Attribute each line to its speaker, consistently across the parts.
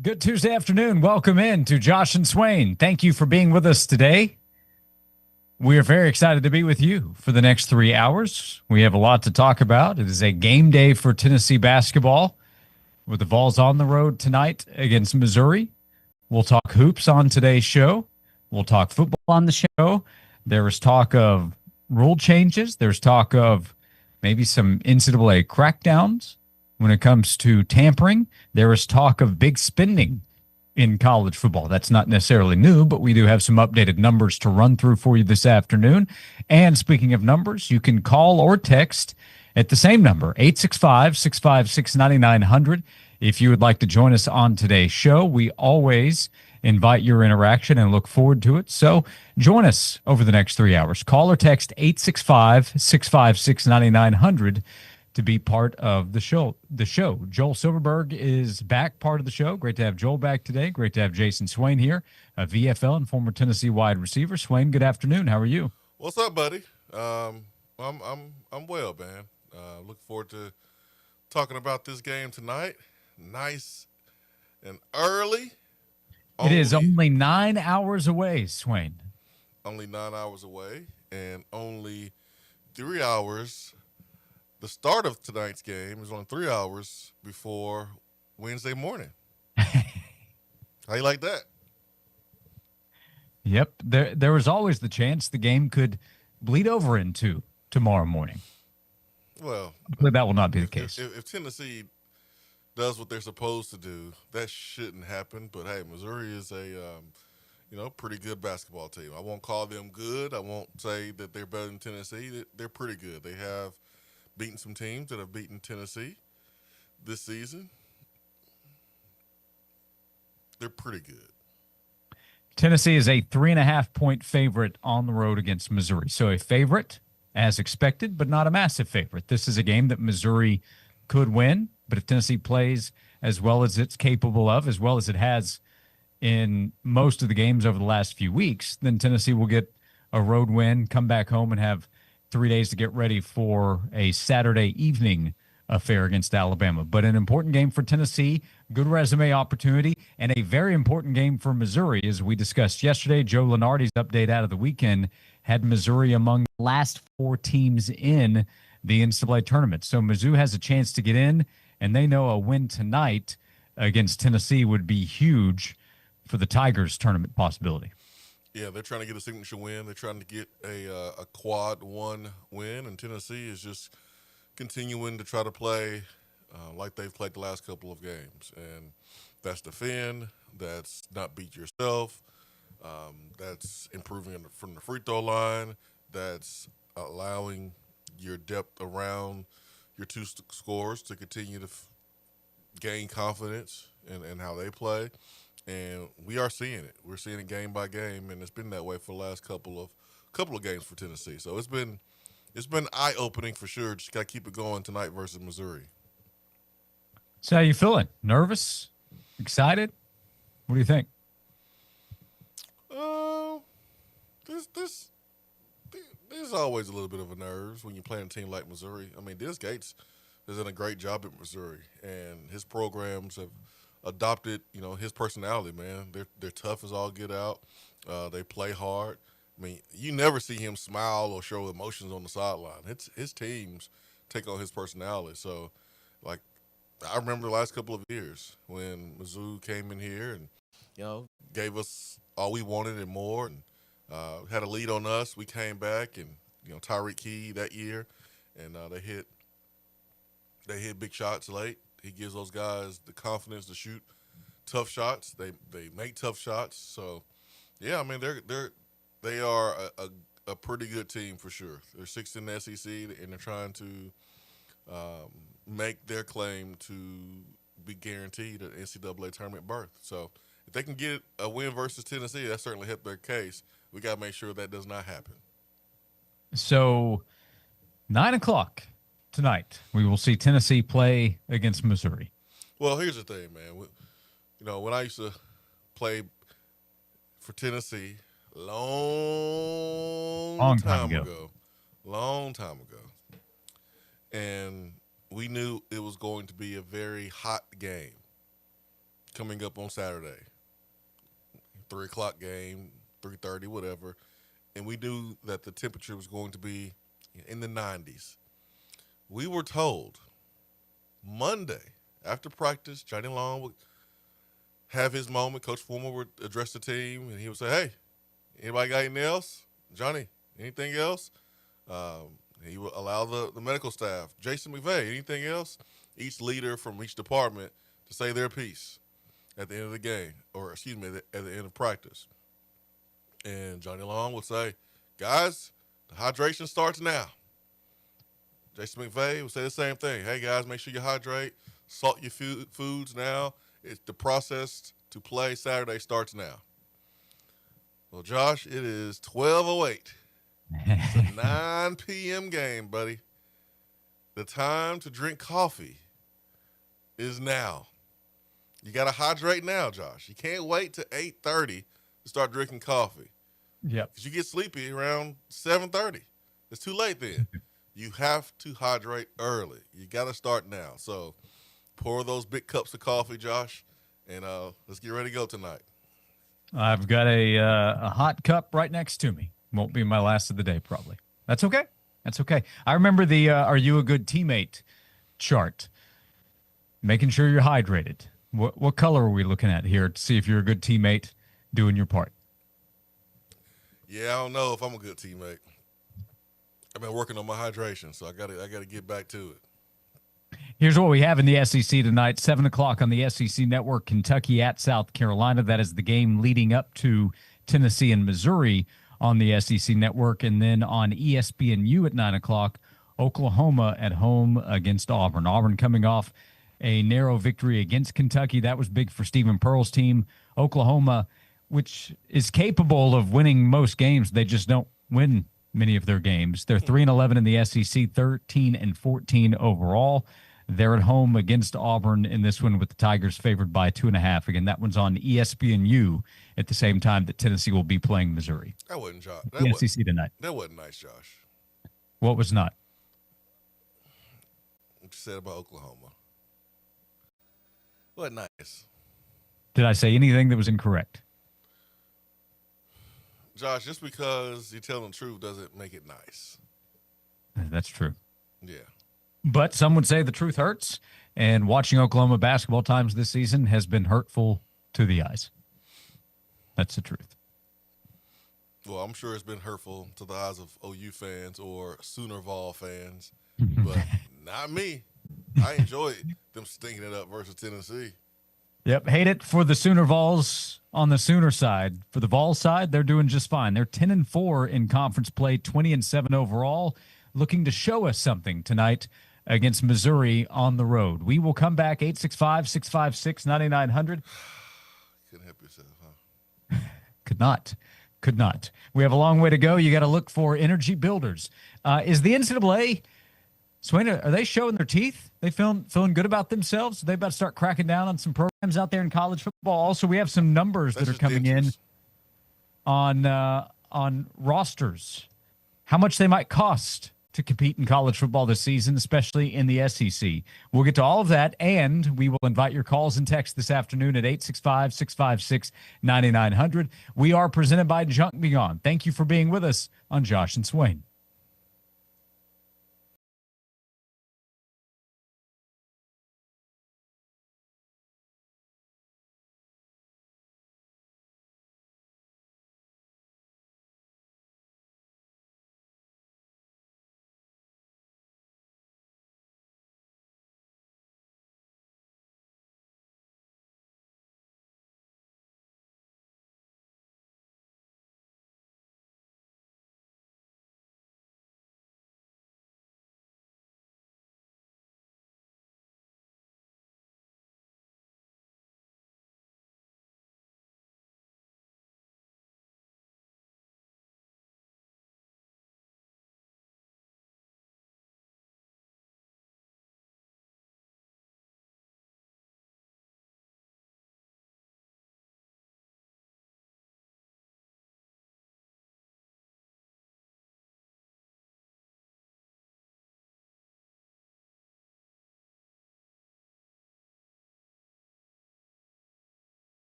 Speaker 1: Good Tuesday afternoon. Welcome in to Josh and Swain. Thank you for being with us today. We are very excited to be with you for the next 3 hours. We have a lot to talk about. It is a game day for Tennessee basketball with the Vols on the road tonight against Missouri. We'll talk hoops on today's show. We'll talk football on the show. There is talk of rule changes. There's talk of maybe some NCAA crackdowns when it comes to tampering. There is talk of big spending in college football. That's not necessarily new, but we do have some updated numbers to run through for you this afternoon. And speaking of numbers, you can call or text at the same number, 865-656-9900. If you would like to join us on today's show, we always invite your interaction and look forward to it. So join us over the next 3 hours. Call or text 865-656-9900 to be part of the show. Joel Silverberg is back, part of the show. Great to have Joel back today. Great to have Jason Swain here, a VFL and former Tennessee wide receiver. Swain, good afternoon. How are you?
Speaker 2: What's up, buddy? I'm well, man. Look forward to talking about this game tonight. Nice and early.
Speaker 1: It is only 9 hours away, Swain.
Speaker 2: Only 9 hours away, and only 3 hours. The start of tonight's game is only 3 hours before Wednesday morning. How you like that?
Speaker 1: Yep. There was always the chance the game could bleed over into tomorrow morning.
Speaker 2: Well,
Speaker 1: hopefully that will not be the case.
Speaker 2: If Tennessee does what they're supposed to do, that shouldn't happen. But hey, Missouri is a pretty good basketball team. I won't call them good. I won't say that they're better than Tennessee. They're pretty good. They have beaten some teams that have beaten Tennessee this season. They're pretty good.
Speaker 1: Tennessee is a 3.5-point favorite on the road against Missouri. So a favorite as expected, but not a massive favorite. This is a game that Missouri could win, but if Tennessee plays as well as it's capable of, as well as it has in most of the games over the last few weeks, then Tennessee will get a road win, come back home, and have 3 days to get ready for a Saturday evening affair against Alabama. But an important game for Tennessee, good resume opportunity, and a very important game for Missouri. As we discussed yesterday, Joe Lunardi's update out of the weekend had Missouri among the last 4 teams in the NCAA tournament. So Mizzou has a chance to get in, and they know a win tonight against Tennessee would be huge for the Tigers tournament possibility.
Speaker 2: Yeah, they're trying to get a signature win. They're trying to get a quad one win, and Tennessee is just continuing to try to play like they've played the last couple of games. And that's defend, that's not beat yourself, that's improving from the free throw line, that's allowing your depth around your two scorers to continue to gain confidence in how they play. And we are seeing it. We're seeing it game by game, and it's been that way for the last couple of games for Tennessee. So it's been eye opening for sure. Just got to keep it going tonight versus Missouri.
Speaker 1: So how you feeling? Nervous? Excited? What do you think?
Speaker 2: There's always a little bit of a nerves when you're playing a team like Missouri. I mean, Des Gates has done a great job at Missouri, and his programs have adopted, his personality, man. They're tough as all get out. They play hard. I mean, you never see him smile or show emotions on the sideline. His teams take on his personality. So, like, I remember the last couple of years when Mizzou came in here and, gave us all we wanted and more, and had a lead on us. We came back, and, Tyreek Key that year, and they hit big shots late. He gives those guys the confidence to shoot tough shots. They make tough shots. So, yeah, I mean, they are a pretty good team for sure. They're sixth in the SEC, and they're trying to make their claim to be guaranteed an NCAA tournament berth. So if they can get a win versus Tennessee, that certainly helped their case. We got to make sure that does not happen.
Speaker 1: So 9 o'clock tonight, we will see Tennessee play against Missouri.
Speaker 2: Well, here's the thing, man. When I used to play for Tennessee long time ago, and we knew it was going to be a very hot game coming up on Saturday, 3 o'clock game, 3:30, whatever, and we knew that the temperature was going to be in the 90s. We were told Monday after practice, Johnny Long would have his moment. Coach Fulmer would address the team, and he would say, "Hey, anybody got anything else? Johnny, anything else?" He would allow the medical staff, Jason McVay, anything else? Each leader from each department to say their piece at the end of the game, or excuse me, at the end of practice. And Johnny Long would say, "Guys, the hydration starts now." Jason McVay would say the same thing. "Hey, guys, make sure you hydrate. Salt your foods now. It's the process to play Saturday starts now." Well, Josh, it is 12:08. It's a 9 p.m. game, buddy. The time to drink coffee is now. You got to hydrate now, Josh. You can't wait to 8:30 to start drinking coffee.
Speaker 1: Yep.
Speaker 2: Because you get sleepy around 7:30. It's too late then. You have to hydrate early. You got to start now. So pour those big cups of coffee, Josh, and let's get ready to go tonight.
Speaker 1: I've got a hot cup right next to me. Won't be my last of the day, probably. That's okay. That's okay. I remember the "Are you a good teammate" chart. Making sure you're hydrated. What color are we looking at here to see if you're a good teammate doing your part?
Speaker 2: Yeah, I don't know if I'm a good teammate. I've been working on my hydration, so I gotta get back to it.
Speaker 1: Here's what we have in the SEC tonight. 7 o'clock on the SEC Network, Kentucky at South Carolina. That is the game leading up to Tennessee and Missouri on the SEC Network. And then on ESPNU at 9 o'clock, Oklahoma at home against Auburn. Auburn coming off a narrow victory against Kentucky. That was big for Stephen Pearl's team. Oklahoma, which is capable of winning most games, they just don't win many of their games. They're 3-11 in the SEC, 13-14 overall. They're at home against Auburn in this one with the Tigers favored by 2.5. Again, that one's on ESPNU at the same time that Tennessee will be playing Missouri.
Speaker 2: That wasn't Josh.
Speaker 1: The SEC tonight.
Speaker 2: That wasn't nice, Josh.
Speaker 1: What was not?
Speaker 2: What you said about Oklahoma. Wasn't nice.
Speaker 1: Did I say anything that was incorrect?
Speaker 2: Josh, just because you're telling the truth doesn't make it nice.
Speaker 1: That's true.
Speaker 2: Yeah.
Speaker 1: But some would say the truth hurts, and watching Oklahoma basketball times this season has been hurtful to the eyes. That's the truth.
Speaker 2: Well, I'm sure it's been hurtful to the eyes of OU fans or Sooner Vol fans, but not me. I enjoyed them stinking it up versus Tennessee.
Speaker 1: Yep, hate it for the Sooner Vols on the Sooner side. For the Vols side, they're doing just fine. They're 10-4 in conference play, 20-7 overall, looking to show us something tonight against Missouri on the road. We will come back 865-656-9900.
Speaker 2: Couldn't help yourself, huh?
Speaker 1: Could not. We have a long way to go. You got to look for energy builders. Is the NCAA, Swain, are they showing their teeth? They feeling good about themselves? Are they about to start cracking down on some programs out there in college football? Also, we have some numbers that are coming in on rosters, how much they might cost to compete in college football this season, especially in the SEC. We'll get to all of that, and we will invite your calls and texts this afternoon at 865-656-9900. We are presented by Junk Beyond. Thank you for being with us on Josh and Swain.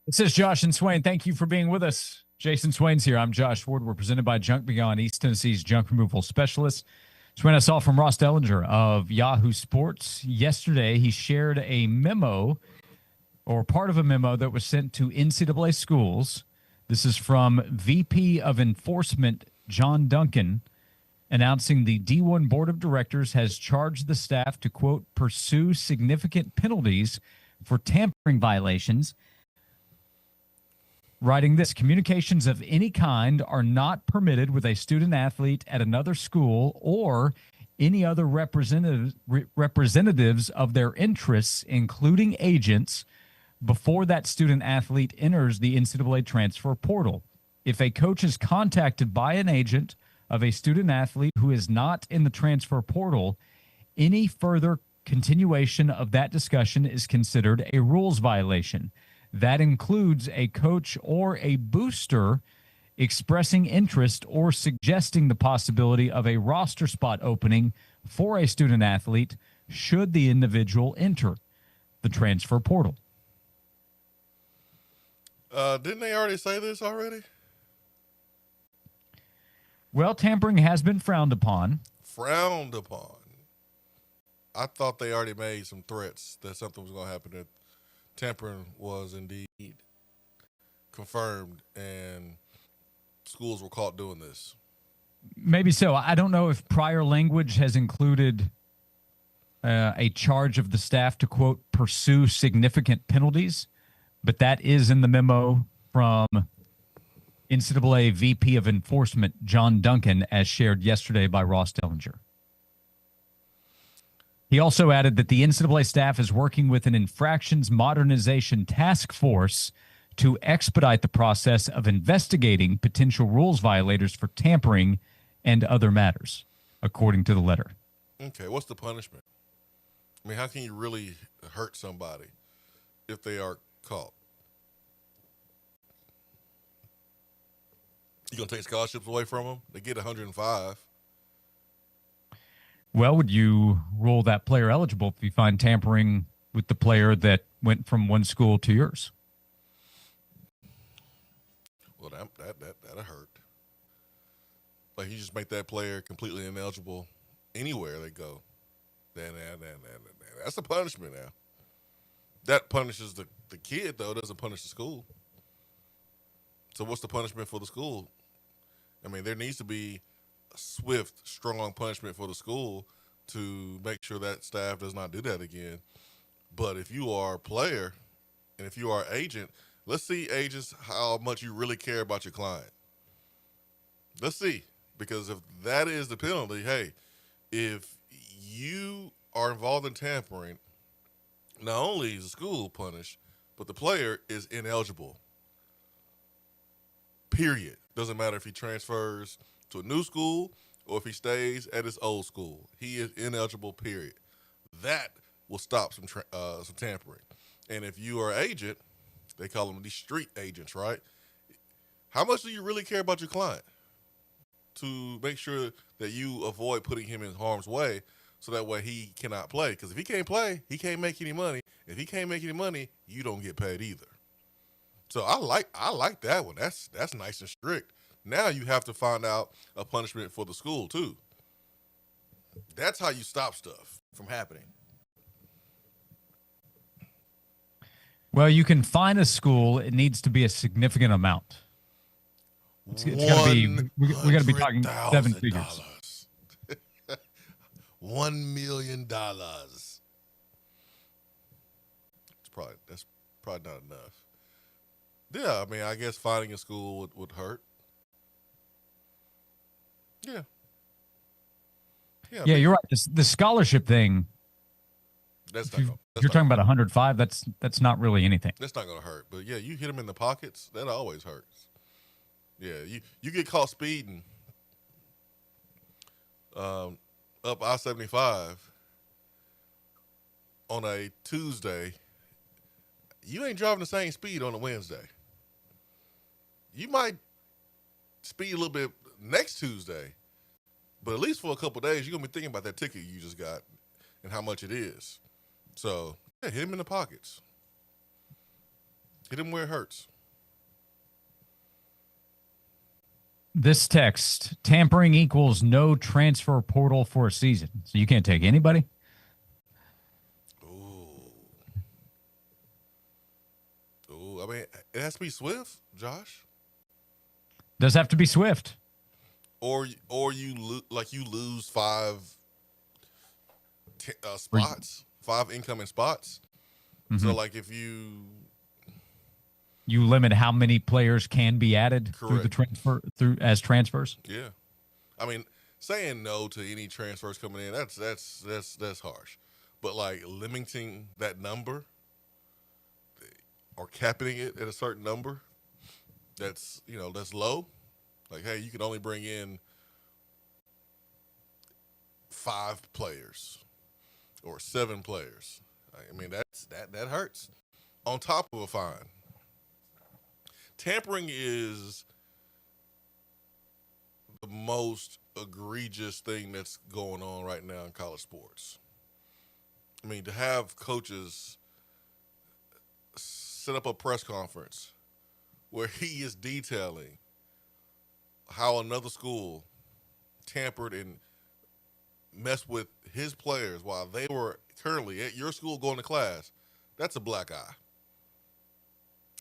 Speaker 1: This is Josh and Swain. Thank you for being with us. Jason Swain's here. I'm Josh Ward. We're presented by Junk Beyond, East Tennessee's junk removal specialist. Swain, I saw from Ross Dellinger of Yahoo Sports yesterday. He shared a memo or part of a memo that was sent to NCAA schools. This is from VP of Enforcement John Duncan, announcing the D1 Board of Directors has charged the staff to, quote, pursue significant penalties for tampering violations. Writing this, communications of any kind are not permitted with a student athlete at another school or any other representatives of their interests, including agents, before that student athlete enters the NCAA transfer portal. If a coach is contacted by an agent of a student athlete who is not in the transfer portal, any further continuation of that discussion is considered a rules violation. That includes a coach or a booster expressing interest or suggesting the possibility of a roster spot opening for a student athlete should the individual enter the transfer portal.
Speaker 2: Didn't they already say this already?
Speaker 1: Well, tampering has been frowned upon.
Speaker 2: Frowned upon. I thought they already made some threats that something was going to happen, that tampering was indeed confirmed and schools were caught doing this.
Speaker 1: Maybe so. I don't know if prior language has included a charge of the staff to, quote, pursue significant penalties, but that is in the memo from NCAA VP of Enforcement John Duncan, as shared yesterday by Ross Dellinger. He also added that the NCAA staff is working with an infractions modernization task force to expedite the process of investigating potential rules violators for tampering and other matters, according to the letter.
Speaker 2: Okay, what's the punishment? I mean, how can you really hurt somebody if they are caught? You going to take scholarships away from them? They get 105.
Speaker 1: Well, would you rule that player eligible if you find tampering with the player that went from one school to yours?
Speaker 2: Well, that'll hurt. Like, you just make that player completely ineligible anywhere they go. That's a punishment now. That punishes the kid, though. It doesn't punish the school. So what's the punishment for the school? I mean, there needs to be a swift, strong punishment for the school to make sure that staff does not do that again. But if you are a player and if you are an agent, let's see, agents, how much you really care about your client. Let's see. Because if that is the penalty, hey, if you are involved in tampering, not only is the school punished, but the player is ineligible. Period. Doesn't matter if he transfers to a new school or if he stays at his old school. He is ineligible, period. That will stop some tampering. And if you are an agent, they call them these street agents, right? How much do you really care about your client to make sure that you avoid putting him in harm's way so that way he cannot play? Because if he can't play, he can't make any money. If he can't make any money, you don't get paid either. So I like that one. That's nice and strict. Now you have to find out a punishment for the school too. That's how you stop stuff from happening.
Speaker 1: Well, you can fine a school. It needs to be a significant amount. It's got to be. We got to be talking seven figures.
Speaker 2: $1 million. That's probably not enough. Yeah, I mean, I guess finding a school would hurt. Yeah.
Speaker 1: Yeah, you're right. The scholarship thing. You're talking about 105. That's not really anything.
Speaker 2: That's not going to hurt. But yeah, you hit them in the pockets. That always hurts. Yeah, you get caught speeding up I-75 on a Tuesday. You ain't driving the same speed on a Wednesday. You might speed a little bit next Tuesday, but at least for a couple of days, you're going to be thinking about that ticket you just got and how much it is. So, yeah, hit him in the pockets. Hit him where it hurts.
Speaker 1: This text, tampering equals no transfer portal for a season. So you can't take anybody?
Speaker 2: Ooh. Ooh. I mean, it has to be Swift, Josh.
Speaker 1: Does have to be Swift.
Speaker 2: Or you lose five spots, 5 incoming spots.
Speaker 1: Mm-hmm.
Speaker 2: So like if you
Speaker 1: limit how many players can be added through the transfer as transfers.
Speaker 2: Yeah, I mean saying no to any transfers coming in that's harsh, but like limiting that number or capping it at a certain number, that's low. Like, hey, you can only bring in 5 players or 7 players. I mean, that hurts. On top of a fine. Tampering is the most egregious thing that's going on right now in college sports. I mean, to have coaches set up a press conference where he is detailing how another school tampered and messed with his players while they were currently at your school going to class, that's a black eye.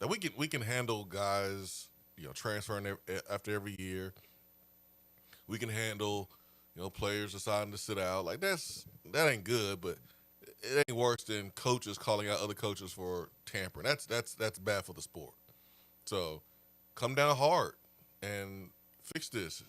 Speaker 2: And we can handle guys, transferring after every year. We can handle, players deciding to sit out. Like that ain't good, but it ain't worse than coaches calling out other coaches for tampering. That's bad for the sport. So come down hard and fix this.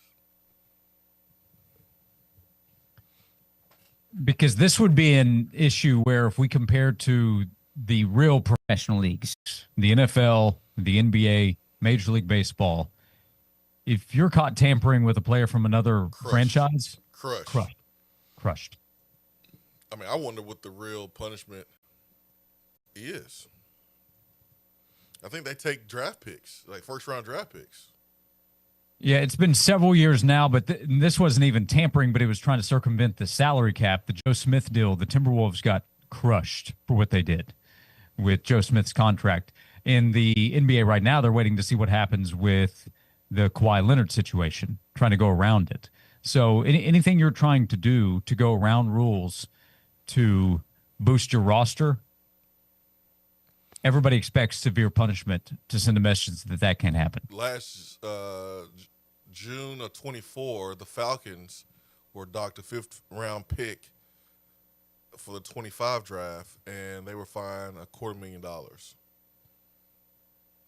Speaker 1: Because this would be an issue where if we compare to the real professional leagues, the NFL, the NBA, Major League Baseball, if you're caught tampering with a player from another franchise, crushed.
Speaker 2: I mean, I wonder what the real punishment is. I think they take draft picks, like first-round draft picks.
Speaker 1: Yeah, it's been several years now, but this wasn't even tampering, but it was trying to circumvent the salary cap. The Joe Smith deal, the Timberwolves got crushed for what they did with Joe Smith's contract. In the NBA right now, they're waiting to see what happens with the Kawhi Leonard situation, trying to go around it. So anything you're trying to do to go around rules to boost your roster, everybody expects severe punishment to send a message that can't happen.
Speaker 2: Last June of 24, the Falcons were docked a 5th-round pick for the 25 draft, and they were fined $250,000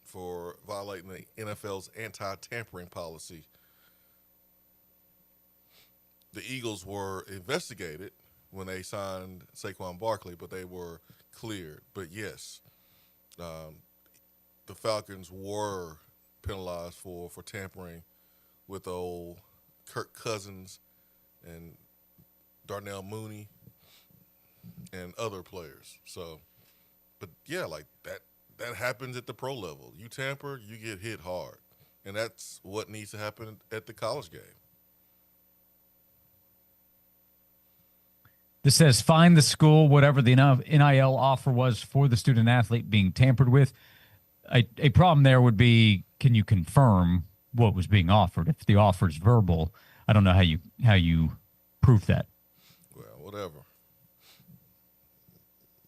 Speaker 2: for violating the NFL's anti-tampering policy. The Eagles were investigated when they signed Saquon Barkley, but they were cleared. But yes, the Falcons were penalized for tampering with old Kirk Cousins and Darnell Mooney and other players. So, but yeah, like that happens at the pro level. You tamper, you get hit hard. And that's what needs to happen at the college game.
Speaker 1: This says, find the school, whatever the NIL offer was for the student athlete being tampered with. A problem there would be, can you confirm what was being offered? If the offer is verbal, I don't know how you prove that.
Speaker 2: Well, whatever.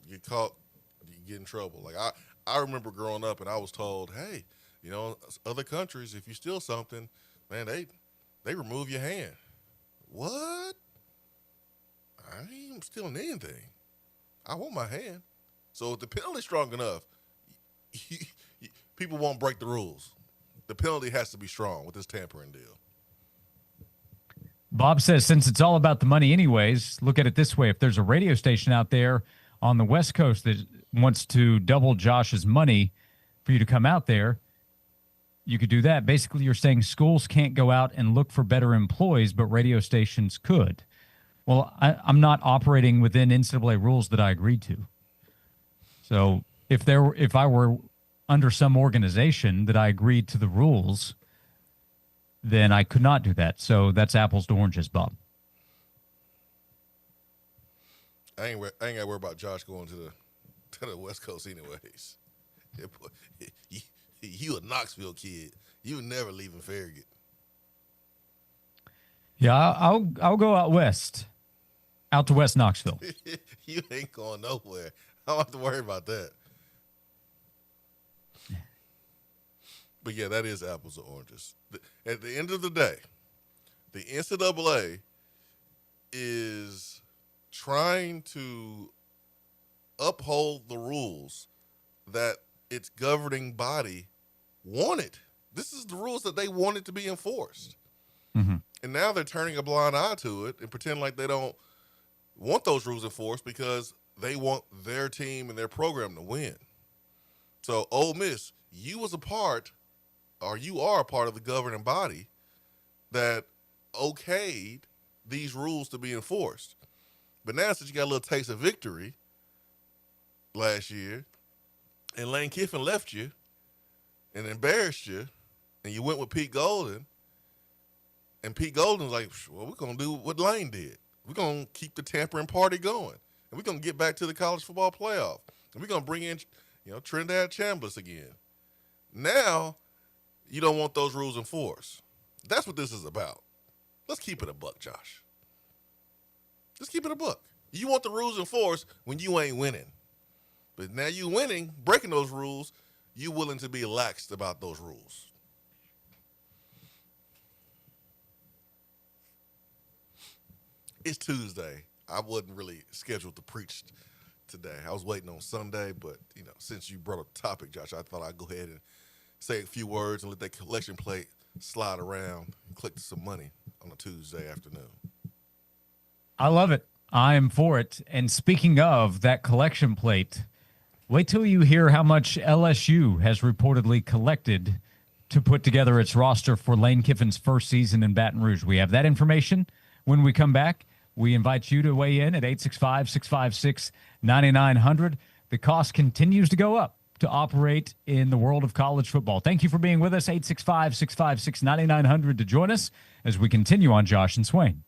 Speaker 2: You get caught, you get in trouble. Like I remember growing up and I was told, hey, other countries, if you steal something, man, they remove your hand. What? I ain't stealing anything. I want my hand. So if the penalty's strong enough, people won't break the rules. The penalty has to be strong with this tampering deal.
Speaker 1: Bob says, since it's all about the money anyways, look at it this way. If there's a radio station out there on the West Coast that wants to double Josh's money for you to come out there, you could do that. Basically, you're saying schools can't go out and look for better employees, but radio stations could. Well, I'm not operating within NCAA rules that I agreed to. So if I were under some organization that I agreed to the rules, then I could not do that. So that's apples to oranges, Bob.
Speaker 2: I ain't got to worry about Josh going to the West Coast anyways. you, you a Knoxville kid. You never leaving Farragut.
Speaker 1: Yeah, I'll go out west, out to West Knoxville.
Speaker 2: You ain't going nowhere. I don't have to worry about that. But yeah, that is apples or oranges. At the end of the day, the NCAA is trying to uphold the rules that its governing body wanted. This is the rules that they wanted to be enforced.
Speaker 1: Mm-hmm.
Speaker 2: And now they're turning a blind eye to it and pretend like they don't want those rules enforced because they want their team and their program to win. So, Ole Miss, you are a part of the governing body that okayed these rules to be enforced. But now, since you got a little taste of victory last year, and Lane Kiffin left you and embarrassed you, and you went with Pete Golden, and Pete Golden's like, well, we're going to do what Lane did. We're going to keep the tampering party going, and we're going to get back to the college football playoff, and we're going to bring in, Trinidad Chambliss again. Now, you don't want those rules enforced. That's what this is about. Let's keep it a buck, Josh. Let's keep it a buck. You want the rules enforced when you ain't winning. But now you winning, breaking those rules, you willing to be laxed about those rules. It's Tuesday. I wasn't really scheduled to preach today. I was waiting on Sunday, but since you brought up the topic, Josh, I thought I'd go ahead and say a few words and let that collection plate slide around and collect some money on a Tuesday afternoon.
Speaker 1: I love it. I am for it. And speaking of that collection plate, wait till you hear how much LSU has reportedly collected to put together its roster for Lane Kiffin's first season in Baton Rouge. We have that information when we come back. We invite you to weigh in at 865-656-9900. The cost continues to go up to operate in the world of college football. Thank you for being with us, 865-656-9900 to join us as we continue on Josh and Swain.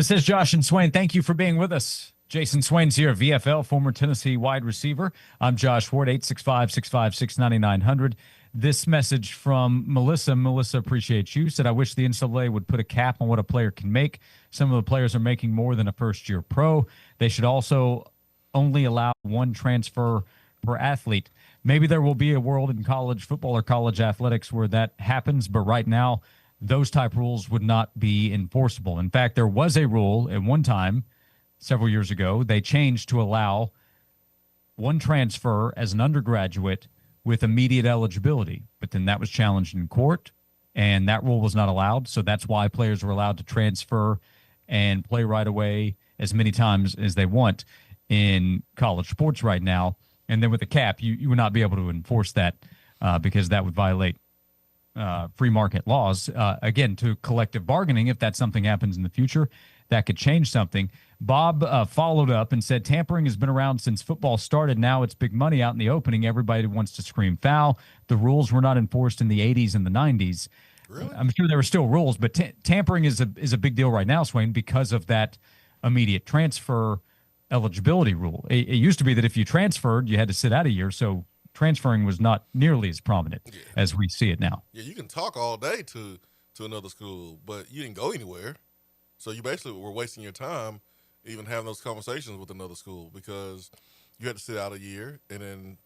Speaker 1: This is Josh and Swain. Thank you for being with us. Jason Swain's here, VFL, former Tennessee wide receiver. I'm Josh Ward, 865-656-9900. This message from Melissa. Melissa appreciates you. Said, I wish the NCAA would put a cap on what a player can make. Some of the players are making more than a first-year pro. They should also only allow one transfer per athlete. Maybe there will be a world in college football or college athletics where that happens, but right now, those type rules would not be enforceable. In fact, there was a rule at one time several years ago. They changed to allow one transfer as an undergraduate with immediate eligibility, but then that was challenged in court, and that rule was not allowed. So that's why players were allowed to transfer and play right away as many times as they want in college sports right now. And then with the cap, you would not be able to enforce that because that would violate free market laws. Again, to collective bargaining, if that something happens in the future, that could change something. Bob followed up and said, tampering has been around since football started. Now it's big money out in the opening. Everybody wants to scream foul. The rules were not enforced in the 80s and the 90s.
Speaker 2: Really?
Speaker 1: I'm sure there were still rules, but tampering is a big deal right now, Swain, because of that immediate transfer eligibility rule. It used to be that if you transferred, you had to sit out a year. So transferring was not nearly as prominent as we see it now.
Speaker 2: Yeah, you can talk all day to another school, but you didn't go anywhere. So you basically were wasting your time even having those conversations with another school because you had to sit out a year, and then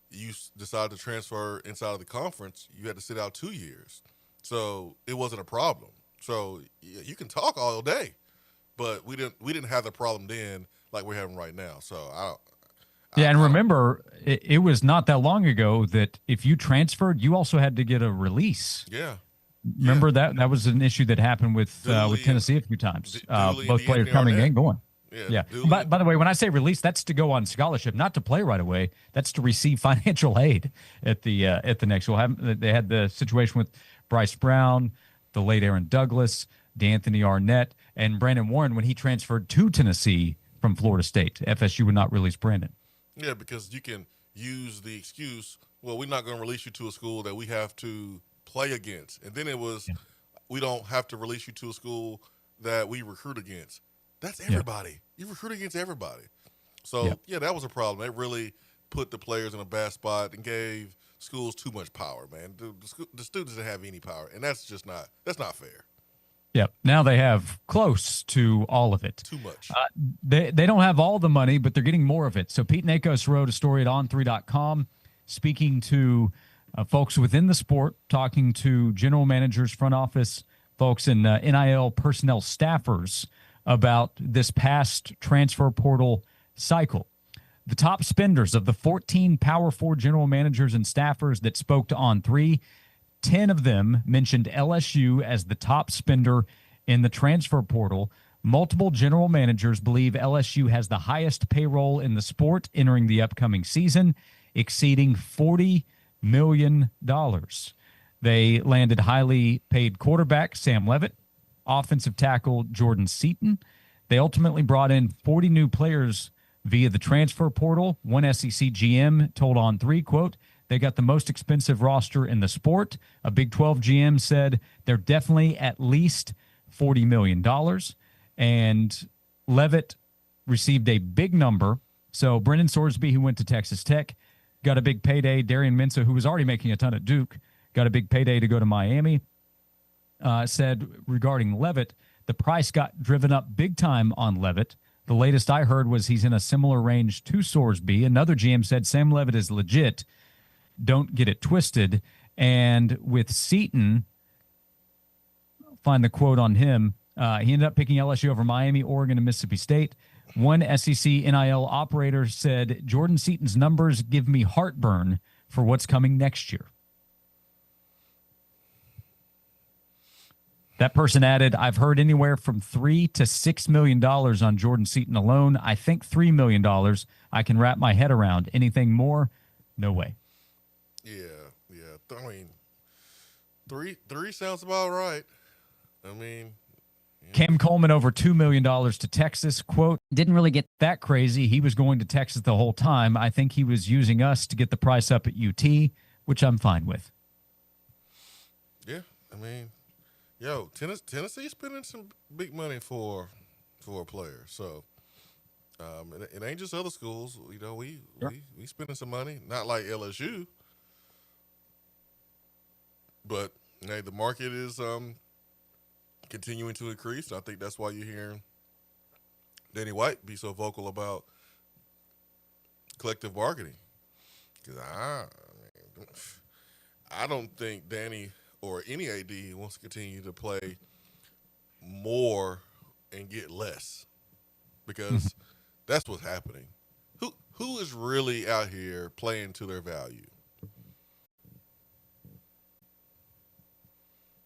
Speaker 2: you decided to transfer inside of the conference. You had to sit out 2 years. So it wasn't a problem. So yeah, you can talk all day, but we didn't have the problem then like we're having right now. So
Speaker 1: and remember, it was not that long ago that if you transferred, you also had to get a release.
Speaker 2: Yeah.
Speaker 1: Remember that was an issue that happened with Tennessee a few times. Both players coming and going. Yeah. By the way, when I say release, that's to go on scholarship, not to play right away. That's to receive financial aid at the next. They had the situation with Bryce Brown, the late Aaron Douglas, D'Anthony Arnett, and Brandon Warren when he transferred to Tennessee from Florida State. FSU would not release Brandon.
Speaker 2: Yeah, because you can use the excuse, well, we're not going to release you to a school that we have to play against. And then it was, we don't have to release you to a school that we recruit against. That's everybody. You recruit against everybody. So, that was a problem. They really put the players in a bad spot and gave schools too much power, man. The students didn't have any power, and that's not fair.
Speaker 1: Yep. Now they have close to all of it.
Speaker 2: Too much.
Speaker 1: They don't have all the money, but they're getting more of it. So Pete Nakos wrote a story at on3.com speaking to folks within the sport, talking to general managers, front office folks, and NIL personnel staffers about this past transfer portal cycle. The top spenders of the 14 Power 4 general managers and staffers that spoke to On3, 10 of them mentioned LSU as the top spender in the transfer portal. Multiple general managers believe LSU has the highest payroll in the sport entering the upcoming season, exceeding $40 million. They landed highly paid quarterback Sam Leavitt, offensive tackle Jordan Seaton. They ultimately brought in 40 new players via the transfer portal. One SEC GM told On3, quote, they got the most expensive roster in the sport. A Big 12 GM said they're definitely at least $40 million. And Leavitt received a big number. So Brendan Sorsby, who went to Texas Tech, got a big payday. Darian Mensah, who was already making a ton at Duke, got a big payday to go to Miami. Said regarding Leavitt, the price got driven up big time on Leavitt. The latest I heard was he's in a similar range to Sorsby. Another GM said Sam Leavitt is legit. Don't get it twisted. And with Seaton, I'll find the quote on him. He ended up picking LSU over Miami, Oregon, and Mississippi State. One SEC NIL operator said, Jordan Seaton's numbers give me heartburn for what's coming next year. That person added, I've heard anywhere from $3 to $6 million on Jordan Seaton alone. I think $3 million I can wrap my head around. Anything more? No way.
Speaker 2: Yeah. I mean, three sounds about right. I mean,
Speaker 1: Cam Coleman over $2 million to Texas. Quote, didn't really get that crazy. He was going to Texas the whole time. I think he was using us to get the price up at UT, which I'm fine with.
Speaker 2: Yeah, I mean, Yo, Tennessee spending some big money for a player. So it ain't just other schools. You know,
Speaker 1: Sure.
Speaker 2: we spending some money. Not like LSU, but hey, the market is continuing to increase. I think that's why you're hearing Danny White be so vocal about collective bargaining. Because I don't think Danny or any AD wants to continue to play more and get less because that's what's happening. Who is really out here playing to their value?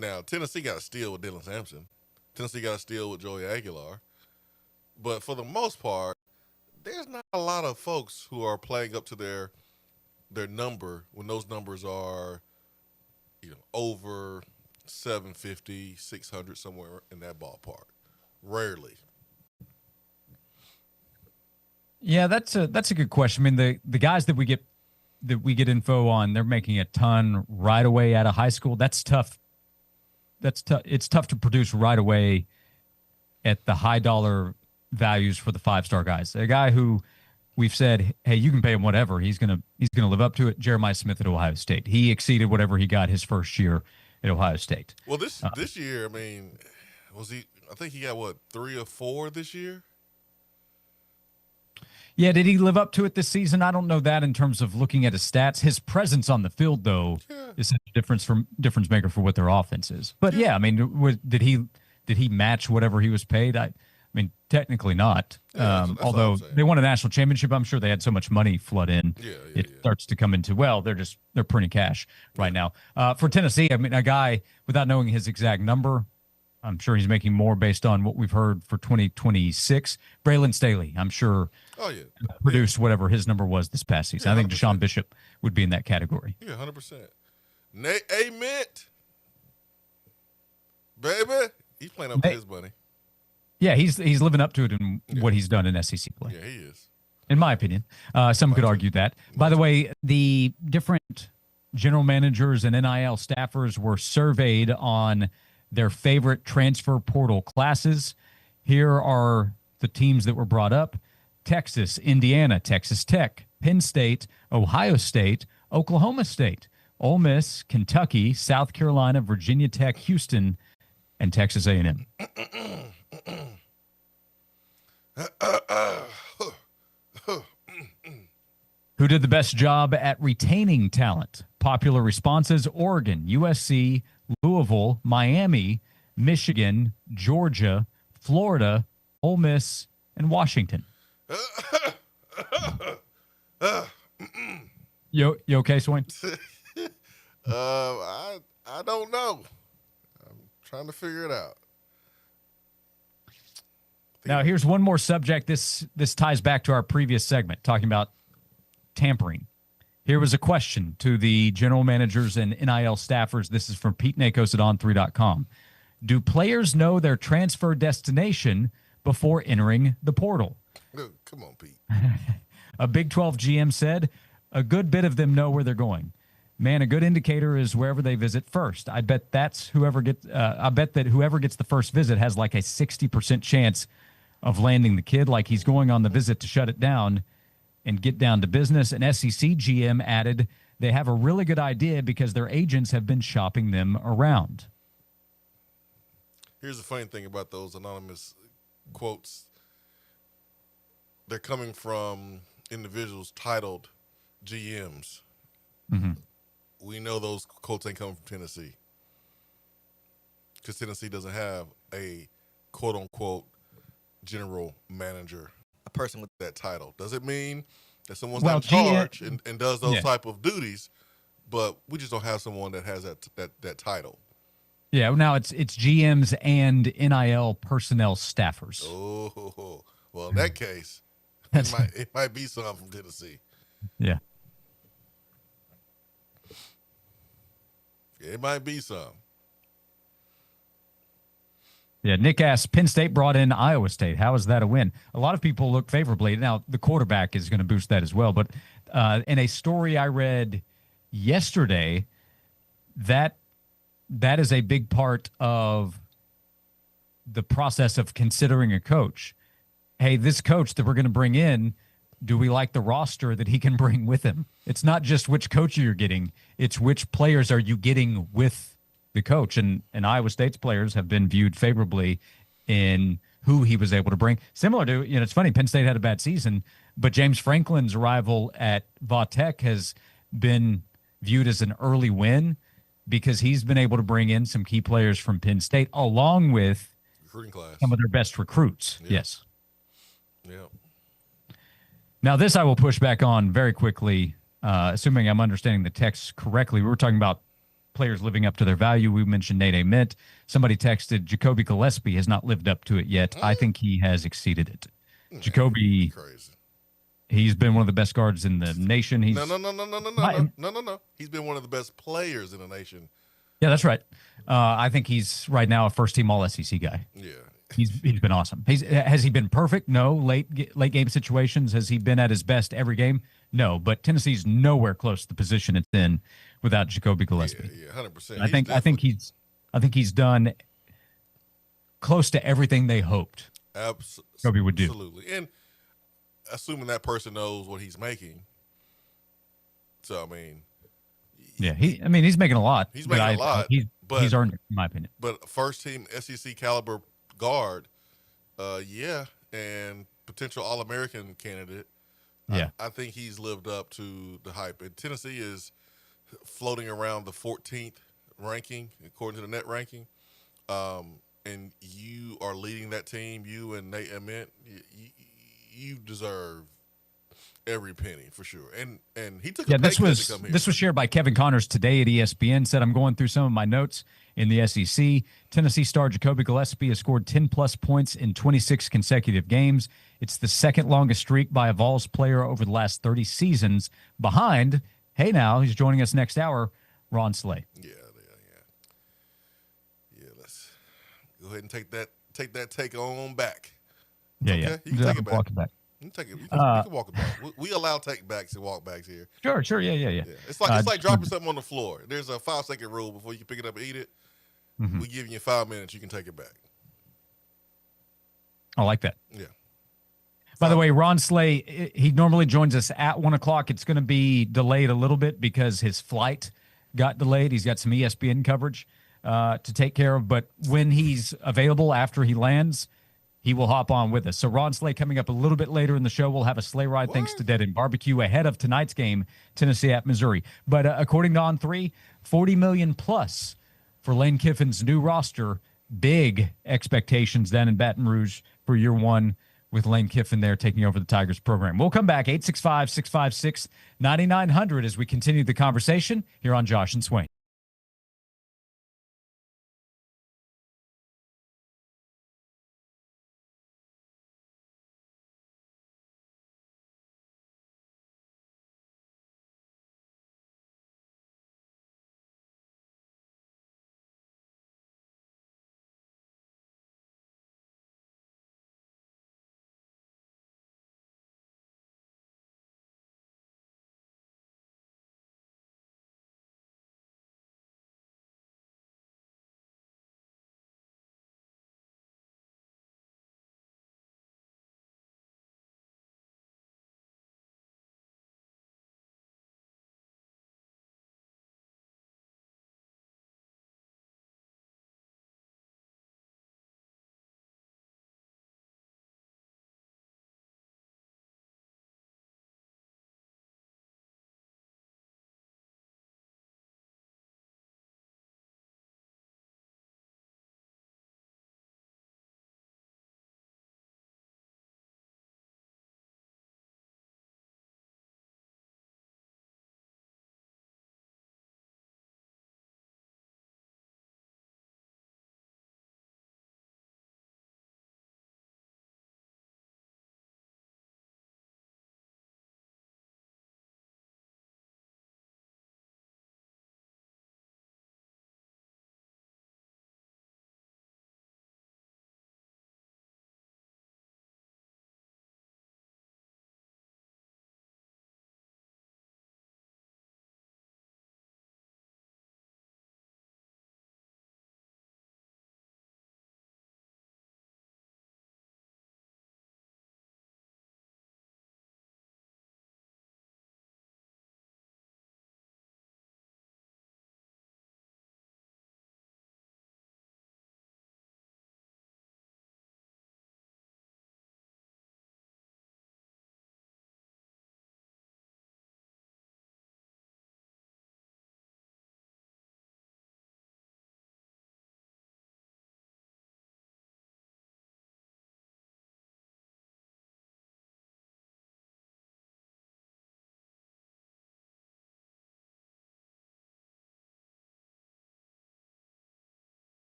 Speaker 2: Now Tennessee got a steal with Dylan Sampson. Tennessee got a steal with Joey Aguilar. But for the most part, there's not a lot of folks who are playing up to their number when those numbers are, over 750, 600, somewhere in that ballpark. Rarely.
Speaker 1: Yeah, that's a good question. I mean, the guys that we get info on, they're making a ton right away out of high school. That's tough. That's tough. It's tough to produce right away at the high dollar values for the 5-star guys. A guy who we've said, hey, you can pay him whatever. He's gonna live up to it. Jeremiah Smith at Ohio State. He exceeded whatever he got his first year at Ohio State.
Speaker 2: Well, this year, I mean, was he? I think he got what, 3 or 4 this year.
Speaker 1: Yeah, did he live up to it this season? I don't know that in terms of looking at his stats. His presence on the field, though, is such a difference maker for what their offense is. But yeah, I mean, did he match whatever he was paid? I mean, technically not.
Speaker 2: Yeah, that's
Speaker 1: although they won a national championship, I'm sure they had so much money flood in. It starts to come into, well, they're printing cash right now. For Tennessee, I mean, a guy without knowing his exact number, I'm sure he's making more based on what we've heard for 2026. Braylon Staley, I'm sure, produced whatever his number was this past season. I think
Speaker 2: 100%.
Speaker 1: Deshaun Bishop would be in that category.
Speaker 2: Yeah, 100%. Nate Mint, baby, he's playing up to his money.
Speaker 1: Yeah, he's living up to it in what he's done in SEC play.
Speaker 2: Yeah, he is.
Speaker 1: In my opinion. Some could argue that. By the way, the different general managers and NIL staffers were surveyed on their favorite transfer portal classes. Here are the teams that were brought up: Texas, Indiana, Texas Tech, Penn State, Ohio State, Oklahoma State, Ole Miss, Kentucky, South Carolina, Virginia Tech, Houston, and Texas A&M. Who did the best job at retaining talent? Popular responses: Oregon, USC, Louisville, Miami, Michigan, Georgia, Florida, Ole Miss, and Washington. You okay, Swain?
Speaker 2: I don't know. I'm trying to figure it out.
Speaker 1: Now, here's one more subject. This ties back to our previous segment, talking about tampering. Here was a question to the general managers and NIL staffers. This is from Pete Nakos at on3.com. Do players know their transfer destination before entering the portal?
Speaker 2: Come on, Pete.
Speaker 1: A Big 12 GM said a good bit of them know where they're going. Man, a good indicator is wherever they visit first. I bet that whoever gets the first visit has like a 60% chance of landing the kid, like he's going on the visit to shut it down and get down to business. An SEC GM added they have a really good idea because their agents have been shopping them around.
Speaker 2: Here's the funny thing about those anonymous quotes. They're coming from individuals titled GMs.
Speaker 1: Mm-hmm.
Speaker 2: We know those quotes ain't coming from Tennessee because Tennessee doesn't have a quote-unquote general manager, a person with that title. Does it mean that someone's not in charge and does those type of duties, but we just don't have someone that has that title.
Speaker 1: Yeah, now it's GMs and NIL personnel staffers.
Speaker 2: Oh, well, in that case, it might be some from Tennessee.
Speaker 1: Yeah.
Speaker 2: It might be some.
Speaker 1: Yeah, Nick asked, Penn State brought in Iowa State. How is that a win? A lot of people look favorably. Now, the quarterback is going to boost that as well. But in a story I read yesterday, that that is a big part of the process of considering a coach. Hey, this coach that we're going to bring in, do we like the roster that he can bring with him? It's not just which coach you're getting, it's which players are you getting with the coach. And Iowa State's players have been viewed favorably in who he was able to bring. Similar to, it's funny, Penn State had a bad season, but James Franklin's arrival at Va Tech has been viewed as an early win because he's been able to bring in some key players from Penn State along with
Speaker 2: Recruiting class.
Speaker 1: some of their best recruits.
Speaker 2: Yeah.
Speaker 1: Yes.
Speaker 2: Yeah.
Speaker 1: Now, this I will push back on very quickly, assuming I'm understanding the text correctly. We were talking about players living up to their value. We mentioned Nate Ament. Somebody texted Jacoby Gillespie has not lived up to it yet. I think he has exceeded it.
Speaker 2: Man,
Speaker 1: Jacoby,
Speaker 2: crazy.
Speaker 1: he's been one of the best guards in the nation. He's
Speaker 2: No. He's been one of the best players in the nation.
Speaker 1: Yeah, that's right. I think he's right now a first-team All-SEC guy.
Speaker 2: Yeah.
Speaker 1: He's been awesome. Has he been perfect? No. Late game situations, has he been at his best every game? No. But Tennessee's nowhere close to the position it's in without Jacoby Gillespie.
Speaker 2: Yeah, 100%.
Speaker 1: I think he's done close to everything they hoped Jacoby would do.
Speaker 2: Absolutely. And assuming that person knows what he's making. So, I mean.
Speaker 1: Yeah, he's making a lot.
Speaker 2: He's making a lot.
Speaker 1: He's earned it, in my opinion.
Speaker 2: But first-team SEC caliber guard, and potential All-American candidate.
Speaker 1: Yeah.
Speaker 2: I think he's lived up to the hype. And Tennessee is floating around the 14th ranking, according to the net ranking. And you are leading that team, you and Nate Ament. You deserve every penny for sure. And he took a pay cut to come here.
Speaker 1: This was shared by Kevin Connors today at ESPN. Said, I'm going through some of my notes in the SEC. Tennessee star Jacoby Gillespie has scored 10-plus points in 26 consecutive games. It's the second longest streak by a Vols player over the last 30 seasons. Behind, hey now, he's joining us next hour, Ron Slay.
Speaker 2: Yeah. Let's go ahead and take that take on back.
Speaker 1: Yeah,
Speaker 2: okay?
Speaker 1: yeah.
Speaker 2: You can take it back.
Speaker 1: Walk it back.
Speaker 2: You can take it. You can walk it back. We allow take backs and walk backs here.
Speaker 1: Sure. Yeah.
Speaker 2: It's like dropping something on the floor. There's a 5-second rule before you can pick it up and eat it.
Speaker 1: Mm-hmm.
Speaker 2: We give you 5 minutes. You can take it back.
Speaker 1: I like that.
Speaker 2: Yeah.
Speaker 1: By the way, Ron Slay, he normally joins us at 1 o'clock. It's going to be delayed a little bit because his flight got delayed. He's got some ESPN coverage to take care of. But when he's available after he lands, he will hop on with us. So Ron Slay coming up a little bit later in the show. We'll have a sleigh ride thanks to Dead End Barbecue ahead of tonight's game, Tennessee at Missouri. But according to On3, $40 million plus for Lane Kiffin's new roster. Big expectations then in Baton Rouge for year one with Lane Kiffin there taking over the Tigers program. We'll come back 865-656-9900 as we continue the conversation here on Josh and Swain.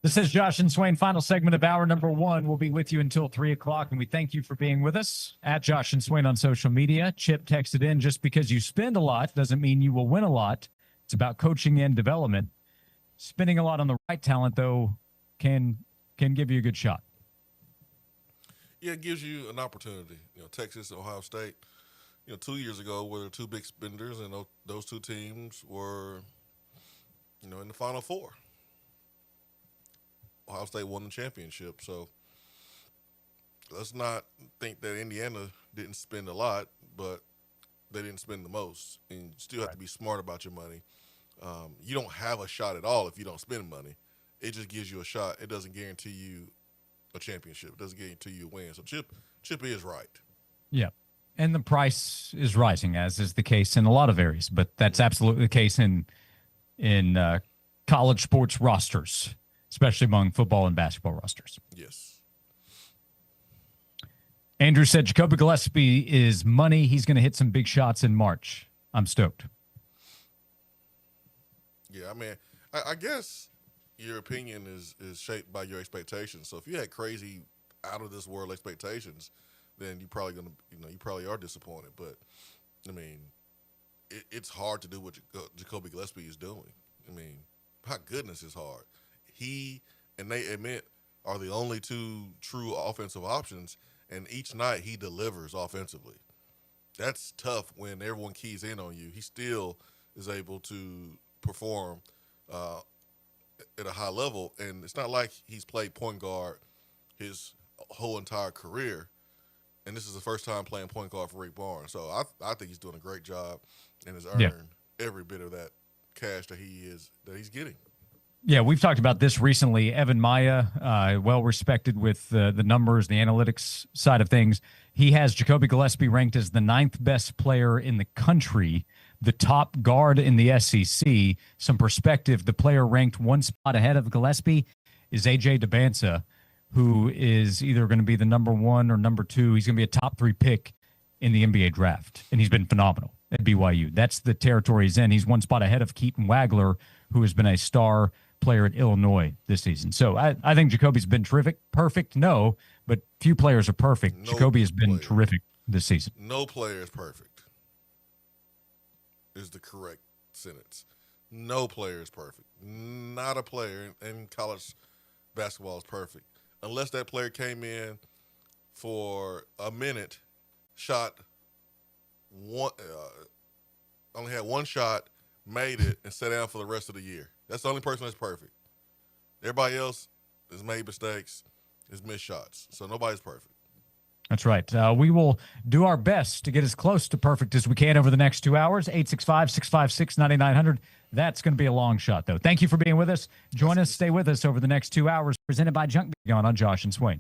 Speaker 1: This is Josh and Swain, final segment of hour number one. We'll be with you until 3 o'clock, and we thank you for being with us. At Josh and Swain on social media. Chip texted in, just because you spend a lot doesn't mean you will win a lot. It's about coaching and development. Spending a lot on the right talent, though, can give you a good shot.
Speaker 2: Yeah, it gives you an opportunity. Texas, Ohio State, 2 years ago were two big spenders, and those two teams were, in the Final Four. Ohio State won the championship, so let's not think that Indiana didn't spend a lot, but they didn't spend the most. And you still have to be smart about your money. You don't have a shot at all if you don't spend money. It just gives you a shot. It doesn't guarantee you a championship. It doesn't guarantee you a win. So Chip is right.
Speaker 1: Yeah. And the price is rising, as is the case in a lot of areas, but that's absolutely the case in college sports rosters, especially among football and basketball rosters.
Speaker 2: Yes.
Speaker 1: Andrew said Jacoby Gillespie is money. He's going to hit some big shots in March. I'm stoked.
Speaker 2: Yeah, I mean, I guess your opinion is shaped by your expectations. So if you had crazy, out of this world expectations, then you probably are disappointed. But I mean, it's hard to do what Jacoby Gillespie is doing. I mean, my goodness, it's hard. He and Nate Admit are the only two true offensive options, and each night he delivers offensively. That's tough when everyone keys in on you. He still is able to perform at a high level, and it's not like he's played point guard his whole entire career, and this is the first time playing point guard for Rick Barnes. So I think he's doing a great job and has earned every bit of that cash that he's getting.
Speaker 1: Yeah, we've talked about this recently. Evan Maya, well respected with the numbers, the analytics side of things. He has Jacoby Gillespie ranked as the 9th best player in the country, the top guard in the SEC. Some perspective, the player ranked one spot ahead of Gillespie is A.J. DeBansa, who is either going to be the number 1 or number 2. He's going to be a top 3 pick in the NBA draft, and he's been phenomenal at BYU. That's the territory he's in. He's one spot ahead of Keaton Wagler, who has been a star player at Illinois this season. So I think Jacoby's been terrific. Perfect? No, but few players are perfect. Jacoby has been terrific this season.
Speaker 2: No player is perfect is the correct sentence. No player is perfect. Not a player in college basketball is perfect. Unless that player came in for a minute, shot one, only had one shot, made it, and sat down for the rest of the year. That's the only person that's perfect. Everybody else has made mistakes, has missed shots. So nobody's perfect.
Speaker 1: That's right. We will do our best to get as close to perfect as we can over the next 2 hours. 865-656-9900. That's going to be a long shot, though. Thank you for being with us. Join us. Stay with us over the next 2 hours. Presented by Junk Beyond on Josh and Swain.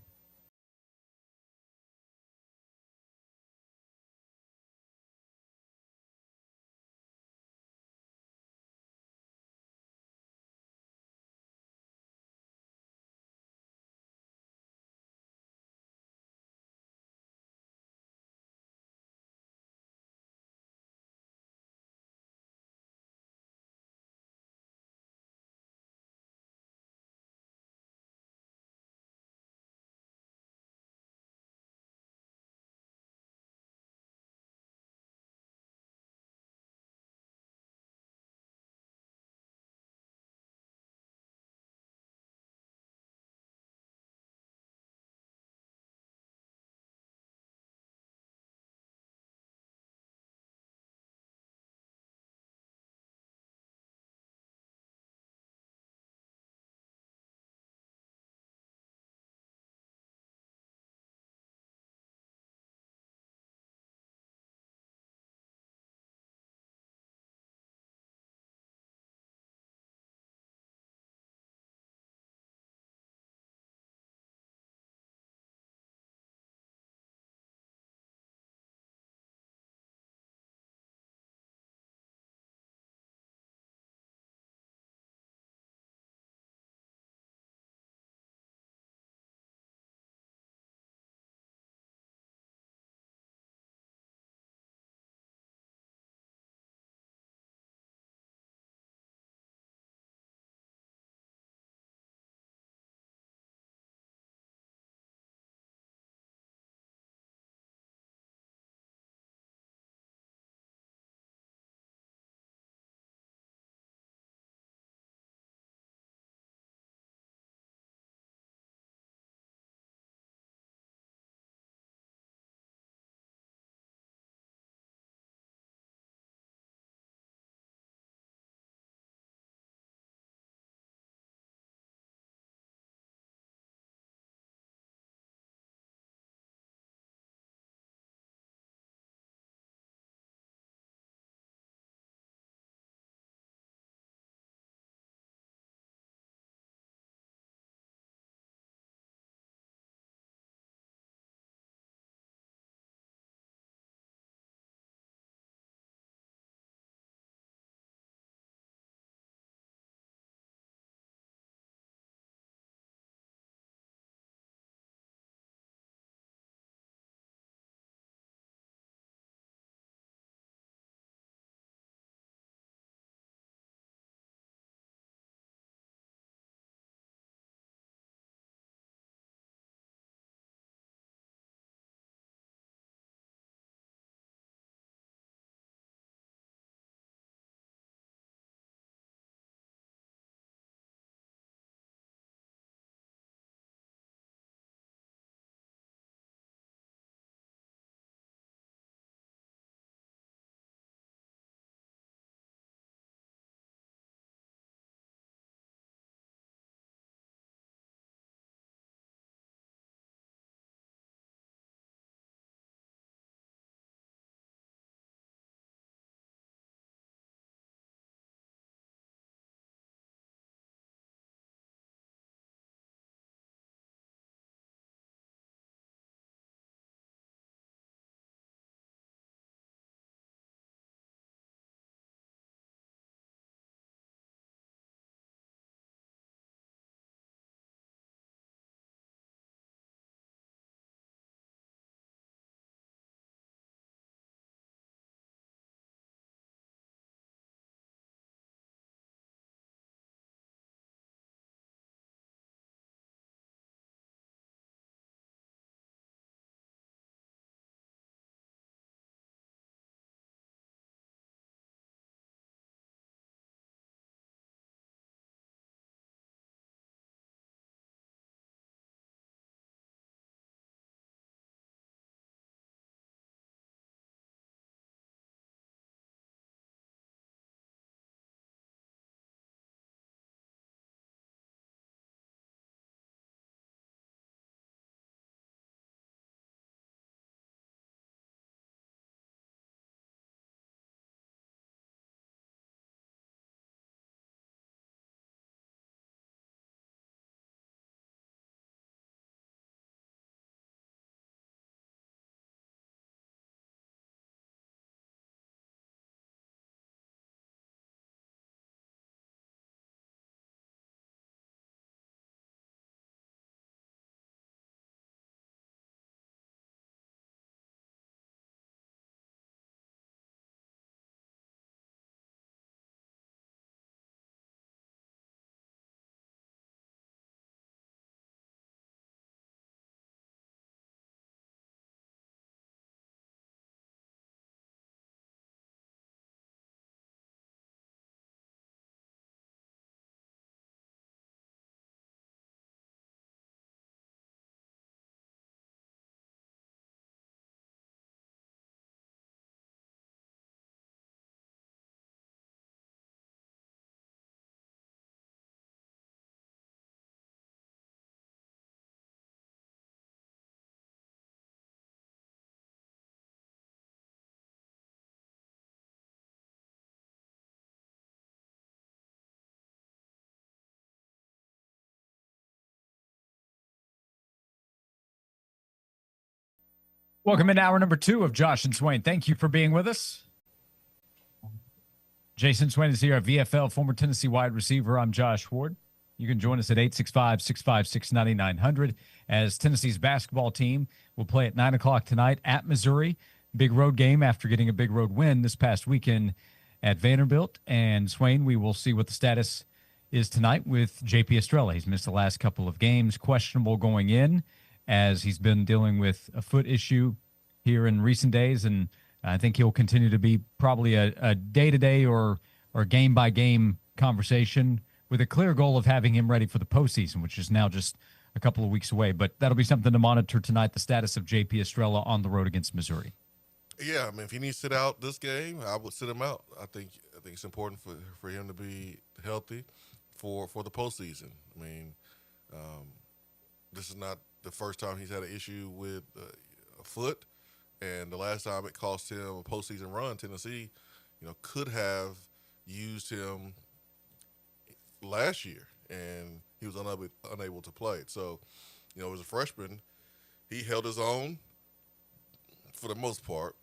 Speaker 1: Welcome in hour number 2 of Josh and Swain. Thank you for being with us. Jason Swain is here, a VFL former Tennessee wide receiver. I'm Josh Ward. You can join us at 865-656-9900 as Tennessee's basketball team will play at 9 o'clock tonight at Missouri. Big road game after getting a big road win this past weekend at Vanderbilt. And Swain, we will see what the status is tonight with J.P. Estrella. He's missed the last couple of games, questionable going in, as he's been dealing with a foot issue here in recent days, and I think he'll continue to be probably a day-to-day or game-by-game conversation with a clear goal of having him ready for the postseason, which is now just a couple of weeks away. But that'll be something to monitor tonight, the status of J.P. Estrella on the road against Missouri.
Speaker 2: Yeah, I mean, if he needs to sit out this game, I would sit him out. I think it's important for him to be healthy for the postseason. I mean, this is not the first time he's had an issue with a foot, and the last time it cost him a postseason run. Tennessee, could have used him last year, and he was unable to play. So, as a freshman, he held his own for the most part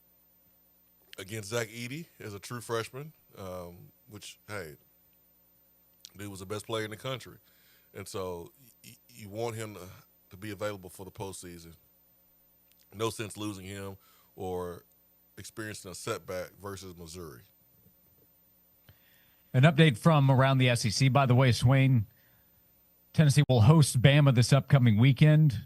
Speaker 2: against Zach Edey as a true freshman, which, hey, dude was the best player in the country. And so you want him to be available for the postseason. No sense losing him or experiencing a setback versus Missouri.
Speaker 1: An update from around the SEC, by the way, Swain. Tennessee will host Bama this upcoming weekend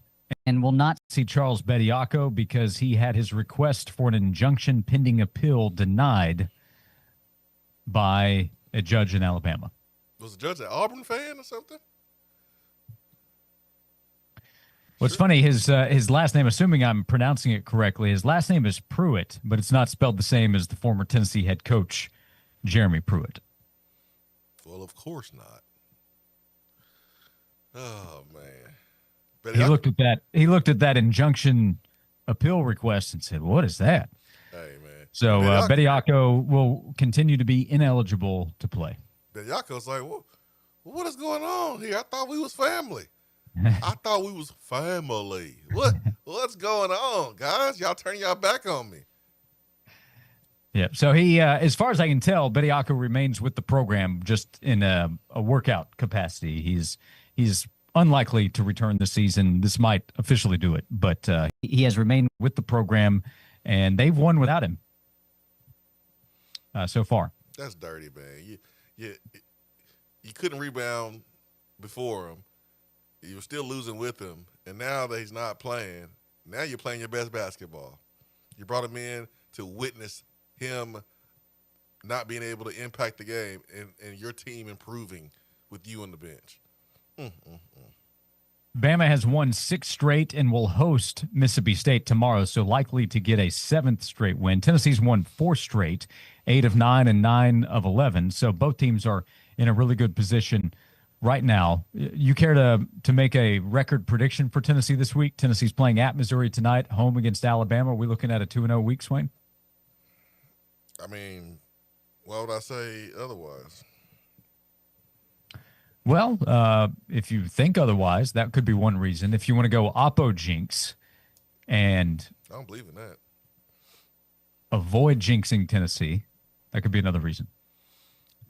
Speaker 1: and will not see Charles Bediako because he had his request for an injunction pending appeal denied by a judge in Alabama.
Speaker 2: Was the judge an Auburn fan or something?
Speaker 1: What's funny, his last name, assuming I'm pronouncing it correctly, his last name is Pruitt, but it's not spelled the same as the former Tennessee head coach, Jeremy Pruitt.
Speaker 2: Well, of course not. Oh, man.
Speaker 1: He looked at that injunction appeal request and said, "What is that?"
Speaker 2: Hey, man.
Speaker 1: So Bediako will continue to be ineligible to play.
Speaker 2: Bediako's like, well, what is going on here? I thought we was family. I thought we was family. What's going on, guys? Y'all turn y'all back on me.
Speaker 1: Yeah. So he, as far as I can tell, Bediako remains with the program just in a workout capacity. He's unlikely to return this season. This might officially do it, but he has remained with the program, and they've won without him so far.
Speaker 2: That's dirty, man. You couldn't rebound before him. You were still losing with him, and now that he's not playing, now you're playing your best basketball. You brought him in to witness him not being able to impact the game and your team improving with you on the bench.
Speaker 1: Bama has won 6 straight and will host Mississippi State tomorrow, so likely to get a 7th straight win. Tennessee's won 4 straight, 8 of 9 and 9 of 11, so both teams are in a really good position right now. You care to make a record prediction for Tennessee this week? Tennessee's playing at Missouri tonight, home against Alabama. Are we looking at a 2-0 week, Swain?
Speaker 2: I mean, why would I say otherwise?
Speaker 1: Well, if you think otherwise, that could be one reason. If you want to go Oppo jinx and
Speaker 2: I don't believe in that.
Speaker 1: Avoid jinxing Tennessee, that could be another reason.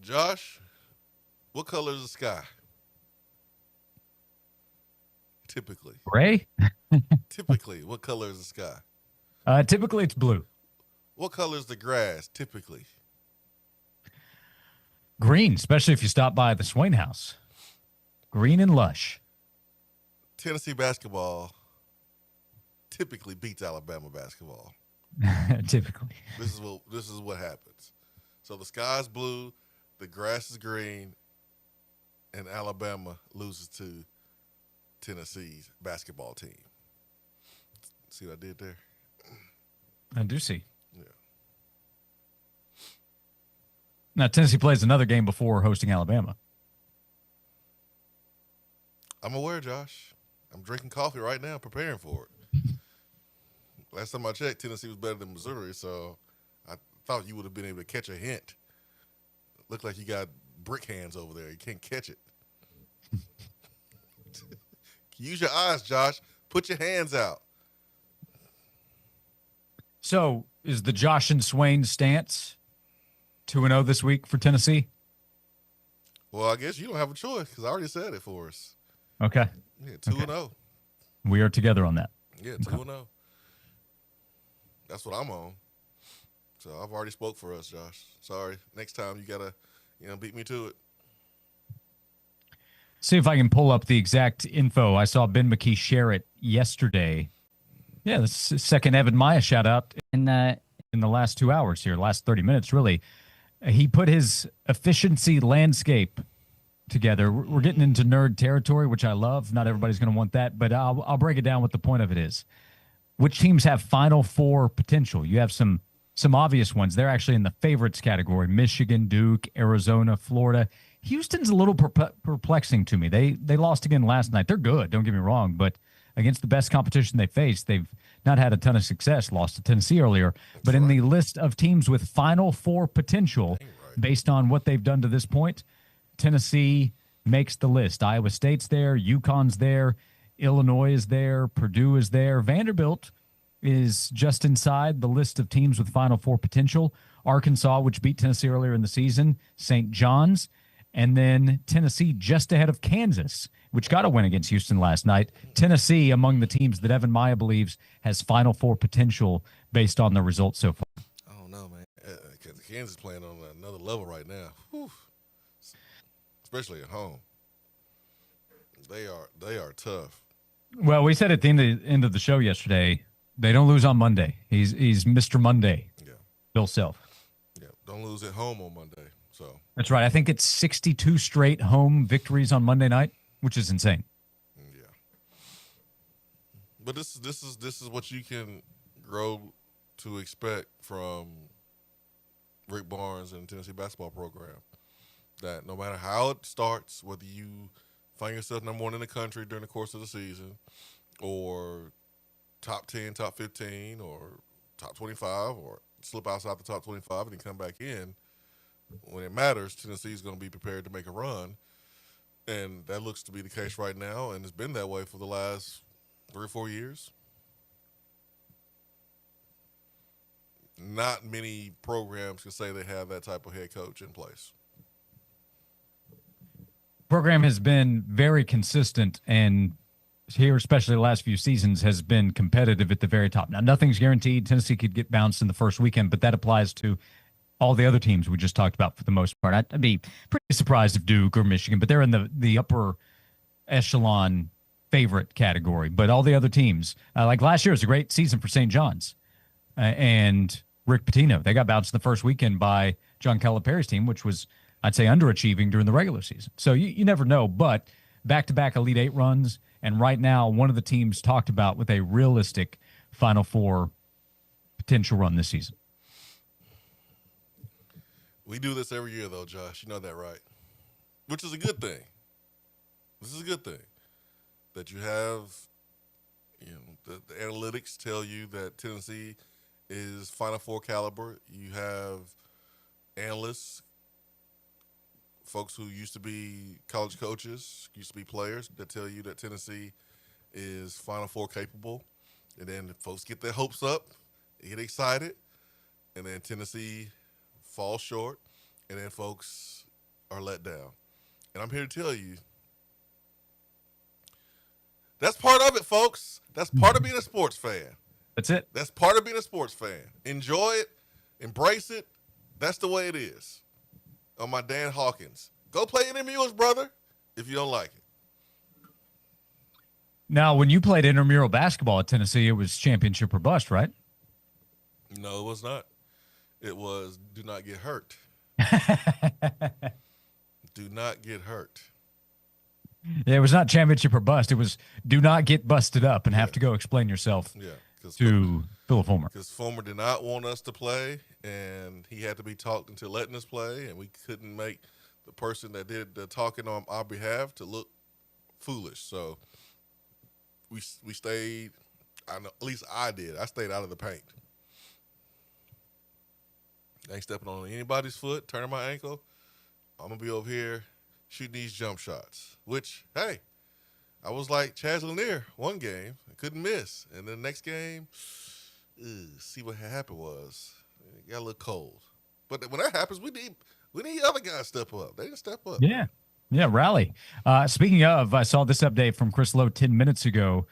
Speaker 2: Josh, what color is the sky? Typically.
Speaker 1: Gray?
Speaker 2: Typically, what color is the sky?
Speaker 1: Typically, it's blue.
Speaker 2: What color is the grass, typically?
Speaker 1: Green, especially if you stop by the Swain house. Green and lush.
Speaker 2: Tennessee basketball typically beats Alabama basketball.
Speaker 1: Typically.
Speaker 2: This is what happens. So the sky's blue, the grass is green, and Alabama loses to Tennessee's basketball team. See what I did there?
Speaker 1: I do see.
Speaker 2: Yeah.
Speaker 1: Now, Tennessee plays another game before hosting Alabama.
Speaker 2: I'm aware, Josh. I'm drinking coffee right now, preparing for it. Last time I checked, Tennessee was better than Missouri, so I thought you would have been able to catch a hint. Looked like you got brick hands over there. You can't catch it. Use your eyes, Josh. Put your hands out.
Speaker 1: So is the Josh and Swain stance 2-0 this week for Tennessee?
Speaker 2: Well, I guess you don't have a choice because I already said it for us.
Speaker 1: Okay.
Speaker 2: Yeah, 2-0.
Speaker 1: We are together on that.
Speaker 2: Yeah, 2-0. That's what I'm on. So I've already spoke for us, Josh. Sorry. Next time you gotta, beat me to it.
Speaker 1: See if I can pull up the exact info. I saw Ben McKee share it yesterday. Yeah, the second Evan Maya shout out in the last 2 hours here, last 30 minutes, really. He put his efficiency landscape together. We're getting into nerd territory, which I love. Not everybody's going to want that, but I'll break it down what the point of it is. Which teams have Final Four potential? You have some obvious ones. They're actually in the favorites category: Michigan, Duke, Arizona, Florida. Houston's a little perplexing to me. They lost again last night. They're good, don't get me wrong, but against the best competition they faced, they've not had a ton of success. Lost to Tennessee earlier. But in the list of teams with Final Four potential, based on what they've done to this point, Tennessee makes the list. Iowa State's there, UConn's there, Illinois is there, Purdue is there. Vanderbilt is just inside the list of teams with Final Four potential. Arkansas, which beat Tennessee earlier in the season, St. John's, and then Tennessee just ahead of Kansas, which got a win against Houston last night. Tennessee among the teams that Evan Maya believes has Final Four potential based on the results so far.
Speaker 2: I don't know, man. Because Kansas is playing on another level right now. Whew. Especially at home. They are tough.
Speaker 1: Well, we said at the end of the show yesterday, they don't lose on Monday. He's Mr. Monday.
Speaker 2: Yeah.
Speaker 1: Bill Self.
Speaker 2: Yeah. Don't lose at home on Monday. So
Speaker 1: that's right. I think it's 62 straight home victories on Monday night, which is insane.
Speaker 2: Yeah. But this is what you can grow to expect from Rick Barnes and the Tennessee basketball program. That no matter how it starts, whether you find yourself number one in the country during the course of the season, or top 10, top 15, or top 25, or slip outside the top 25 and then come back in, when it matters, Tennessee is going to be prepared to make a run. And that looks to be the case right now, and it's been that way for the last 3 or 4 years. Not many programs can say they have that type of head coach in place.
Speaker 1: Program has been very consistent, and here, especially the last few seasons, has been competitive at the very top. Now, nothing's guaranteed. Tennessee could get bounced in the first weekend, but that applies to all the other teams we just talked about for the most part. I'd be pretty surprised if Duke or Michigan, but they're in the upper echelon favorite category. But all the other teams, like last year, was a great season for St. John's and Rick Pitino. They got bounced in the first weekend by John Calipari's team, which was, I'd say, underachieving during the regular season. So you never know, but back-to-back Elite Eight runs, and right now one of the teams talked about with a realistic Final Four potential run this season.
Speaker 2: We do this every year, though, Josh. You know that, right? Which is a good thing. This is a good thing. That you have, the analytics tell you that Tennessee is Final Four caliber. You have analysts, folks who used to be college coaches, used to be players, that tell you that Tennessee is Final Four capable. And then folks get their hopes up, they get excited, and then Tennessee falls short, and then folks are let down. And I'm here to tell you, that's part of it, folks. That's part of being a sports fan.
Speaker 1: That's it.
Speaker 2: That's part of being a sports fan. Enjoy it. Embrace it. That's the way it is. On my Dan Hawkins. Go play intramurals, brother, if you don't like it.
Speaker 1: Now, when you played intramural basketball at Tennessee, it was championship or bust, right?
Speaker 2: No, it was not. It was do not get hurt. Do not get hurt.
Speaker 1: Yeah, it was not championship or bust. It was do not get busted up and have to go explain yourself to Philip Fulmer.
Speaker 2: Because Fulmer did not want us to play, and he had to be talked into letting us play, and we couldn't make the person that did the talking on our behalf to look foolish. So we stayed, at least I did. I stayed out of the paint. I ain't stepping on anybody's foot, turning my ankle. I'm going to be over here shooting these jump shots, which, hey, I was like Chaz Lanier one game. I couldn't miss. And the next game, See what happened was it got a little cold. But when that happens, we need other guys to step up. They didn't step up,
Speaker 1: Yeah.
Speaker 2: man.
Speaker 1: Yeah, rally. Speaking of, I saw this update from Chris Lowe 10 minutes ago.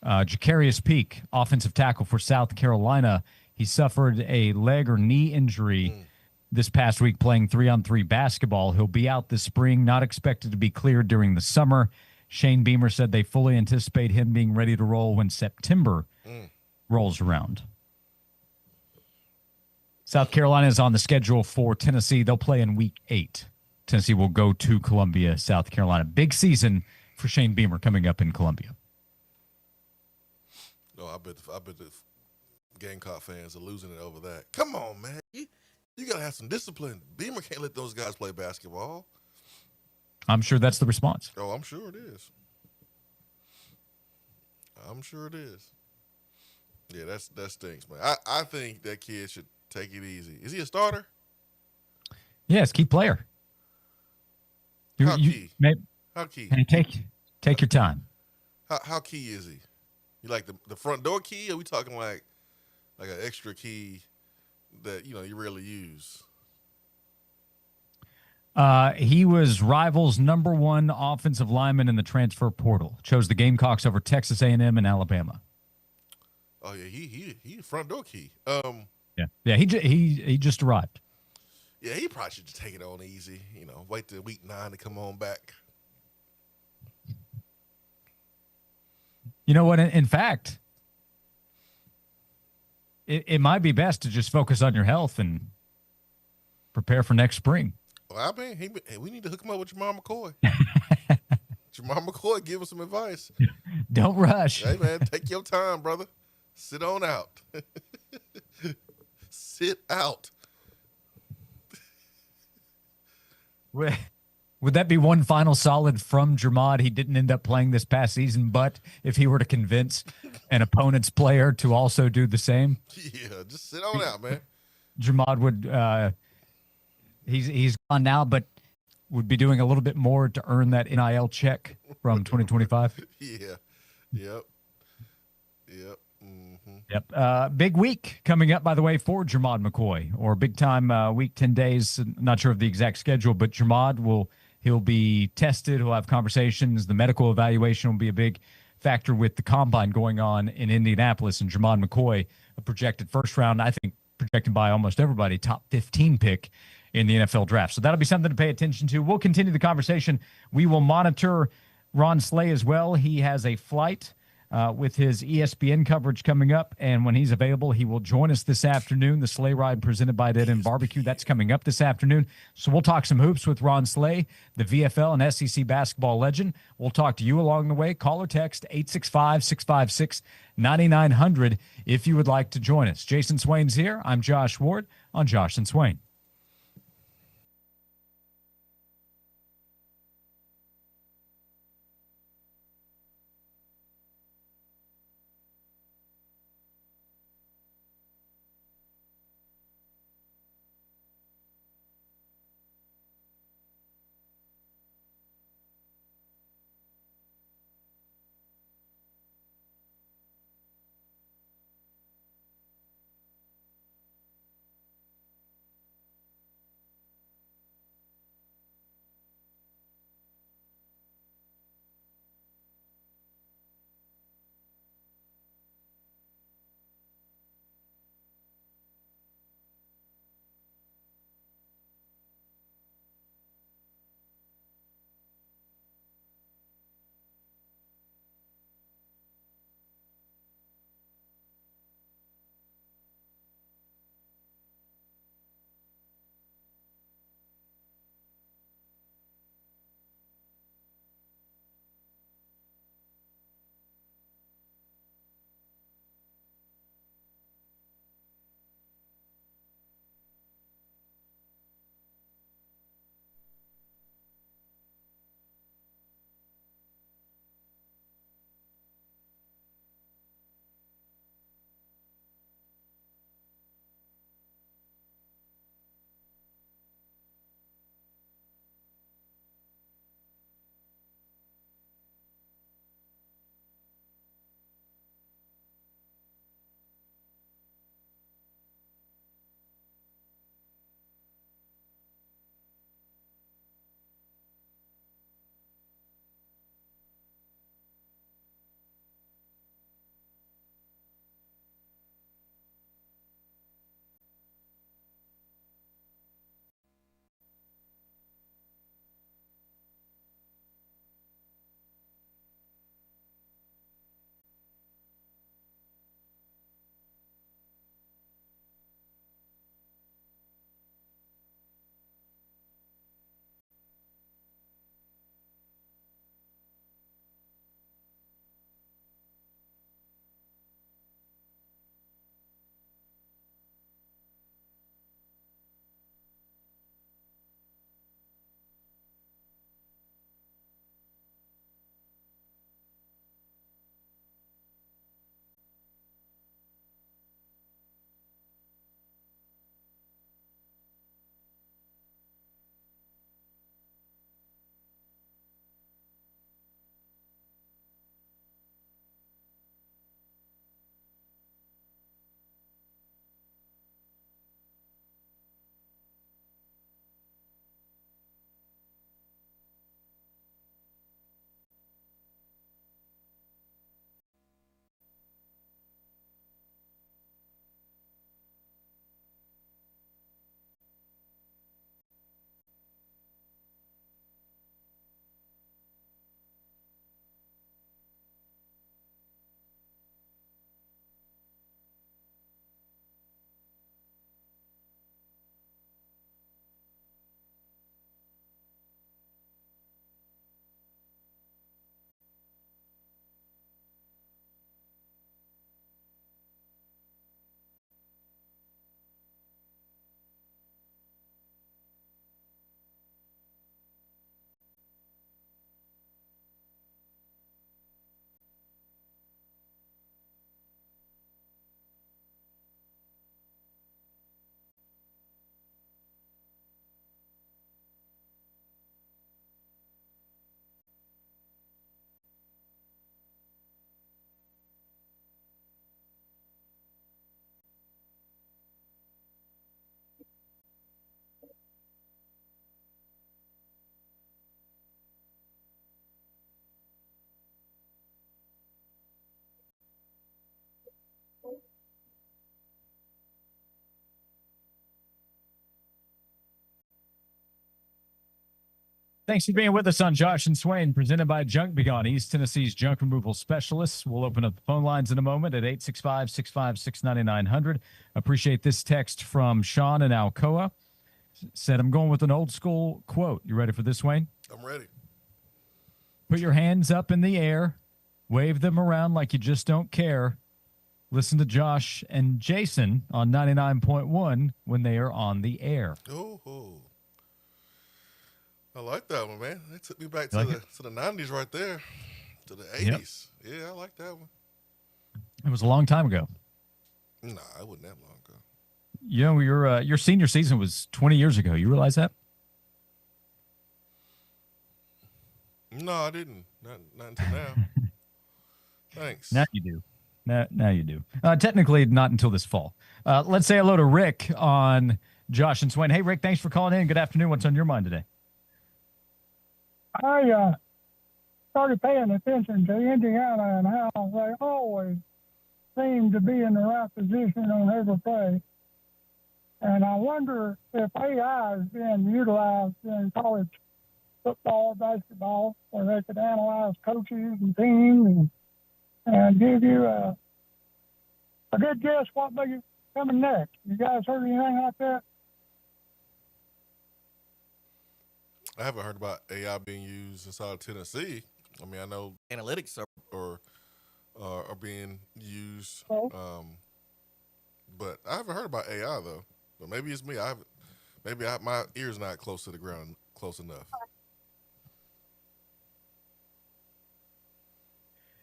Speaker 1: Jacarius Peak, offensive tackle for South Carolina, he suffered a leg or knee injury this past week playing 3-on-3 basketball. He'll be out this spring, not expected to be cleared during the summer. Shane Beamer said they fully anticipate him being ready to roll when September rolls around. South Carolina is on the schedule for Tennessee. They'll play in week 8. Tennessee will go to Columbia, South Carolina. Big season for Shane Beamer coming up in Columbia.
Speaker 2: No, I bet the Gamecock fans are losing it over that. Come on, man. You got to have some discipline. Beamer can't let those guys play basketball.
Speaker 1: I'm sure that's the response.
Speaker 2: Oh, I'm sure it is. I'm sure it is. Yeah, that stinks, man. I think that kid should take it easy. Is he a starter?
Speaker 1: Yes, key player.
Speaker 2: How key? How key?
Speaker 1: And take your time.
Speaker 2: How key is he? You like the front door key, or are we talking like an extra key that you rarely use?
Speaker 1: He was Rivals' #1 offensive lineman in the transfer portal. Chose the Gamecocks over Texas A&M and Alabama.
Speaker 2: Oh yeah, he front door key.
Speaker 1: Yeah. He just arrived.
Speaker 2: Yeah, he probably should just take it on easy. Wait till week 9 to come on back.
Speaker 1: You know what? In fact, it might be best to just focus on your health and prepare for next spring.
Speaker 2: Well, I mean, we need to hook him up with Jamal McCoy. Jamal McCoy, give us some advice.
Speaker 1: Don't rush.
Speaker 2: Hey, man, take your time, brother. Sit on out. Sit out.
Speaker 1: Would that be one final solid from Jermod? He didn't end up playing this past season, but if he were to convince an opponent's player to also do the same,
Speaker 2: yeah, just sit on out, man.
Speaker 1: Jermod would. He's gone now, but would be doing a little bit more to earn that NIL check from 2025.
Speaker 2: Yeah. Yep. Mm-hmm.
Speaker 1: Yep. Big week coming up, by the way, for Jermod McCoy, or big time week, 10 days. Not sure of the exact schedule, but he'll be tested. He'll have conversations. The medical evaluation will be a big factor with the combine going on in Indianapolis. And Jermod McCoy, a projected first round, I think projected by almost everybody, top 15 pick in the NFL draft. So that'll be something to pay attention to. We'll continue the conversation. We will monitor Ron Slay as well. He has a flight with his ESPN coverage coming up, and when he's available, he will join us this afternoon. The Slay Ride presented by Dead End Barbecue, that's coming up this afternoon. So we'll talk some hoops with Ron Slay, the VFL and SEC basketball legend. We'll talk to you along the way. Call or text 865-656-9900 if you would like to join us. Jason Swain's here. I'm Josh Ward on Josh and Swain. Thanks for being with us on Josh and Swain, presented by Junk Begone, East Tennessee's junk removal specialists. We'll open up the phone lines in a moment at 865-656-9900. Appreciate this text from Sean in Alcoa. Said, I'm going with an old school quote. You ready for this, Wayne?
Speaker 2: I'm ready.
Speaker 1: Put your hands up in the air, wave them around like you just don't care. Listen to Josh and Jason on 99.1 when they are on the air.
Speaker 2: Oh. I like that one, man. That took me back
Speaker 1: You
Speaker 2: to
Speaker 1: like
Speaker 2: the 90s right there, to the 80s. Yep. Yeah, I like that one.
Speaker 1: It was a long time ago.
Speaker 2: Nah, it wasn't that long ago.
Speaker 1: You know, your senior season was 20 years ago. You realize that?
Speaker 2: No, I didn't. Not until now. Thanks.
Speaker 1: Now you do. Now you do. Technically, not until this fall. Let's say hello to Rick on Josh and Swain. Hey, Rick, thanks for calling in. Good afternoon. What's on your mind today?
Speaker 3: I started paying attention to Indiana and how they always seem to be in the right position on every play. And I wonder if AI is being utilized in college football, basketball, where they could analyze coaches and teams and give you a good guess what may be coming next. You guys heard anything like that?
Speaker 2: I haven't heard about AI being used inside of Tennessee. I mean, I know analytics are being used, but I haven't heard about AI though. But maybe it's me. My ear's not close to the ground close enough.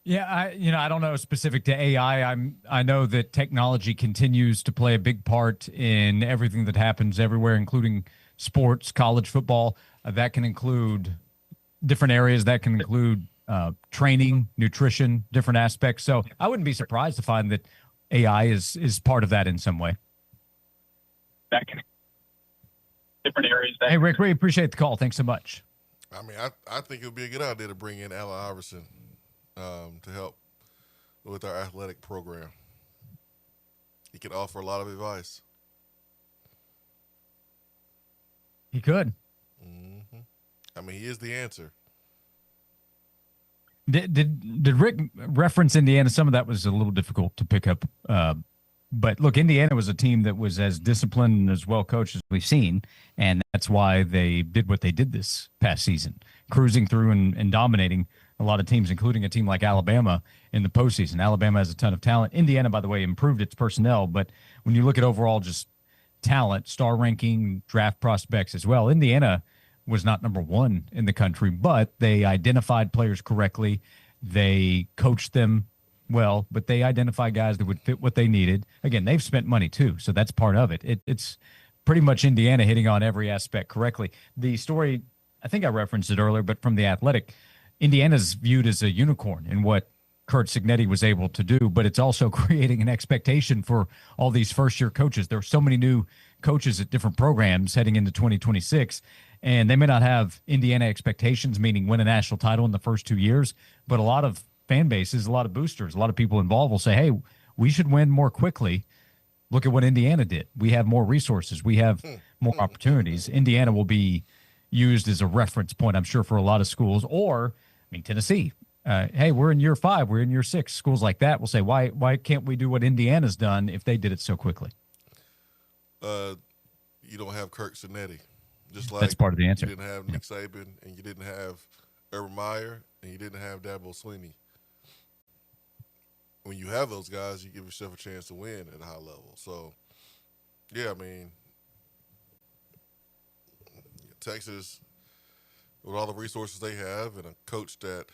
Speaker 1: Yeah, I don't know specific to AI. I know that technology continues to play a big part in everything that happens everywhere, including sports, college football. That can include different areas. That can include training, nutrition, different aspects. So I wouldn't be surprised to find that AI is part of that in some way.
Speaker 4: That can different areas.
Speaker 1: Hey, Rick, we appreciate the call. Thanks so much.
Speaker 2: I mean, I think it would be a good idea to bring in Allen Iverson to help with our athletic program. He could offer a lot of advice.
Speaker 1: He could.
Speaker 2: Mm-hmm. I mean, he is the answer.
Speaker 1: Did Rick reference Indiana? Some of that was a little difficult to pick up. But look, Indiana was a team that was as disciplined and as well coached as we've seen, and that's why they did what they did this past season, cruising through and dominating a lot of teams, including a team like Alabama in the postseason. Alabama has a ton of talent. Indiana, by the way, improved its personnel, but when you look at overall just talent, star ranking, draft prospects as well, Indiana was not number one in the country, but they identified players correctly. They coached them well, but they identified guys that would fit what they needed. Again, they've spent money too, so that's part of it. It's pretty much Indiana hitting on every aspect correctly. The story, I think I referenced it earlier, but from The Athletic, Indiana's viewed as a unicorn in what Kurt Signetti was able to do, but it's also creating an expectation for all these first-year coaches. There are so many new coaches at different programs heading into 2026, and they may not have Indiana expectations, meaning win a national title in the first 2 years, but a lot of fan bases, a lot of boosters, a lot of people involved will say, hey, we should win more quickly. Look at what Indiana did. We have more resources. We have more opportunities. Indiana will be used as a reference point, I'm sure, for a lot of schools. Or, I mean, Tennessee. Hey, we're in year 5. We're in year 6. Schools like that will say, why can't we do what Indiana's done if they did it so quickly?
Speaker 2: You don't have Kirk Cinetti. Just like
Speaker 1: that's part of the answer.
Speaker 2: You didn't have Nick Saban, and you didn't have Urban Meyer, and you didn't have Dabo Swinney. When you have those guys, you give yourself a chance to win at a high level. So, yeah, I mean, Texas, with all the resources they have and a coach that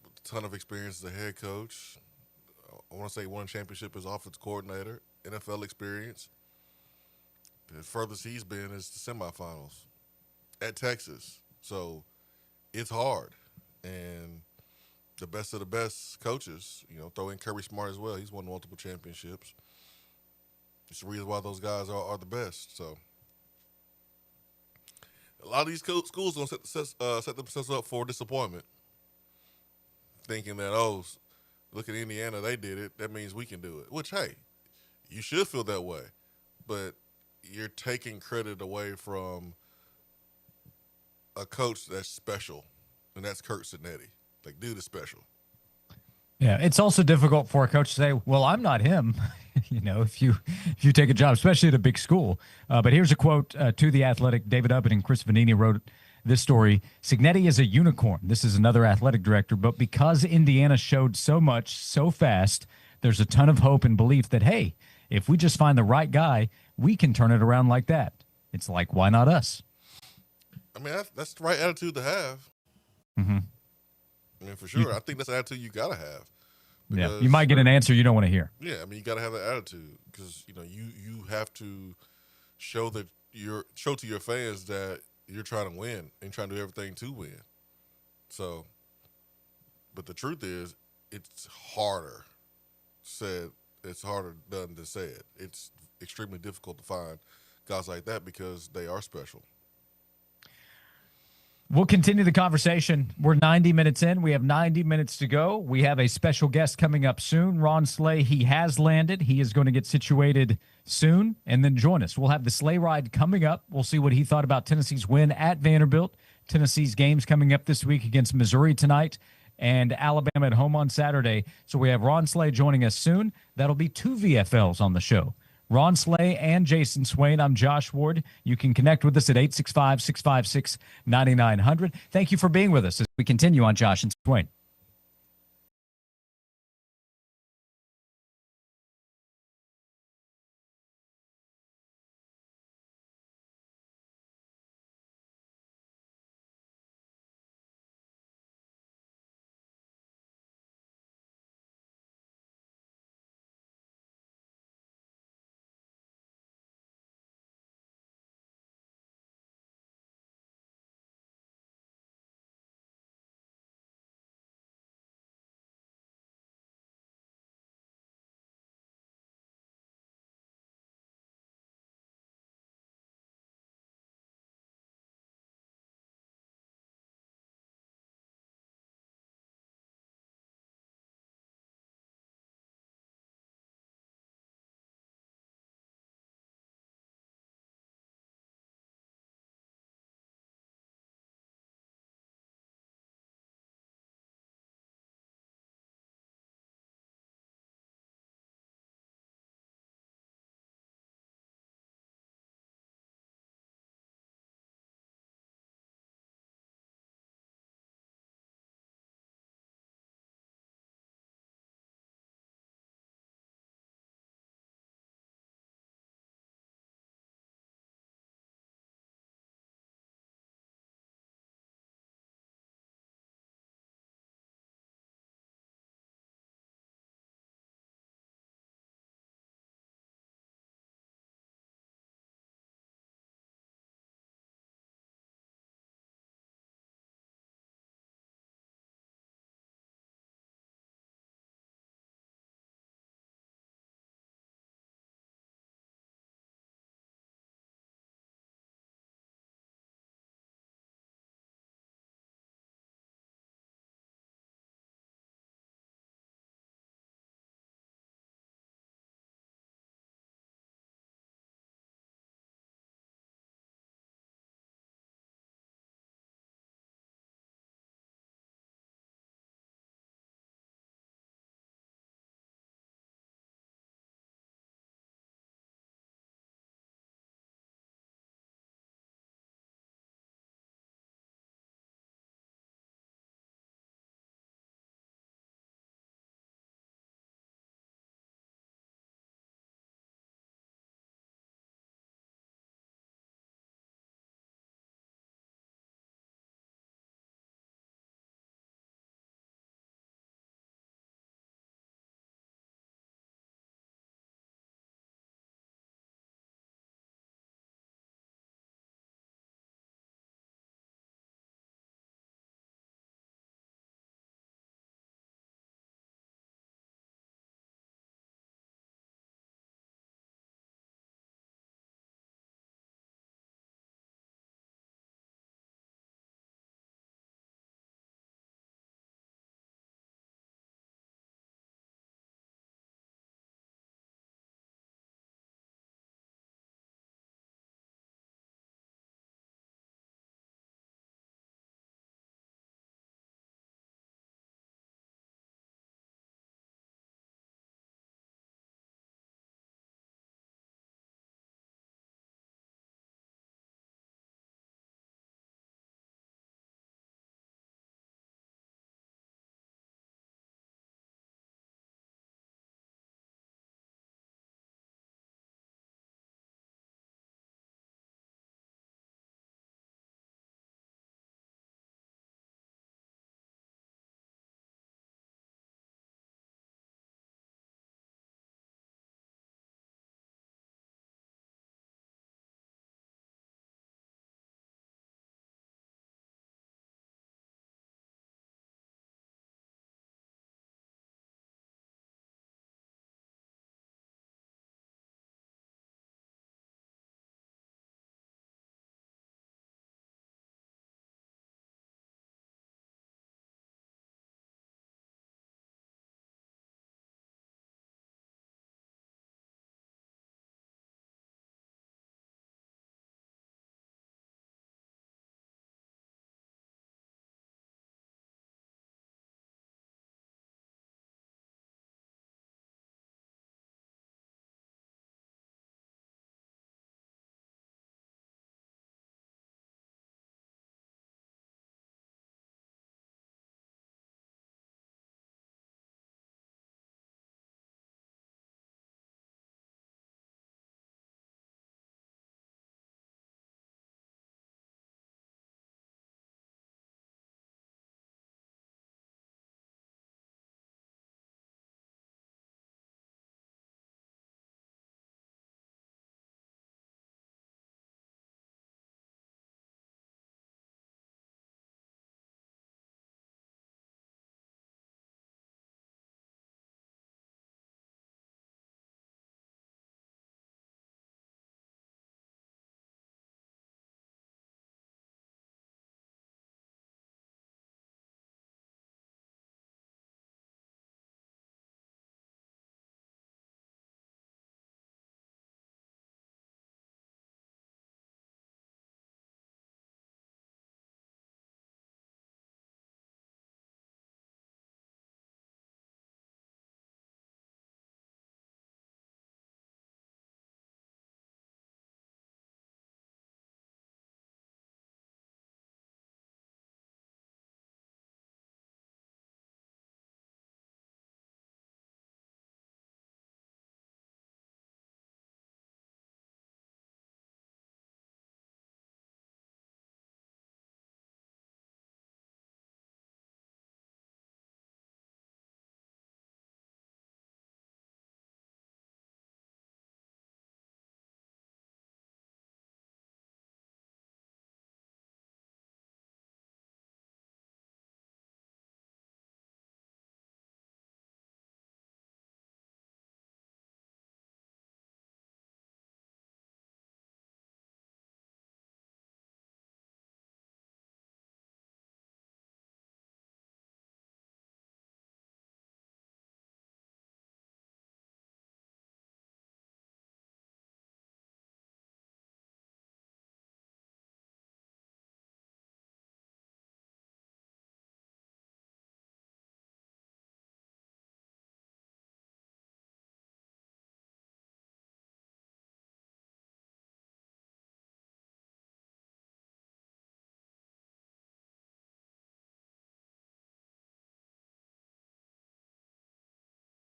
Speaker 2: with a ton of experience as a head coach, I want to say won championship as offensive coordinator, NFL experience. The furthest he's been is the semifinals at Texas. So it's hard. And the best of the best coaches, throw in Kirby Smart as well. He's won multiple championships. It's the reason why those guys are the best. So a lot of these schools don't set themselves up for disappointment, thinking that, look at Indiana, they did it. That means we can do it. Which, hey, you should feel that way. But you're taking credit away from a coach that's special, and that's Kurt Cinetti. Like, dude is special.
Speaker 1: Yeah, it's also difficult for a coach to say, "Well, I'm not him." If you take a job, especially at a big school. But here's a quote to the Athletic. David Ubbett and Chris Vanini wrote this story. Cignetti is a unicorn. This is another athletic director, but because Indiana showed so much so fast, there's a ton of hope and belief that hey, if we just find the right guy, we can turn it around like that. It's like, why not us?
Speaker 2: I mean, that's the right attitude to have.
Speaker 1: Mm-hmm.
Speaker 2: I mean, for sure. I think that's the attitude you got to have.
Speaker 1: Yeah, you might get an answer you don't want to hear.
Speaker 2: Yeah, I mean, you got to have that attitude because you have to show to your fans that you're trying to win and trying to do everything to win. So, but the truth is, it's harder said. It's harder done than said. It's extremely difficult to find guys like that because they are special.
Speaker 1: We'll continue the conversation. We're 90 minutes in. We have 90 minutes to go. We have a special guest coming up soon. Ron Slay, he has landed. He is going to get situated soon and then join us. We'll have the sleigh ride coming up. We'll see what he thought about Tennessee's win at Vanderbilt. Tennessee's games coming up this week against Missouri tonight and Alabama at home on Saturday. So we have Ron Slay joining us soon. That'll be 2 VFLs on the show. Ron Slay and Jason Swain. I'm Josh Ward. You can connect with us at 865-656-9900. Thank you for being with us as we continue on Josh and Swain.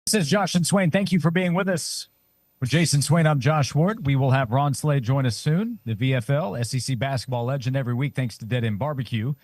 Speaker 1: This is Josh and Swain. Thank you for being with us. With Jason Swain, I'm Josh Ward. We will have Ron Slade join us soon, the VFL, SEC basketball legend every week, thanks to Dead End Barbecue.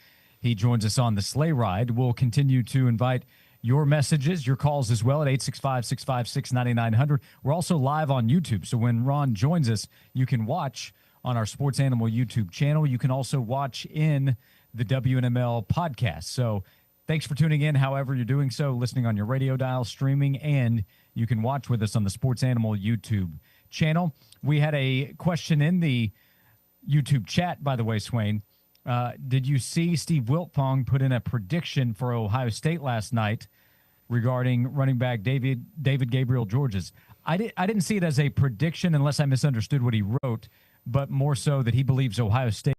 Speaker 1: He joins us on the sleigh ride. We'll continue to invite your messages, your calls as well at 865-656-9900. We're also live on YouTube, so when Ron joins us, you can watch on our Sports Animal YouTube channel. You can also watch in the WNML podcast. So thanks for tuning in, however you're doing so, listening on your radio dial, streaming, and you can watch with us on the Sports Animal YouTube channel. We had a question in the YouTube chat, by the way, Swain. Did you see Steve Wiltfong put in a prediction for Ohio State last night regarding running back David Gabriel Georges? I didn't see it as a prediction unless I misunderstood what he wrote, but more so that he believes Ohio State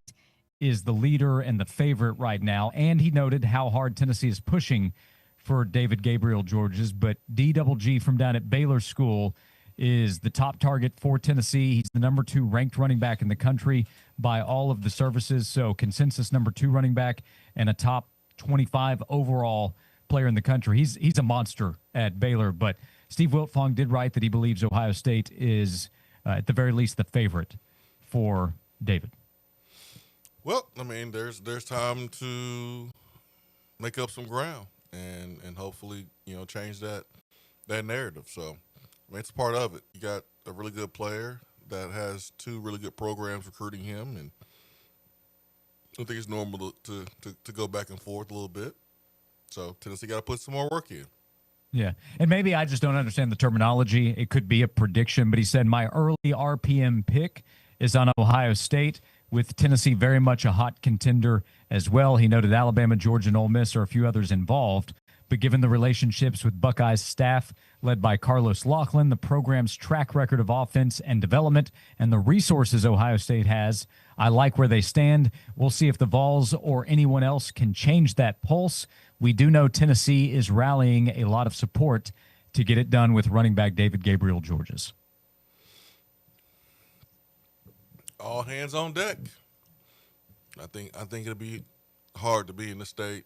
Speaker 1: is the leader and the favorite right now. And he noted how hard Tennessee is pushing for David Gabriel Georges, but DGG from down at Baylor School is the top target for Tennessee. He's the number 2 ranked running back in the country by all of the services. So consensus number 2 running back and a top 25 overall player in the country. He's a monster at Baylor, but Steve Wiltfong did write that he believes Ohio State is at the very least the favorite for David.
Speaker 2: Well, I mean, there's time to make up some ground and hopefully, change that narrative. So, I mean, it's part of it. You got a really good player that has 2 really good programs recruiting him, and I think it's normal to go back and forth a little bit. So, Tennessee got to put some more work in.
Speaker 1: Yeah, and maybe I just don't understand the terminology. It could be a prediction, but he said, my early RPM pick is on Ohio State, with Tennessee very much a hot contender as well. He noted Alabama, Georgia, and Ole Miss are a few others involved. But given the relationships with Buckeyes staff led by Carlos Laughlin, the program's track record of offense and development, and the resources Ohio State has, I like where they stand. We'll see if the Vols or anyone else can change that pulse. We do know Tennessee is rallying a lot of support to get it done with running back David Gabriel Georges.
Speaker 2: All hands on deck. I think it'll be hard to be in the state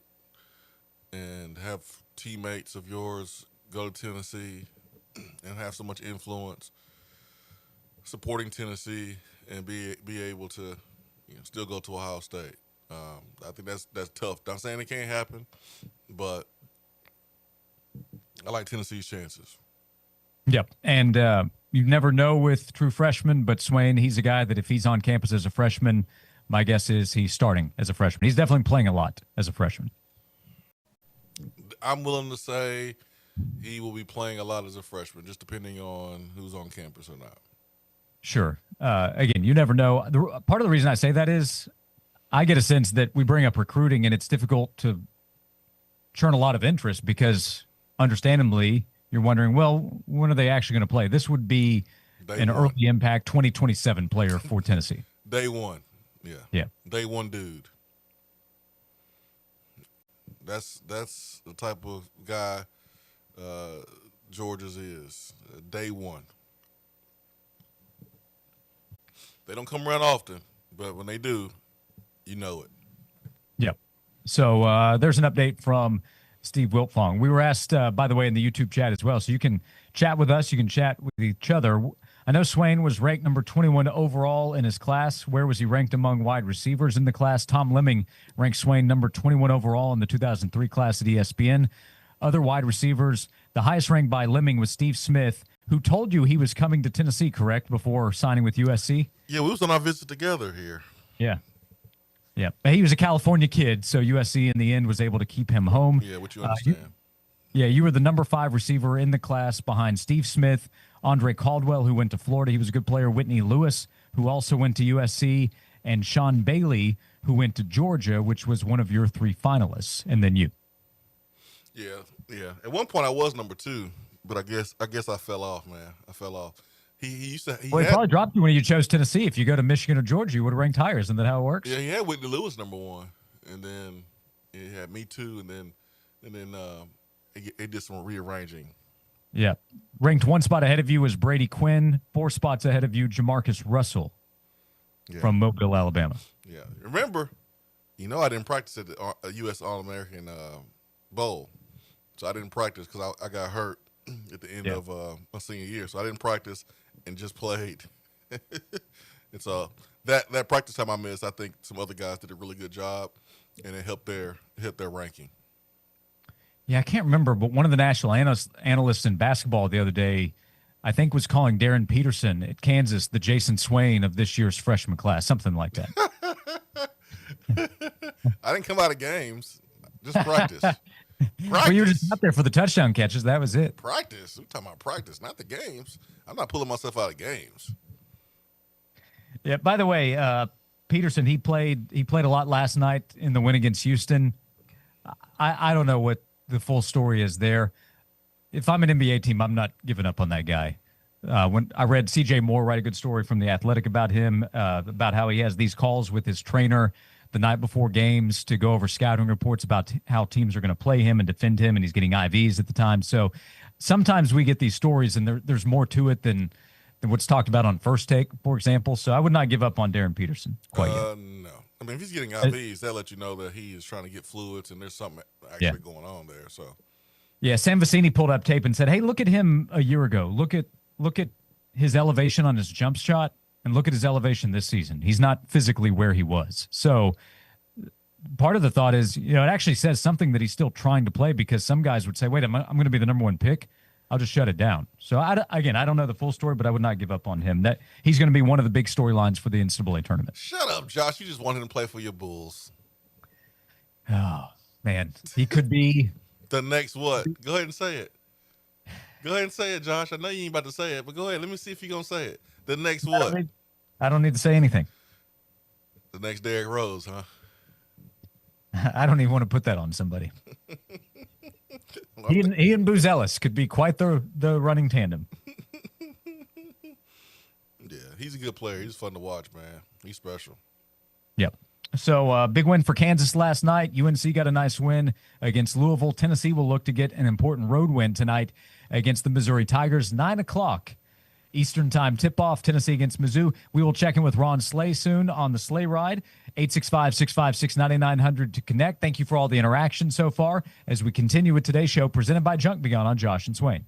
Speaker 2: and have teammates of yours go to Tennessee and have so much influence supporting Tennessee and be able to still go to Ohio State. I think that's tough. Not saying it can't happen, but I like Tennessee's chances.
Speaker 1: Yep, and you never know with true freshmen, but Swain, he's a guy that if he's on campus as a freshman, my guess is he's starting as a freshman. He's definitely playing a lot as a freshman.
Speaker 2: I'm willing to say he will be playing a lot as a freshman, just depending on who's on campus or not.
Speaker 1: Sure. Again, you never know. Part of the reason I say that is I get a sense that we bring up recruiting and it's difficult to churn a lot of interest because, understandably, you're wondering, well, when are they actually going to play? This would be an early impact 2027 player for Tennessee.
Speaker 2: Day one.
Speaker 1: Yeah.
Speaker 2: Day one dude. That's the type of guy Georges is. Day one. They don't come around often, but when they do, you know it.
Speaker 1: Yep. So there's an update from Steve Wiltfong. We were asked, by the way, in the YouTube chat as well, so you can chat with us. You can chat with each other. I know Swain was ranked number 21 overall in his class. Where was he ranked among wide receivers in the class? Tom Lemming ranked Swain number 21 overall in the 2003 class at ESPN. Other wide receivers, the highest ranked by Lemming was Steve Smith, who told you he was coming to Tennessee, correct, before signing with USC?
Speaker 2: Yeah, we was on our visit together here.
Speaker 1: Yeah. Yeah. He was a California kid, so USC in the end was able to keep him home.
Speaker 2: Yeah, what you understand.
Speaker 1: You were the number 5 receiver in the class behind Steve Smith, Andre Caldwell, who went to Florida. He was a good player. Whitney Lewis, who also went to USC, and Sean Bailey, who went to Georgia, which was one of your 3 finalists, and then you.
Speaker 2: Yeah. At one point, I was number 2, but I guess I fell off, man. I fell off. He
Speaker 1: probably dropped you when you chose Tennessee. If you go to Michigan or Georgia, you would have ranked higher. Isn't that how it works?
Speaker 2: Yeah, he had Whitney Lewis number 1, and then he had me 2, and then he did some rearranging.
Speaker 1: Yeah. Ranked 1 spot ahead of you was Brady Quinn. 4 spots ahead of you, Jamarcus Russell from Mobile, Alabama.
Speaker 2: Yeah. Remember, I didn't practice at the U.S. All-American Bowl, so I didn't practice because I got hurt at the end
Speaker 1: Yeah.
Speaker 2: of my senior year. So I didn't practice and just played. And so that practice time I missed, I think some other guys did a really good job, and it helped their ranking.
Speaker 1: Yeah, I can't remember, but one of the national analysts in basketball the other day, I think, was calling Darren Peterson at Kansas the Jason Swain of this year's freshman class, something like that.
Speaker 2: I didn't come out of games, just practice.
Speaker 1: Well, you were just
Speaker 2: Practice.
Speaker 1: out there for the touchdown catches. That was it.
Speaker 2: Practice. We're talking about practice, not the games. I'm not pulling myself out of games.
Speaker 1: Yeah. By the way, Peterson, he played a lot last night in the win against Houston. I don't know what the full story is there. If I'm an NBA team, I'm not giving up on that guy. When I read C.J. Moore write a good story from The Athletic about him, about how he has these calls with his trainer the night before games to go over scouting reports about how teams are going to play him and defend him, and he's getting IVs at the time. So sometimes we get these stories, and there's more to it than what's talked about on First Take, for example. So I would not give up on Darren Peterson quite yet.
Speaker 2: No. I mean, if he's getting IVs, that let you know that he is trying to get fluids and there's something actually going on there. So,
Speaker 1: yeah, Sam Vecini pulled up tape and said, "Hey, look at him a year ago. Look at his elevation on his jump shot, and look at his elevation this season. He's not physically where he was." So part of the thought is, it actually says something that he's still trying to play, because some guys would say, "Wait, I'm going to be the number one pick. I'll just shut it down." So I don't know the full story, but I would not give up on him. That he's going to be one of the big storylines for the NCAA tournament.
Speaker 2: shut up, Josh. You just wanted him to play for your Bulls.
Speaker 1: Oh man, he could be.
Speaker 2: The next what? Go ahead and say it. Go ahead and say it, Josh. I know you ain't about to say it, but go ahead. Let me see if you're going to say it. The next what?
Speaker 1: I don't need to say anything.
Speaker 2: The next Derrick Rose, huh?
Speaker 1: I don't even want to put that on somebody.
Speaker 2: Well,
Speaker 1: He and Booz Ellis could be quite the running tandem.
Speaker 2: yeah, he's a good player. He's fun to watch, man. He's special.
Speaker 1: Yep. So big win for Kansas last night. UNC got a nice win against Louisville. Tennessee will look to get an important road win tonight against the Missouri Tigers. 9:00 Eastern time tip-off, Tennessee against Mizzou. We will check in with Ron Slay soon on the Slay Ride. 865-656-9900 to connect. Thank you for all the interaction so far as we continue with today's show presented by Junk Beyond on Josh and Swain.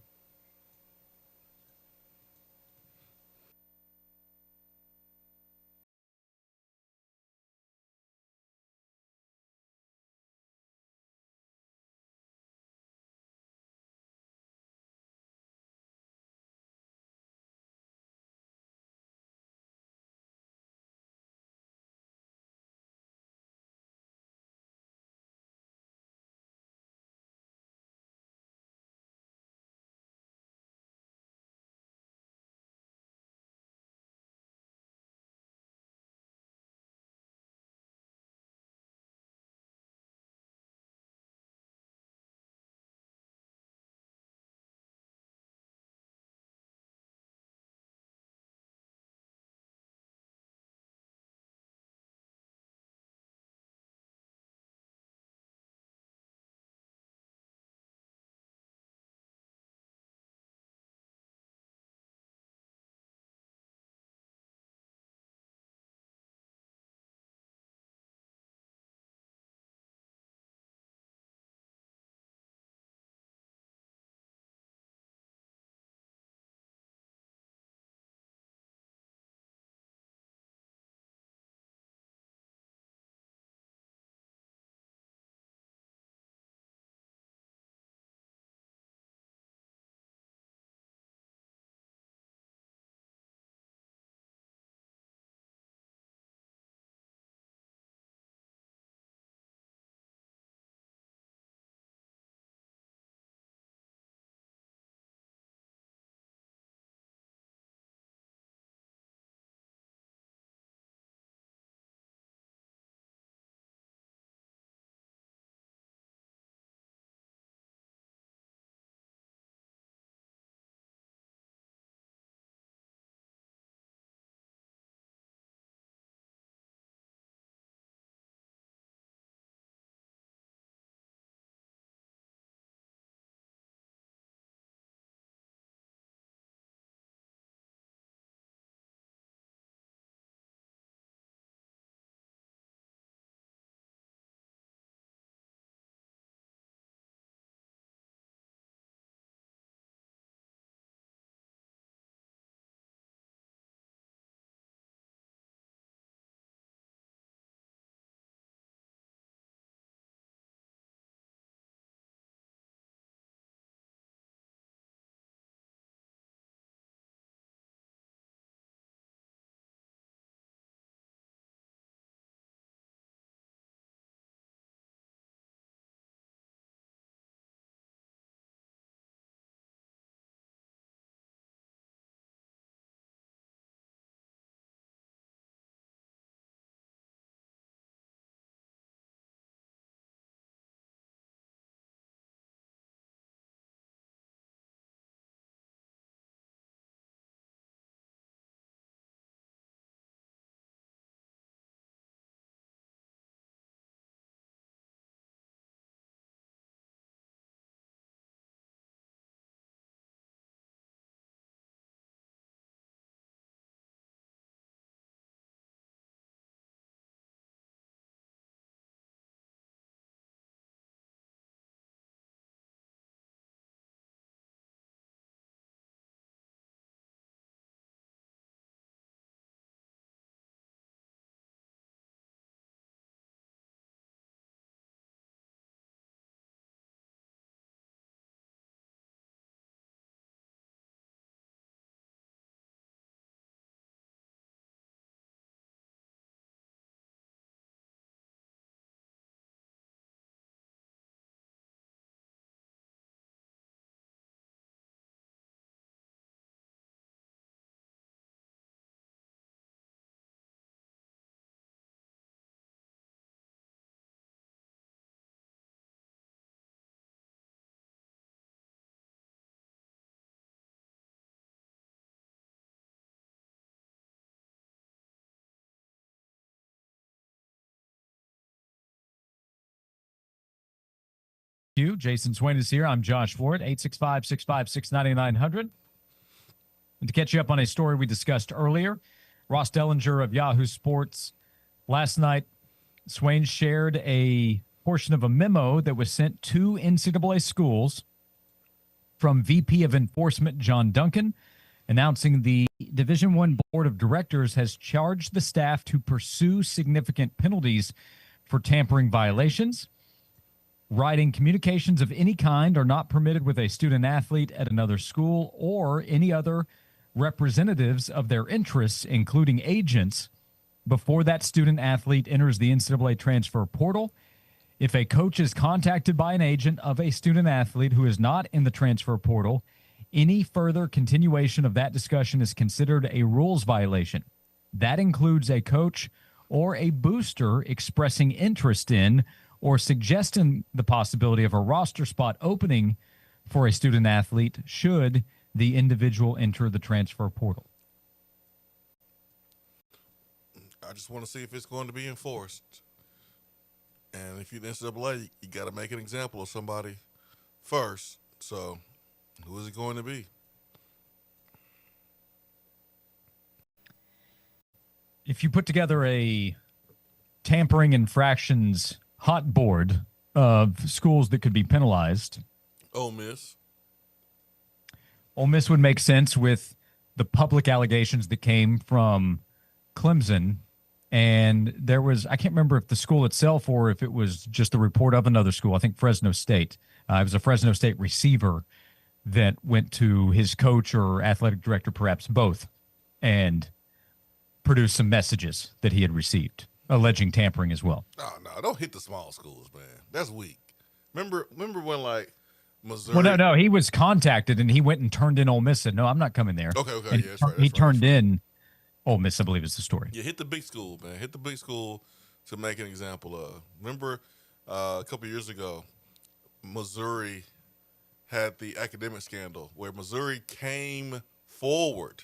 Speaker 1: Q. Jason Swain is here. I'm Josh Ford, 865-656-9900. And to catch you up on a story we discussed earlier, Ross Dellinger of Yahoo Sports. Last night, Swain shared a portion of a memo that was sent to NCAA schools from VP of Enforcement John Duncan, announcing the Division I Board of Directors has charged the staff to pursue significant penalties for tampering violations. Writing communications of any kind are not permitted with a student athlete at another school or any other representatives of their interests, including agents, before that student athlete enters the NCAA transfer portal. If a coach is contacted by an agent of a student athlete who is not in the transfer portal, any further continuation of that discussion is considered a rules violation. That includes a coach or a booster expressing interest in or suggesting the possibility of a roster spot opening for a student athlete should the individual enter the transfer portal.
Speaker 2: I just want to see if it's going to be enforced. And if you're the NCAA, you got to make an example of somebody first. So, who is it going to be?
Speaker 1: If you put together a tampering infractions hot board of schools that could be penalized,
Speaker 2: Ole Miss.
Speaker 1: Ole Miss would make sense with the public allegations that came from Clemson. And there was, I can't remember if the school itself or if it was just a report of another school. I think Fresno State. It was a Fresno State receiver that went to his coach or athletic director, perhaps both, and produced some messages that he had received, alleging tampering as well.
Speaker 2: No, don't hit the small schools, man. That's weak. Remember when, like, Missouri?
Speaker 1: Well, no, he was contacted and he went and turned in Ole Miss, said, no, I'm not coming there.
Speaker 2: Okay,
Speaker 1: And
Speaker 2: yeah, that's right.
Speaker 1: He turned in Ole Miss, I believe is the story.
Speaker 2: Yeah, hit the big school, man. Hit the big school to make an example of. Remember a couple of years ago, Missouri had the academic scandal where Missouri came forward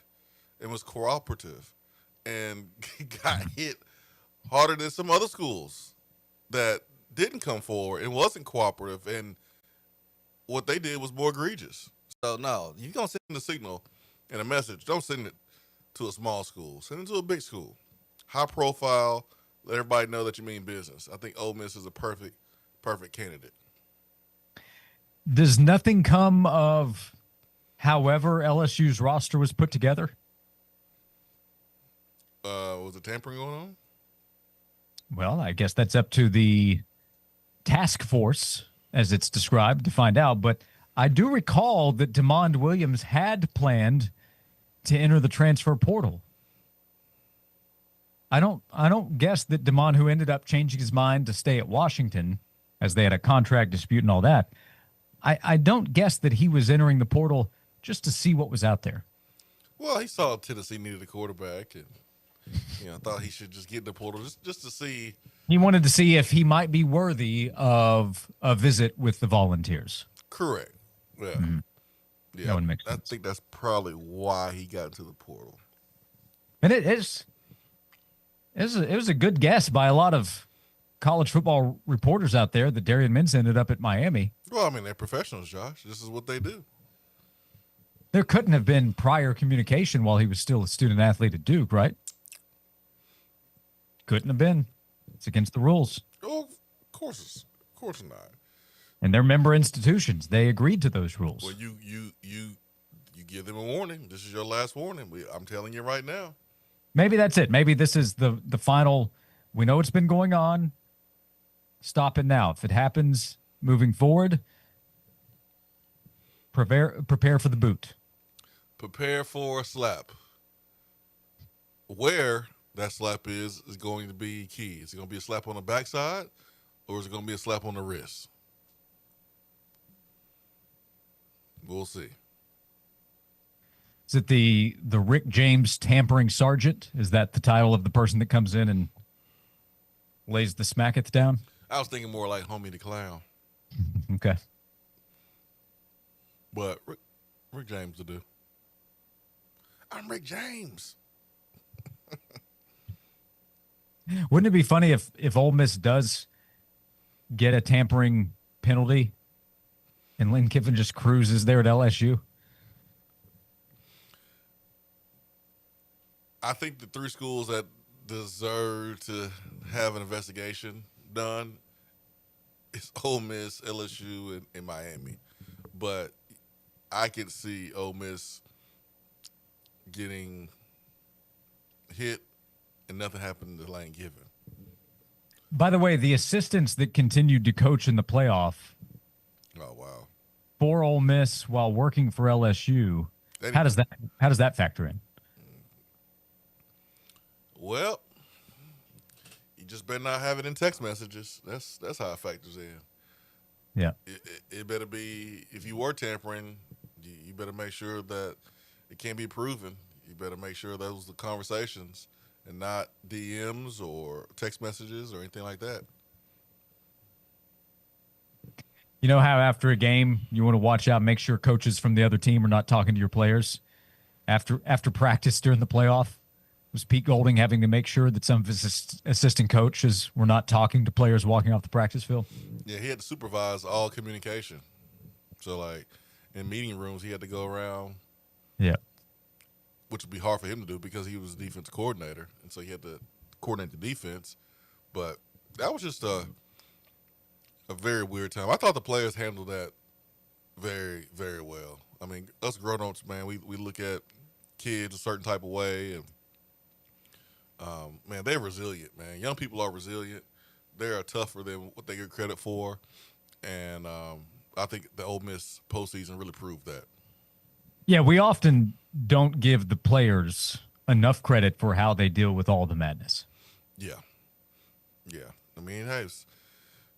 Speaker 2: and was cooperative and got hit harder than some other schools that didn't come forward and wasn't cooperative, and what they did was more egregious. So, no, you're going to send a signal and a message. Don't send it to a small school. Send it to a big school. High profile. Let everybody know that you mean business. I think Ole Miss is a perfect candidate.
Speaker 1: Does nothing come of however LSU's roster was put together?
Speaker 2: Was the tampering going on?
Speaker 1: Well, I guess that's up to the task force, as it's described, to find out. But I do recall that DeMond Williams had planned to enter the transfer portal. I don't guess that DeMond, who ended up changing his mind to stay at Washington, as they had a contract dispute and all that, I don't guess that he was entering the portal just to see what was out there.
Speaker 2: Well, he saw Tennessee needed a quarterback, and thought he should just get in the portal just to see.
Speaker 1: He wanted to see if he might be worthy of a visit with the Volunteers.
Speaker 2: Correct. Yeah.
Speaker 1: Mm-hmm.
Speaker 2: Yeah.
Speaker 1: That would make sense.
Speaker 2: I think that's probably why he got into the portal.
Speaker 1: And it was a good guess by a lot of college football reporters out there that Darian Mintz ended up at Miami.
Speaker 2: Well, I mean, they're professionals, Josh. This is what they do.
Speaker 1: There couldn't have been prior communication while he was still a student athlete at Duke, right? Couldn't have been. It's against the rules.
Speaker 2: Oh, of course not.
Speaker 1: And they're member institutions. They agreed to those rules.
Speaker 2: Well, you give them a warning. This is your last warning. I'm telling you right now.
Speaker 1: Maybe that's it. Maybe this is the final. We know it's been going on. Stop it now. If it happens moving forward, prepare for the boot.
Speaker 2: Prepare for a slap. Where that slap is going to be key. Is it going to be a slap on the backside, or is it going to be a slap on the wrist? We'll see.
Speaker 1: Is it the Rick James tampering sergeant? Is that the title of the person that comes in and lays the smacketh down?
Speaker 2: I was thinking more like Homie the Clown.
Speaker 1: Okay.
Speaker 2: But Rick James will do. I'm Rick James.
Speaker 1: Wouldn't it be funny if Ole Miss does get a tampering penalty And Lane Kiffin just cruises there at LSU.
Speaker 2: I think the three schools that deserve to have an investigation done is Ole Miss, LSU, and Miami. But I could see Ole Miss getting hit and nothing happened to Lane Kiffin.
Speaker 1: By the way, the assistants that continued to coach in the playoff
Speaker 2: Oh wow!
Speaker 1: for Ole Miss while working for LSU, how does that factor in?
Speaker 2: Well, you just better not have it in text messages. That's how it factors in.
Speaker 1: Yeah.
Speaker 2: It better be, if you were tampering, you better make sure that it can't be proven. You better make sure those are the conversations and not DMs or text messages or anything like that.
Speaker 1: You know how after a game you want to watch out, make sure coaches from the other team are not talking to your players after practice during the playoff? Was Pete Golding having to make sure that some of his assistant coaches were not talking to players walking off the practice field?
Speaker 2: Yeah, he had to supervise all communication. So, like, in meeting rooms, he had to go around.
Speaker 1: Yeah.
Speaker 2: Which would be hard for him to do because he was the defense coordinator, and so he had to coordinate the defense. But that was just a very weird time. I thought the players handled that very, very well. I mean, us grown-ups, man, we look at kids a certain type of way, and man, they're resilient, man. Young people are resilient. They are tougher than what they get credit for, and I think the Ole Miss postseason really proved that.
Speaker 1: Yeah, we often don't give the players enough credit for how they deal with all the madness.
Speaker 2: Yeah. I mean, hey,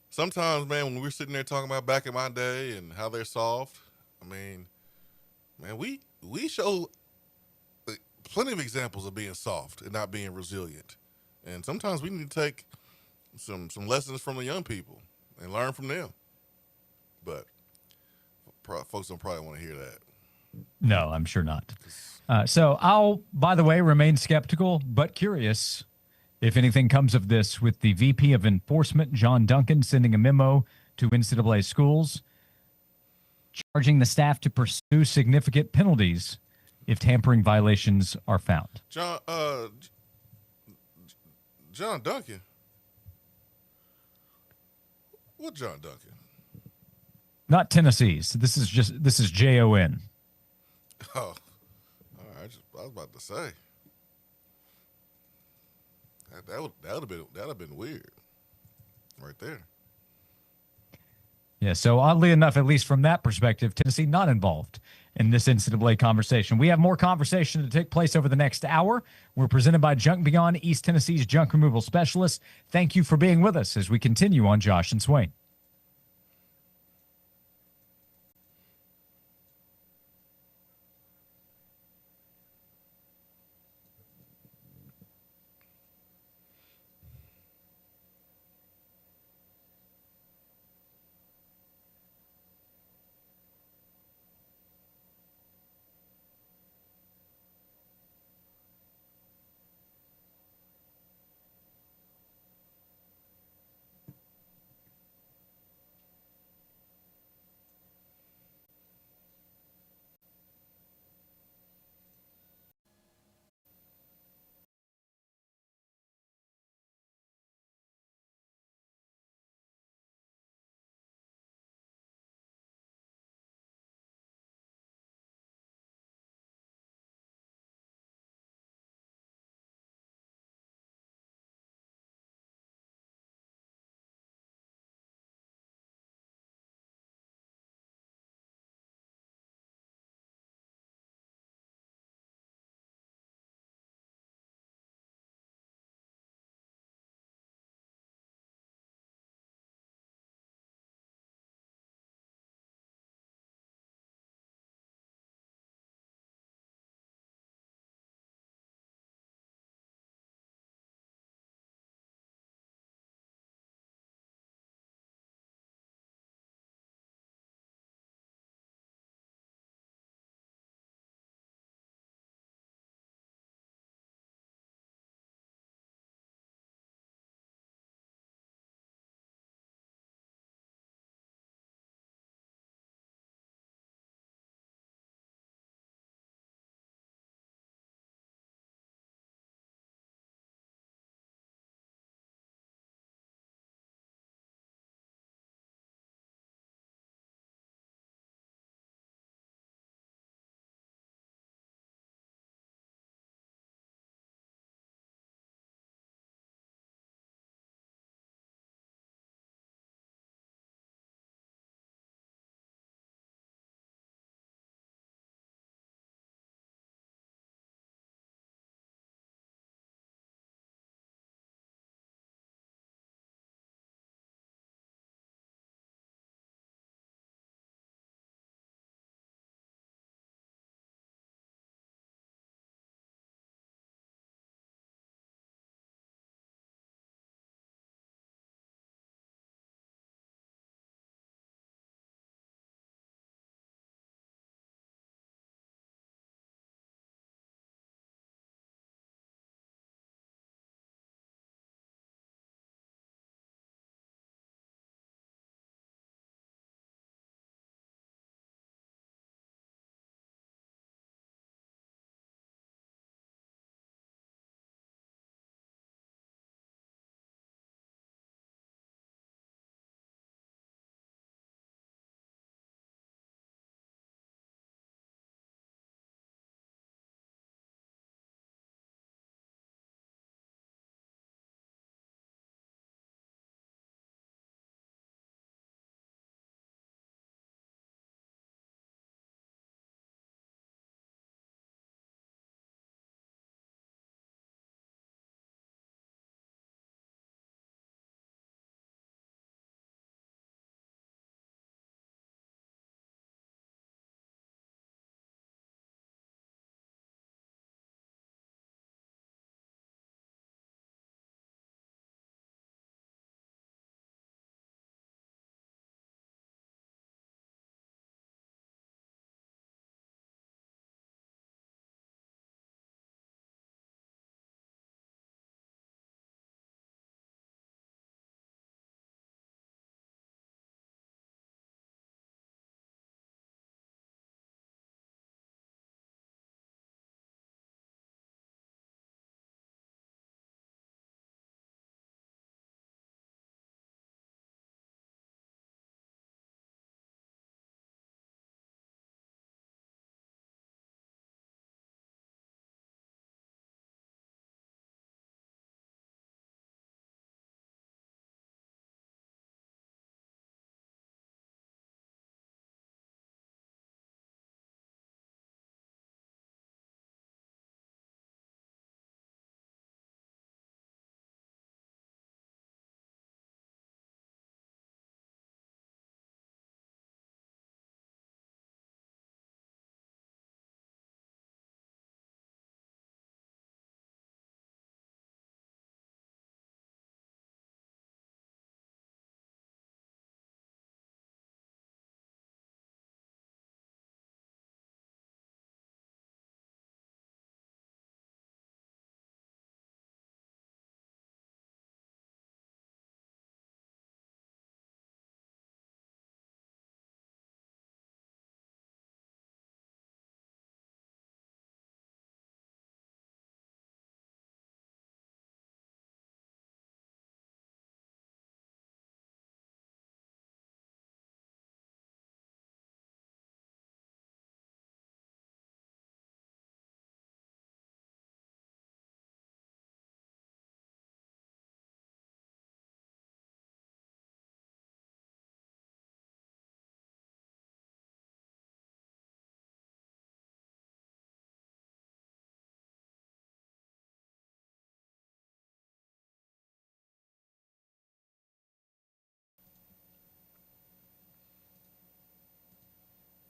Speaker 2: sometimes, man, when we're sitting there talking about back in my day and how they're soft, I mean, man, we show plenty of examples of being soft and not being resilient. And sometimes we need to take some lessons from the young people and learn from them. But folks don't probably want to hear that.
Speaker 1: No, I'm sure not. So I'll, by the way, remain skeptical but curious if anything comes of this, with the VP of Enforcement, John Duncan, sending a memo to NCAA schools charging the staff to pursue significant penalties if tampering violations are found.
Speaker 2: John Duncan? What John Duncan?
Speaker 1: Not Tennessee's. This is JON.
Speaker 2: Oh, all right. I was about to say that would have been weird, right there.
Speaker 1: Yeah. So oddly enough, at least from that perspective, Tennessee not involved in this NCAA conversation. We have more conversation to take place over the next hour. We're presented by Junk Beyond, East Tennessee's junk removal specialist. Thank you for being with us as we continue on Josh and Swain.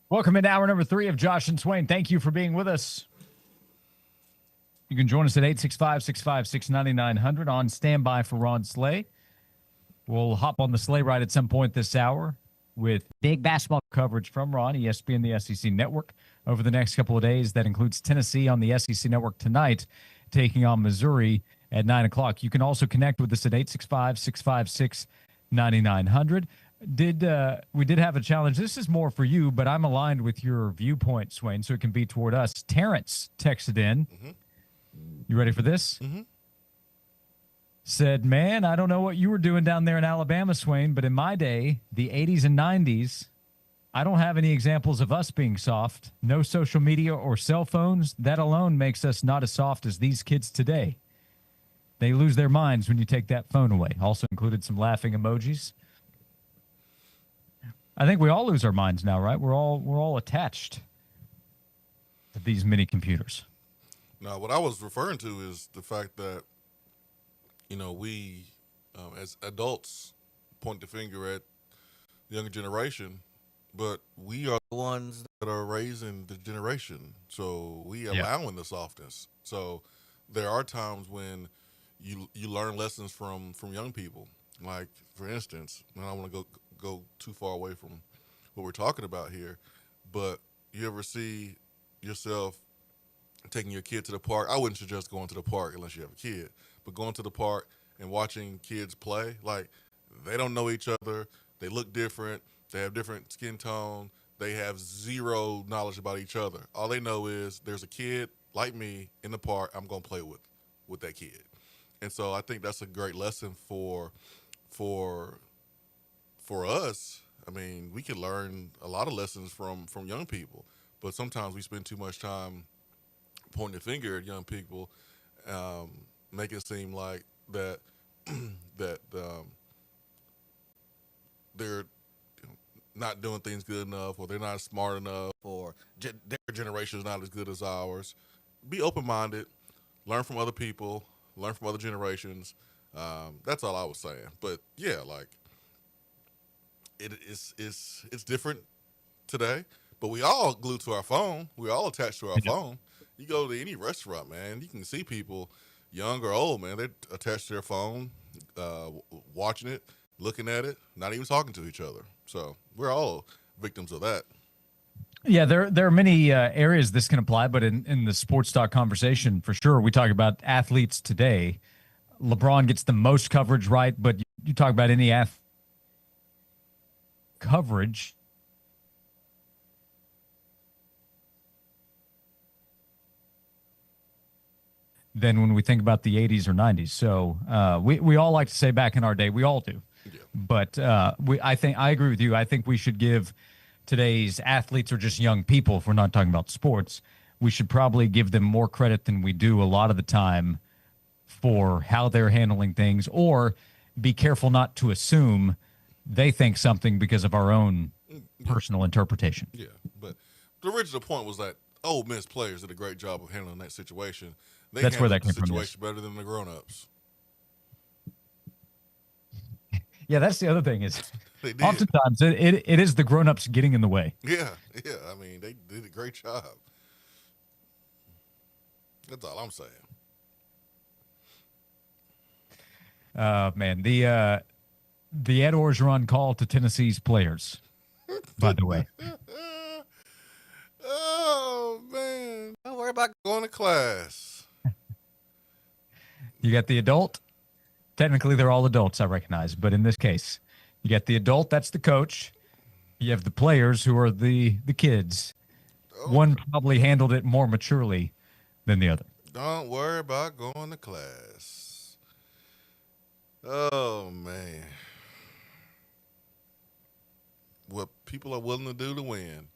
Speaker 1: Welcome into hour number 3 of Josh and Swain. Thank you for being with us. You can join us at 865-656-9900 on standby for Ron Slay. We'll hop on the sleigh ride at some point this hour with big basketball coverage from Ron, ESPN, the SEC Network, over the next couple of days. That includes Tennessee on the SEC Network tonight, taking on Missouri at 9 o'clock. You can also connect with us at 865-656-9900. We did have a challenge. This is more for you, but I'm aligned with your viewpoint, Swain, so it can be toward us. Terrence texted in.
Speaker 2: Mm-hmm.
Speaker 1: You ready for this?
Speaker 2: Mm-hmm.
Speaker 1: Said, man, I don't know what you were doing down there in Alabama, Swain, but in my day, the 80s and 90s, I don't have any examples of us being soft. No social media or cell phones. That alone makes us not as soft as these kids today. They lose their minds when you take that phone away. Also included some laughing emojis. I think we all lose our minds now, right? We're all attached to these mini computers.
Speaker 2: Now, what I was referring to is the fact that, we as adults point the finger at the younger generation, but we are the ones that are raising the generation. So we allowing the softness. So there are times when you learn lessons from young people. Like, for instance, and I don't want to go too far away from what we're talking about here, but you ever see yourself taking your kid to the park? I wouldn't suggest going to the park unless you have a kid, but going to the park and watching kids play, like, they don't know each other, they look different, they have different skin tone, they have zero knowledge about each other. All they know is there's a kid like me in the park, I'm going to play with that kid. And so I think that's a great lesson for us. I mean, we can learn a lot of lessons from young people, but sometimes we spend too much time pointing the finger at young people, making it seem like that they're not doing things good enough, or they're not smart enough, or their generation is not as good as ours. Be open-minded, learn from other people, learn from other generations. That's all I was saying. But yeah, like, it's different today, but we all glued to our phone. We all attached to our phone. You go to any restaurant, man, you can see people, young or old, man, they're attached to their phone, watching it, looking at it, not even talking to each other. So we're all victims of that.
Speaker 1: Yeah, there are many areas this can apply, but in the sports talk conversation, for sure, we talk about athletes today. LeBron gets the most coverage, right? But you talk about any coverage. Than when we think about the 80s or 90s. So we all like to say back in our day, we all do. Yeah. But I agree with you. I think we should give today's athletes, or just young people, if we're not talking about sports, we should probably give them more credit than we do a lot of the time for how they're handling things, or be careful not to assume they think something because of our own personal interpretation.
Speaker 2: Yeah, but the original point was that Ole Miss players did a great job of handling that situation.
Speaker 1: That's where that came
Speaker 2: from. Situation better than the grown-ups.
Speaker 1: Yeah, that's the other thing is oftentimes it is the grown-ups getting in the way.
Speaker 2: Yeah. I mean, they did a great job. That's all I'm saying.
Speaker 1: Man, the Ed Orgeron call to Tennessee's players, by the way.
Speaker 2: Oh, man. Don't worry about going to class.
Speaker 1: You got the adult. Technically, they're all adults, I recognize. But in this case, you got the adult, that's the coach. You have the players, who are the kids. Oh. One probably handled it more maturely than the other.
Speaker 2: Don't worry about going to class. Oh, man. What people are willing to do to win.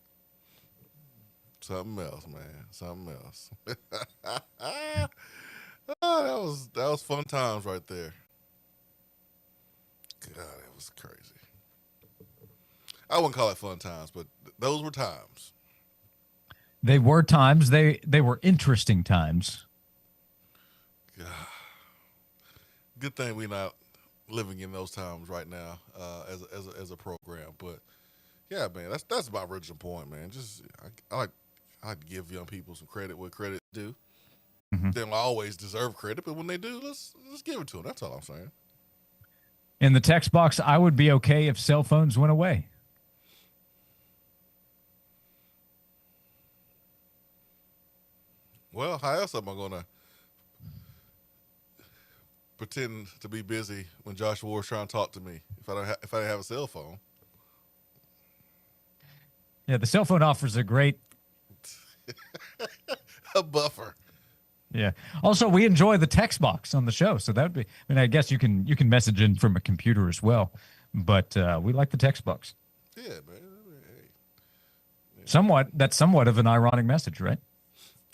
Speaker 2: Something else, man. Something else. Oh, that was fun times right there. God, that was crazy. I wouldn't call it fun times, but those were times.
Speaker 1: They were times. They were interesting times.
Speaker 2: God. Good thing we're not living in those times right now as a program. But Yeah, man, that's my original point, man. Just I'd give young people some credit where credit due.
Speaker 1: Mhm.
Speaker 2: They don't always deserve credit, but when they do, let's give it to them. That's all I'm saying.
Speaker 1: In the text box, I would be okay if cell phones went away.
Speaker 2: Well, how else am I gonna pretend to be busy when Josh Ward's trying to talk to me if I didn't have a cell phone?
Speaker 1: Yeah, the cell phone offers a great.
Speaker 2: A buffer.
Speaker 1: Yeah. Also, we enjoy the text box on the show, so that would be. I mean, I guess you can message in from a computer as well, but we like the text box.
Speaker 2: Yeah, man.
Speaker 1: That's somewhat of an ironic message, right?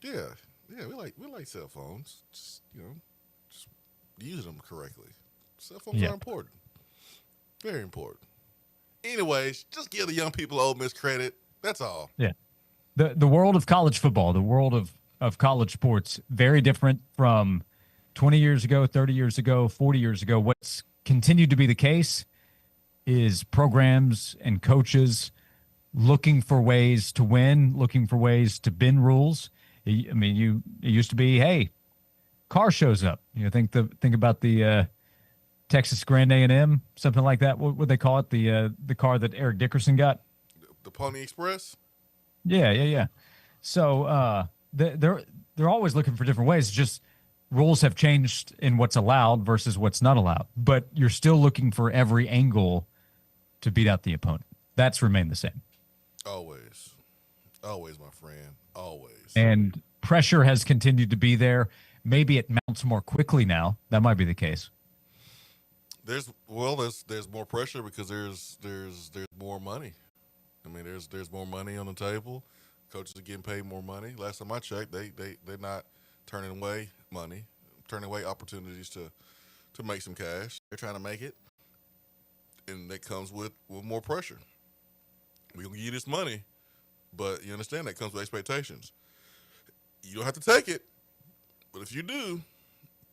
Speaker 2: Yeah, we like cell phones. Just just use them correctly. Cell phones
Speaker 1: Yeah.
Speaker 2: are important, very important. Anyways, just give the young people Ole Miss credit. That's all.
Speaker 1: Yeah. The world of college football, the world of college sports, very different from 20 years ago, 30 years ago, 40 years ago. What's continued to be the case is programs and coaches looking for ways to win, looking for ways to bend rules. I mean, it used to be, hey, car shows up. Think about the Texas Grand A&M, something like that. What would they call it? The car that Eric Dickerson got.
Speaker 2: The Pony Express.
Speaker 1: Yeah. So they're always looking for different ways. It's just rules have changed in what's allowed versus what's not allowed. But you're still looking for every angle to beat out the opponent. That's remained the same.
Speaker 2: Always, my friend. Always.
Speaker 1: And pressure has continued to be there. Maybe it mounts more quickly now. That might be the case.
Speaker 2: There's more pressure because there's more money. I mean, there's more money on the table. Coaches are getting paid more money. Last time I checked, they're not turning away money, turning away opportunities to make some cash. They're trying to make it, and that comes with more pressure. We're gonna give you this money, but you understand that comes with expectations. You don't have to take it, but if you do,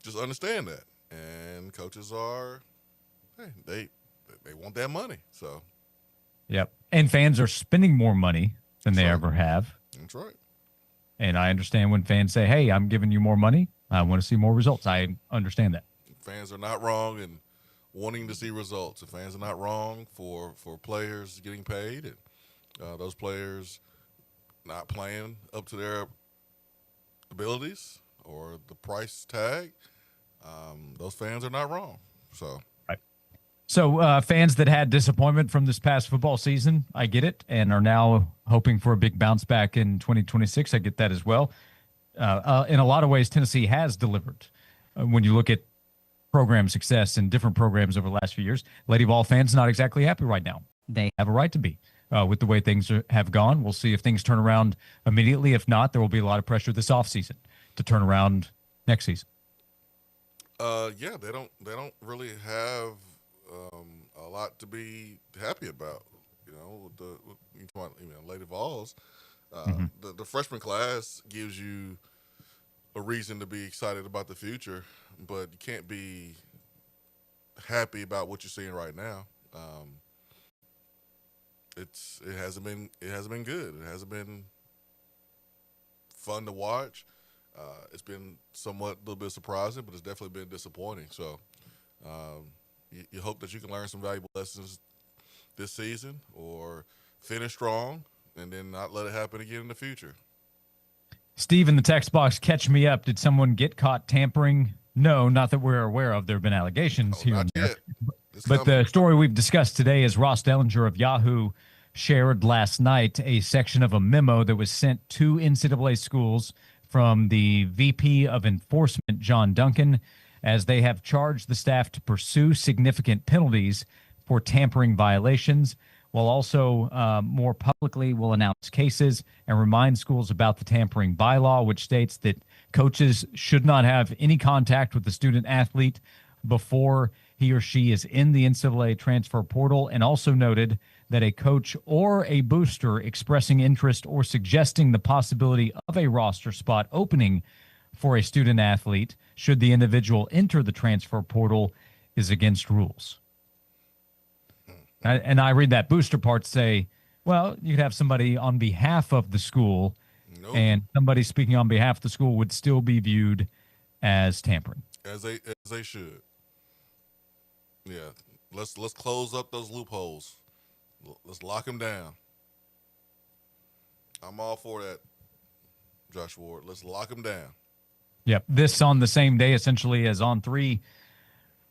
Speaker 2: just understand that. And coaches they want that money, so.
Speaker 1: Yep. And fans are spending more money than they ever have.
Speaker 2: That's right.
Speaker 1: And I understand when fans say, hey, I'm giving you more money. I want to see more results. I understand that.
Speaker 2: Fans are not wrong in wanting to see results. The fans are not wrong for players getting paid and those players not playing up to their abilities or the price tag. Those fans are not wrong. So.
Speaker 1: So fans that had disappointment from this past football season, I get it, and are now hoping for a big bounce back in 2026. I get that as well. In a lot of ways, Tennessee has delivered. When you look at program success in different programs over the last few years, Lady Vol fans not exactly happy right now. They have a right to be with the way things have gone. We'll see if things turn around immediately. If not, there will be a lot of pressure this offseason to turn around next season.
Speaker 2: Yeah, they don't really have a lot to be happy about. Lady Vols, the freshman class gives you a reason to be excited about the future, but you can't be happy about what you're seeing right now. It hasn't been good. It hasn't been fun to watch. It's been a little bit surprising, but it's definitely been disappointing. So. You hope that you can learn some valuable lessons this season or finish strong and then not let it happen again in the future.
Speaker 1: Steve in the text box, catch me up. Did someone get caught tampering? No, not that we're aware of. There have been allegations here and there. But the story we've discussed today is Ross Dellinger of Yahoo shared last night a section of a memo that was sent to NCAA schools from the VP of Enforcement, John Duncan, as they have charged the staff to pursue significant penalties for tampering violations, while also more publicly will announce cases and remind schools about the tampering bylaw, which states that coaches should not have any contact with the student athlete before he or she is in the NCAA transfer portal, and also noted that a coach or a booster expressing interest or suggesting the possibility of a roster spot opening for a student athlete should the individual enter the transfer portal is against rules. And I read that booster part say Well, you could have somebody on behalf of the school,
Speaker 2: Nope.
Speaker 1: and somebody speaking on behalf of the school would still be viewed as tampering.
Speaker 2: As they should. Yeah. Let's close up those loopholes. Let's lock them down. I'm all for that, Josh Ward. Let's lock them down.
Speaker 1: Yep. This on the same day, essentially, as On Three,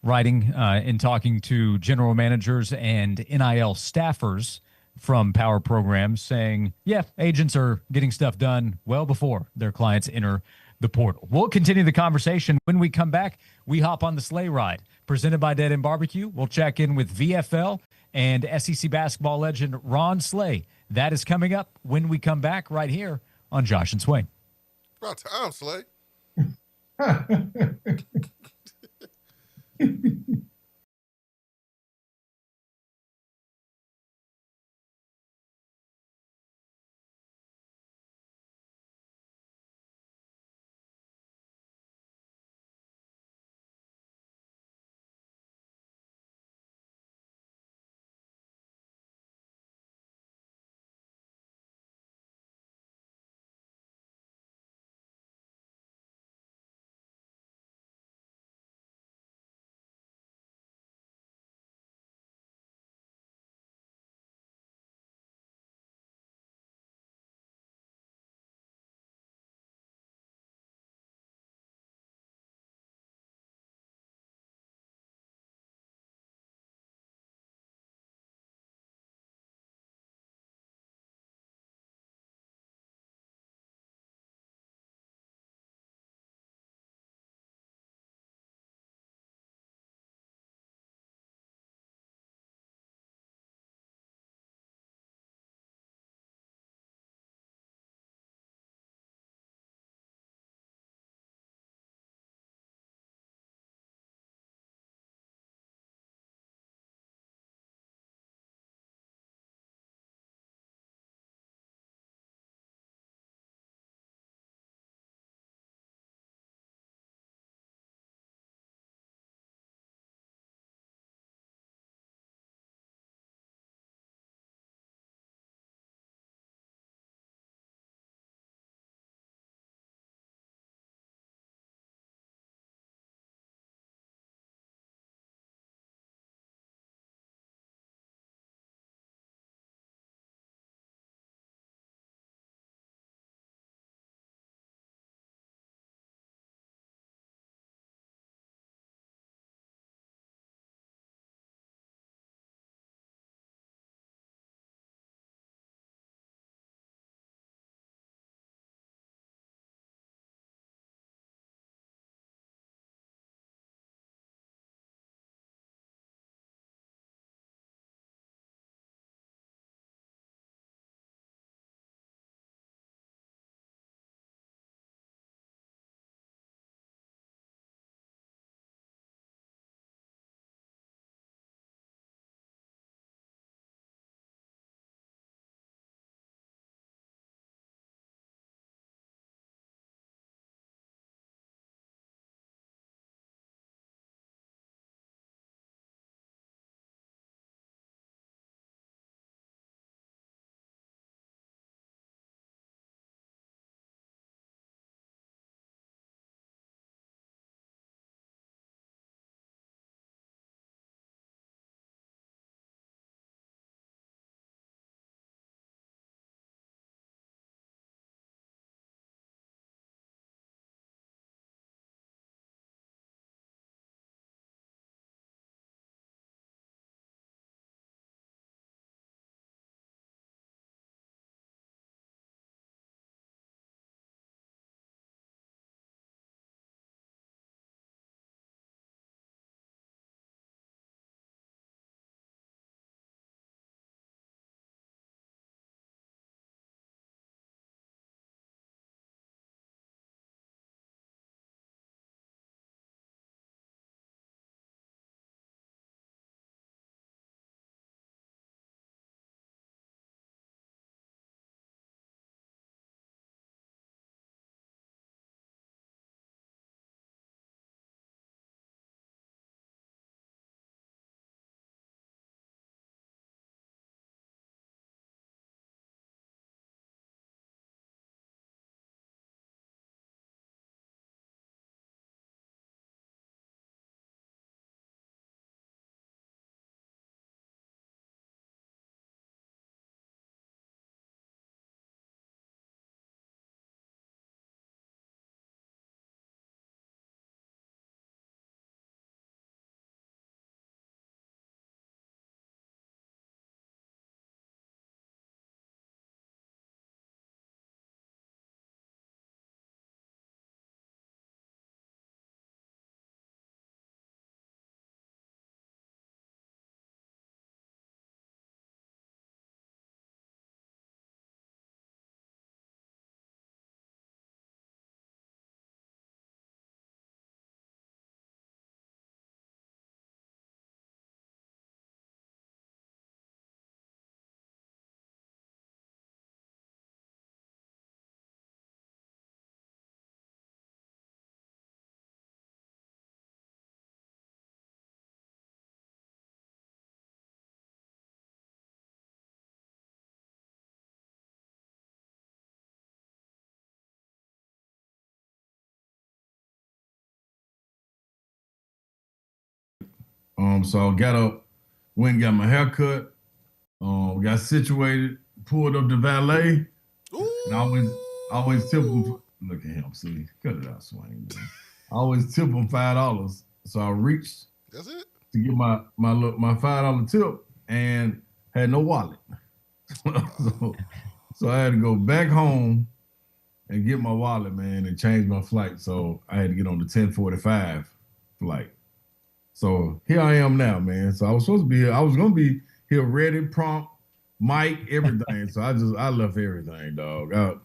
Speaker 1: writing and talking to general managers and NIL staffers from power programs, saying, yeah, agents are getting stuff done well before their clients enter the portal. We'll continue the conversation. When we come back, we hop on the sleigh ride presented by Dead End Barbecue. We'll check in with VFL and SEC basketball legend Ron Slay. That is coming up when we come back right here on Josh and Swain.
Speaker 2: About time, Slay.
Speaker 5: So I got up, went and got my hair cut, got situated, pulled up the valet, and I always tip him. Look at him, see, cut it out, Swain. Man. I always tip him $5. So I reached
Speaker 2: That's it.
Speaker 5: to get my $5 tip and had no wallet. so, so I had to go back home and get my wallet, man, and change my flight. So I had to get on the 10:45 flight. So here I am now, man. So I was supposed to be here. I was gonna be here ready, prompt, mic, everything. So I left everything, dog. I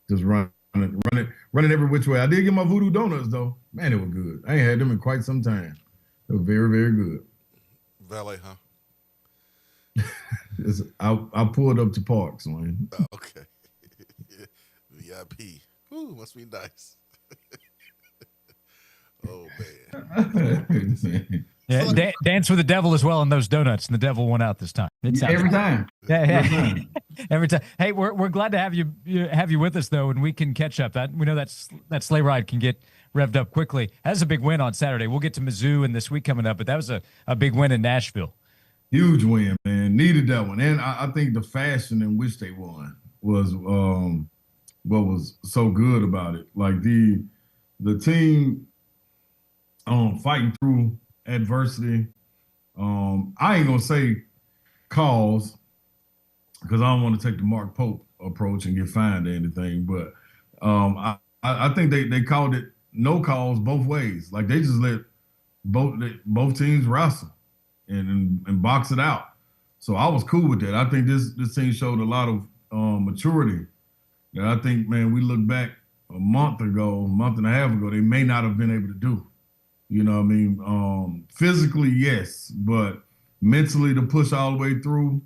Speaker 5: just running every which way. I did get my voodoo donuts though. Man, they were good. I ain't had them in quite some time. They were very, very good.
Speaker 2: Valet, huh?
Speaker 5: I pulled up to Parks, man.
Speaker 2: Oh, okay. VIP. Ooh, must be nice. Oh man.
Speaker 1: Yeah, dance with the devil as well on those donuts, and the devil won out this time.
Speaker 5: Every time.
Speaker 1: Every time. Hey, we're glad to have you with us though, and we can catch up. We know that sleigh ride can get revved up quickly. That's a big win on Saturday. We'll get to Mizzou and this week coming up, but that was a big win in Nashville.
Speaker 5: Huge win, man. Needed that one, and I think the fashion in which they won was what was so good about it. Like the team fighting through adversity. I ain't gonna say calls because I don't want to take the Mark Pope approach and get fined or anything, but I think they called it no calls both ways. Like they just let both teams wrestle and box it out. So I was cool with that. I think this team showed a lot of maturity. That I think, man, we look back a month and a half ago, they may not have been able to do. You know what I mean? Physically, yes, but mentally to push all the way through,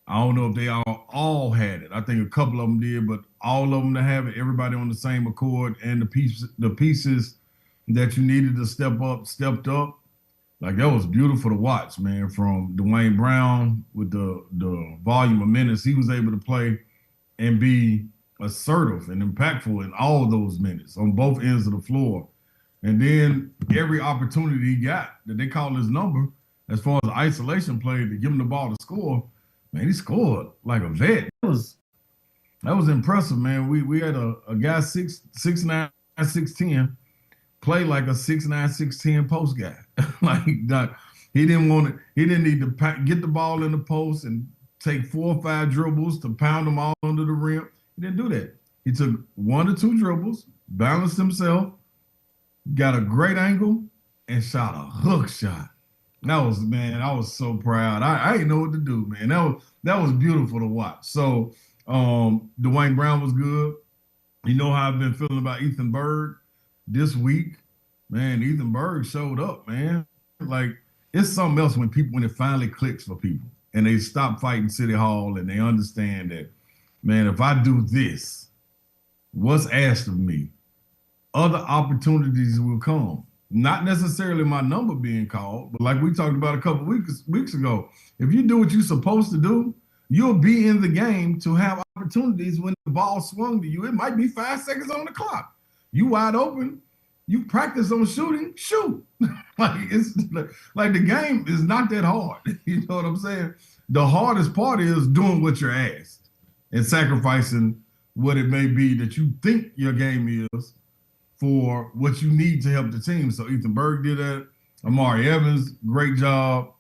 Speaker 5: I don't know if they all had it. I think a couple of them did, but all of them to have it, everybody on the same accord, and the pieces that you needed to step up, stepped up. Like that was beautiful to watch, man. From Dwayne Brown with the volume of minutes he was able to play and be assertive and impactful in all those minutes on both ends of the floor. And then every opportunity he got that they called his number, as far as isolation play to give him the ball to score, man, he scored like a vet. That was impressive, man. We had a guy 6'9", 6'10", play like a 6'9", 6'10" post guy. He didn't need to get the ball in the post and take 4 or 5 dribbles to pound them all under the rim. He didn't do that. He took 1 or 2 dribbles, balanced himself, got a great angle, and shot a hook shot. I was so proud. I didn't know what to do, man. That was beautiful to watch. So Dwayne Brown was good. You know how I've been feeling about Ethan Berg this week. Man, Ethan Berg showed up, man. Like it's something else when it finally clicks for people and they stop fighting City Hall and they understand that, man, if I do this, what's asked of me, other opportunities will come. Not necessarily my number being called, but like we talked about a couple weeks ago, if you do what you're supposed to do, you'll be in the game to have opportunities when the ball swung to you. It might be 5 seconds on the clock. You wide open, you practice on shooting, shoot. It's like the game is not that hard. You know what I'm saying? The hardest part is doing what you're asked and sacrificing what it may be that you think your game is for what you need to help the team. So Ethan Berg did that. Amari Evans, great job.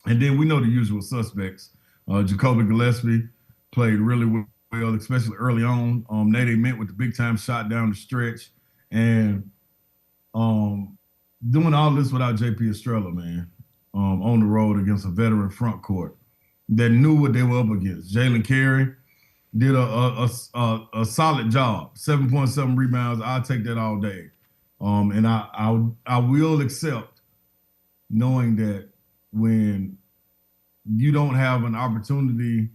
Speaker 5: And then we know the usual suspects. Jacoby Gillespie played really well, especially early on. Nate Mint with the big time shot down the stretch. And doing all this without JP Estrella, man, on the road against a veteran front court that knew what they were up against. Jalen Carey did a solid job, 7.7 rebounds. I'll take that all day. And I will accept knowing that when you don't have an opportunity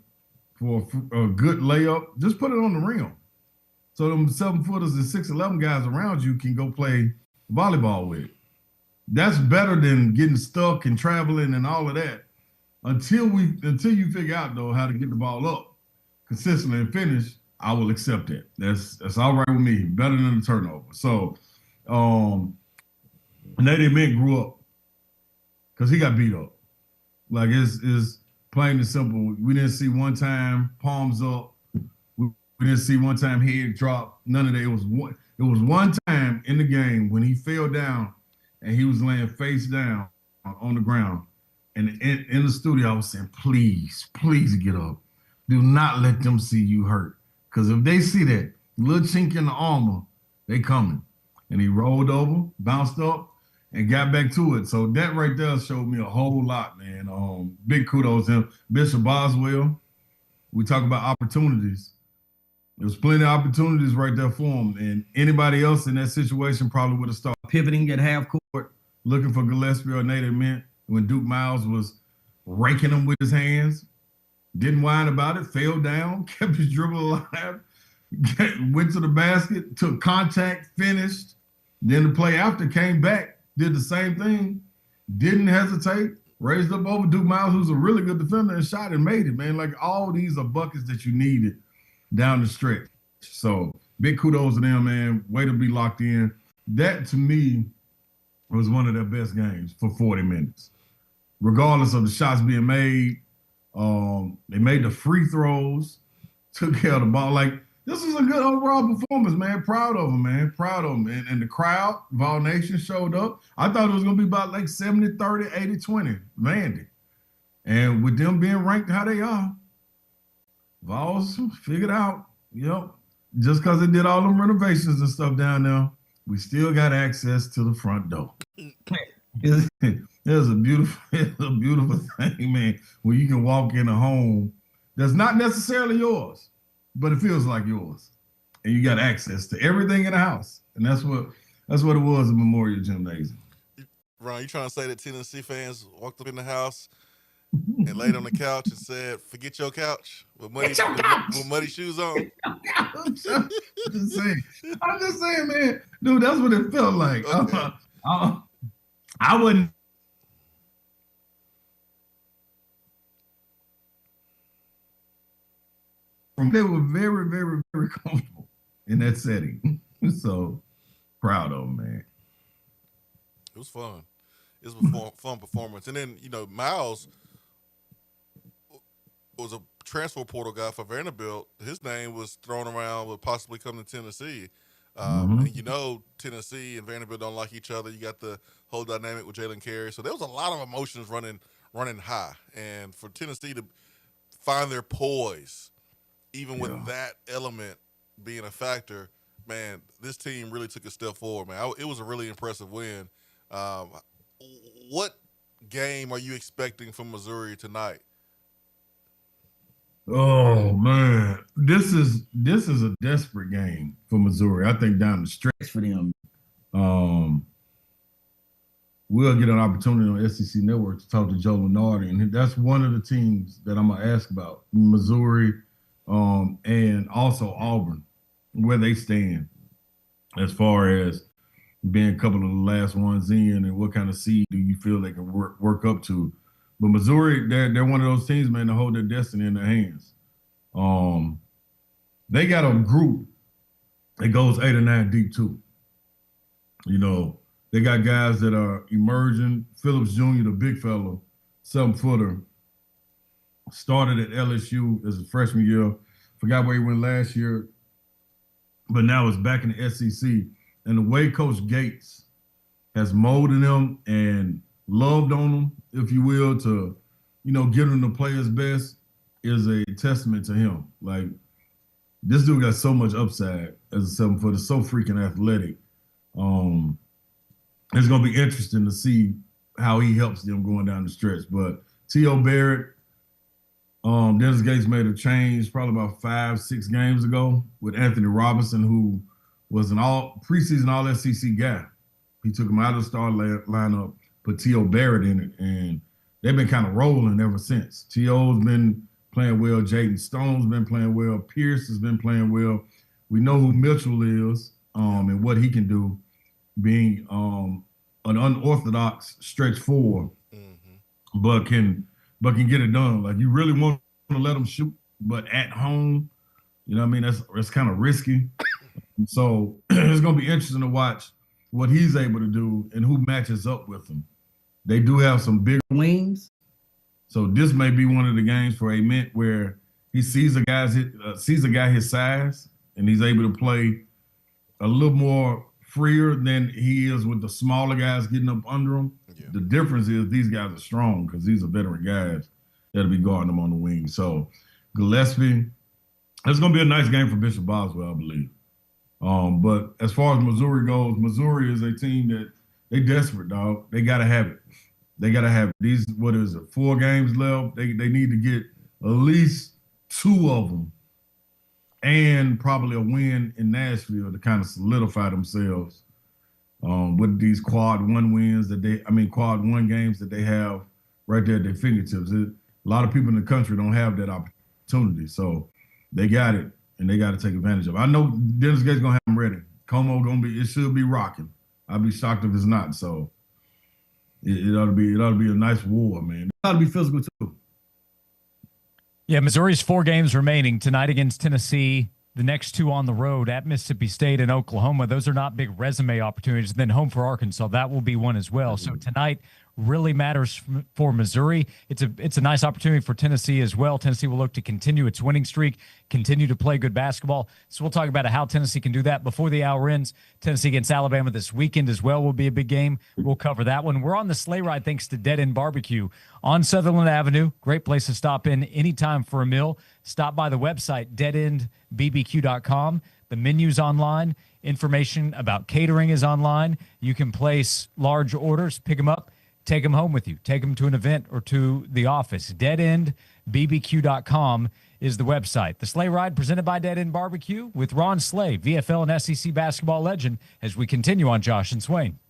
Speaker 5: for a good layup, just put it on the rim. So them 7-footers and 6'11" guys around you can go play volleyball with it. That's better than getting stuck and traveling and all of that. Until you figure out though how to get the ball up consistently and finish, I will accept that. That's all right with me. Better than the turnover. So Nate Mint grew up. because he got beat up. Like it's plain and simple. We didn't see one time palms up. We didn't see one time head drop. None of that. It was one time in the game when he fell down and he was laying face down on the ground. And in the studio, I was saying, please, please get up. Do not let them see you hurt. Because if they see that little chink in the armor, they coming. And he rolled over, bounced up, and got back to it. So that right there showed me a whole lot, man. Big kudos to him. Bishop Boswell, we talk about opportunities. There was plenty of opportunities right there for him. And anybody else in that situation probably would have started pivoting at half court, looking for Gillespie or Nate Mint when Duke Miles was raking him with his hands. Didn't whine about it, fell down, kept his dribble alive, went to the basket, took contact, finished. Then the play after came back, did the same thing, didn't hesitate, raised up over Duke Miles, who's a really good defender, and shot and made it, man. Like, all these are buckets that you needed down the stretch. So big kudos to them, man. Way to be locked in. That, to me, was one of their best games for 40 minutes. Regardless of the shots being made, they made the free throws, took care of the ball. Like, this was a good overall performance, man. Proud of them, man. Proud of them. And the crowd, Vol Nation, showed up. I thought it was going to be about like 70-30, 80-20, Vandy. And with them being ranked how they are, Vols figured out, just because they did all them renovations and stuff down there, we still got access to the front door. It's a beautiful thing, man, when you can walk in a home that's not necessarily yours, but it feels like yours. And you got access to everything in the house. And that's what it was at Memorial Gymnasium.
Speaker 2: Ron, you trying to say that Tennessee fans walked up in the house and laid on the couch and said, "Forget your couch" with muddy shoes on?
Speaker 5: I'm just saying, man. Dude, that's what it felt like. Okay. I wouldn't. They were very, very, very comfortable in that setting. So proud of them, man.
Speaker 2: It was fun. It was a fun performance. And then, Miles was a transfer portal guy for Vanderbilt. His name was thrown around with possibly coming to Tennessee. And Tennessee and Vanderbilt don't like each other. You got the whole dynamic with Jalen Carey. So there was a lot of emotions running high. And for Tennessee to find their poise, even with that element being a factor, man, this team really took a step forward, man. It was a really impressive win. What game are you expecting from Missouri tonight?
Speaker 5: Oh man, this is a desperate game for Missouri. I think down the stretch for them. We'll get an opportunity on SEC Network to talk to Joe Lunardi, and that's one of the teams that I'm gonna ask about. Missouri, and also Auburn, where they stand as far as being a couple of the last ones in, and what kind of seed do you feel they can work up to. But Missouri, they're one of those teams, man, to hold their destiny in their hands. They got a group that goes 8 or 9 deep too. They got guys that are emerging. Phillips Jr., the big fellow, 7-footer, started at LSU as a freshman year. Forgot where he went last year, but now is back in the SEC. And the way Coach Gates has molded them and loved on them, if you will, to, give them to play his best is a testament to him. Like, this dude got so much upside as a 7-footer, so freaking athletic. It's going to be interesting to see how he helps them going down the stretch. But T.O. Barrett, Dennis Gates made a change probably about 5-6 games ago with Anthony Robinson, who was an preseason all-SEC guy. He took him out of the start lineup, put T.O. Barrett in it, and they've been kind of rolling ever since. T.O.'s been playing well. Jaden Stone's been playing well. Pierce has been playing well. We know who Mitchell is and what he can do, being an unorthodox stretch 4, but can get it done. Like, you really want to let him shoot, but at home, that's kind of risky. So it's going to be interesting to watch what he's able to do and who matches up with him. They do have some big wings, so this may be one of the games for Ament where he sees sees a guy his size, and he's able to play a little more freer than he is with the smaller guys getting up under him.
Speaker 2: Yeah.
Speaker 5: The difference is these guys are strong because these are veteran guys that'll be guarding them on the wing. So Gillespie, it's going to be a nice game for Bishop Boswell, I believe. But as far as Missouri goes, Missouri is a team that they desperate, dog. They got to have it. They got to have it. These, what is it, 4 games left? They need to get at least 2 of them and probably a win in Nashville to kind of solidify themselves with these quad 1 wins quad 1 games that they have right there at their fingertips. A lot of people in the country don't have that opportunity. So they got it, and they got to take advantage of it. I know Dennis Gates going to have them ready. Como it should be rocking. I'd be shocked if it's not. So it ought to be a nice war, man. It ought to be physical too.
Speaker 1: Yeah, Missouri's 4 games remaining tonight against Tennessee. The next 2 on the road at Mississippi State and Oklahoma. Those are not big resume opportunities. Then home for Arkansas. That will be one as well. So tonight really matters for Missouri. It's a nice opportunity for Tennessee as well. Tennessee will look to continue its winning streak, continue to play good basketball. So we'll talk about how Tennessee can do that before the hour ends. Tennessee against Alabama this weekend as well will be a big game. We'll cover that one. We're on the sleigh ride thanks to Dead End Barbecue on Sutherland Avenue. Great place to stop in anytime for a meal. Stop by the website, deadendbbq.com. The menu's online. Information about catering is online. You can place large orders, pick them up, take them home with you. Take them to an event or to the office. Deadendbbq.com is the website. The Sleigh Ride presented by Dead End Barbecue with Ron Slay, VFL and SEC basketball legend, as we continue on Josh and Swain.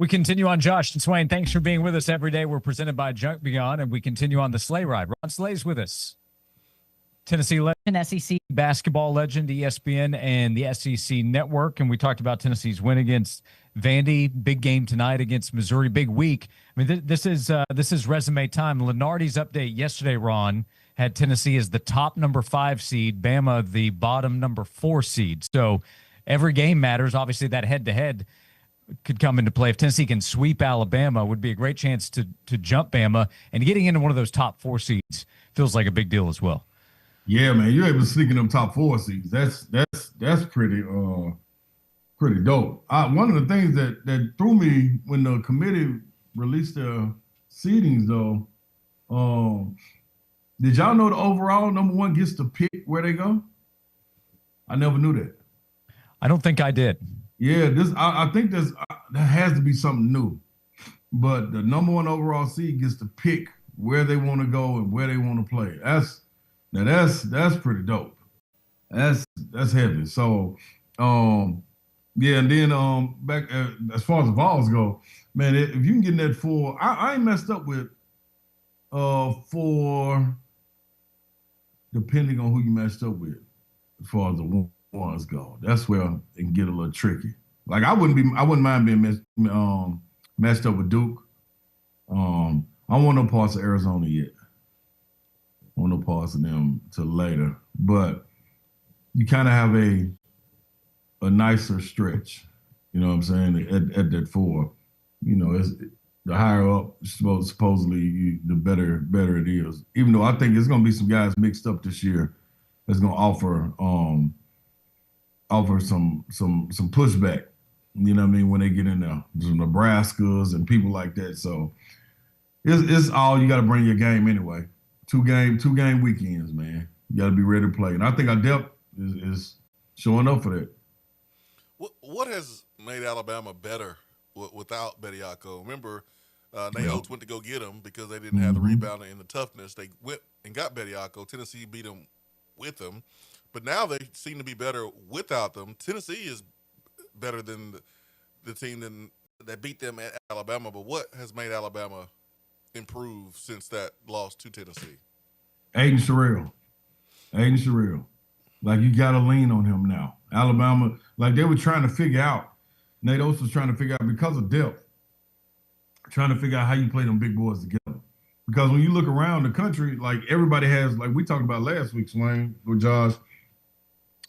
Speaker 1: We continue on Josh and Swain. Thanks for being with us every day. We're presented by Junk Beyond, and we continue on the sleigh ride. Ron Slay's with us. Tennessee legend, SEC basketball legend, ESPN, and the SEC Network. And we talked about Tennessee's win against Vandy. Big game tonight against Missouri. Big week. I mean, this is resume time. Lenardi's update yesterday, Ron, had Tennessee as the top number 5 seed, Bama the bottom number 4 seed. So every game matters. Obviously, that head-to-head could come into play. If Tennessee can sweep Alabama, would be a great chance to jump Bama. And getting into one of those top 4 seeds feels like a big deal as well.
Speaker 5: Yeah, man, you're able to sneak in them top 4 seeds. That's pretty pretty dope. One of the things that threw me when the committee released their seedings, though, did y'all know the overall number 1 gets to pick where they go? I never knew that.
Speaker 1: I don't think I did.
Speaker 5: Yeah, I think there has to be something new. But the number 1 overall seed gets to pick where they want to go and where they want to play. That's pretty dope. That's heavy. So, yeah, and then back as far as the Vols go, man, if you can get in that 4, I ain't messed up with 4, depending on who you messed up with, as far as the ones go. That's where it can get a little tricky. Like I wouldn't mind being messed up with Duke. I don't want no parts of Arizona yet. I want no parts of them till later. But you kind of have a nicer stretch. You know what I'm saying? At that 4, you know, it's the higher up supposedly the better it is. Even though I think there's gonna be some guys mixed up this year that's gonna offer some pushback. You know what I mean, when they get in there, some Nebraskas and people like that. So it's all you got to bring your game anyway. Two game weekends, man. You got to be ready to play, and I think our depth is showing up for that.
Speaker 2: What has made Alabama better without Bediako? Remember, Nate Oates went to go get him because they didn't have the rebounding and the toughness. They went and got Bediako. Tennessee beat them with him, but now they seem to be better without them. Tennessee is better than the team that beat them at Alabama. But what has made Alabama improve since that loss to Tennessee?
Speaker 5: Aiden Sherrill. Like, you got to lean on him now. Alabama, like they were trying to figure out, Nate Oates was trying to figure out, because of depth, trying to figure out how you play them big boys together. Because when you look around the country, like everybody has, like we talked about last week, Swain, with Josh,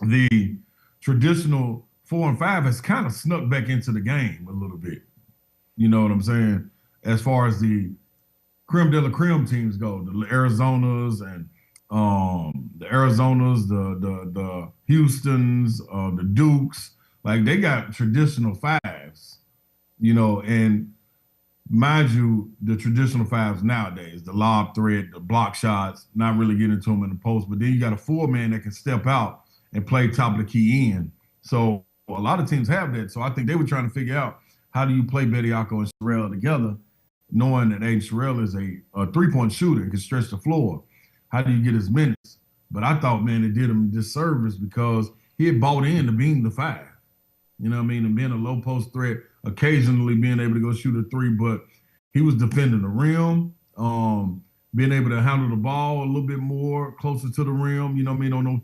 Speaker 5: the traditional 4 and 5 has kind of snuck back into the game a little bit. You know what I'm saying? As far as the creme de la creme teams go, the Arizonas and the Houstons, the Dukes, like they got traditional 5s, you know, and mind you, the traditional 5s nowadays, the lob threat, the block shots, not really getting to them in the post, but then you got a 4-man that can step out and play top of the key in. So a lot of teams have that. So I think they were trying to figure out, how do you play Bediako and Sherrill together, knowing that Aiden Sherrill is a 3-point shooter and can stretch the floor. How do you get his minutes? But I thought, man, it did him a disservice because he had bought into being the 5. You know what I mean? And being a low post threat, occasionally being able to go shoot a 3, but he was defending the rim, being able to handle the ball a little bit more closer to the rim, you know what I mean, on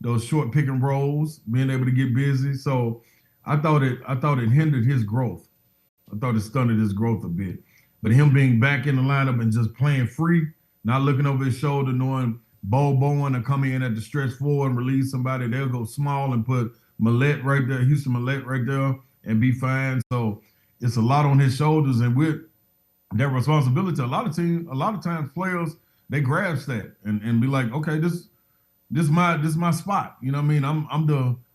Speaker 5: those short pick and rolls, being able to get busy. So I thought it hindered his growth. I thought it stunted his growth a bit. But him being back in the lineup and just playing free, not looking over his shoulder, knowing Bo Bowen to come in at the stretch 4 and release somebody, they'll go small and put Millette right there, Houston Millette right there, and be fine. So it's a lot on his shoulders, and with that responsibility, a lot of times players, they grasp that and be like, okay, this is my spot. You know what I mean?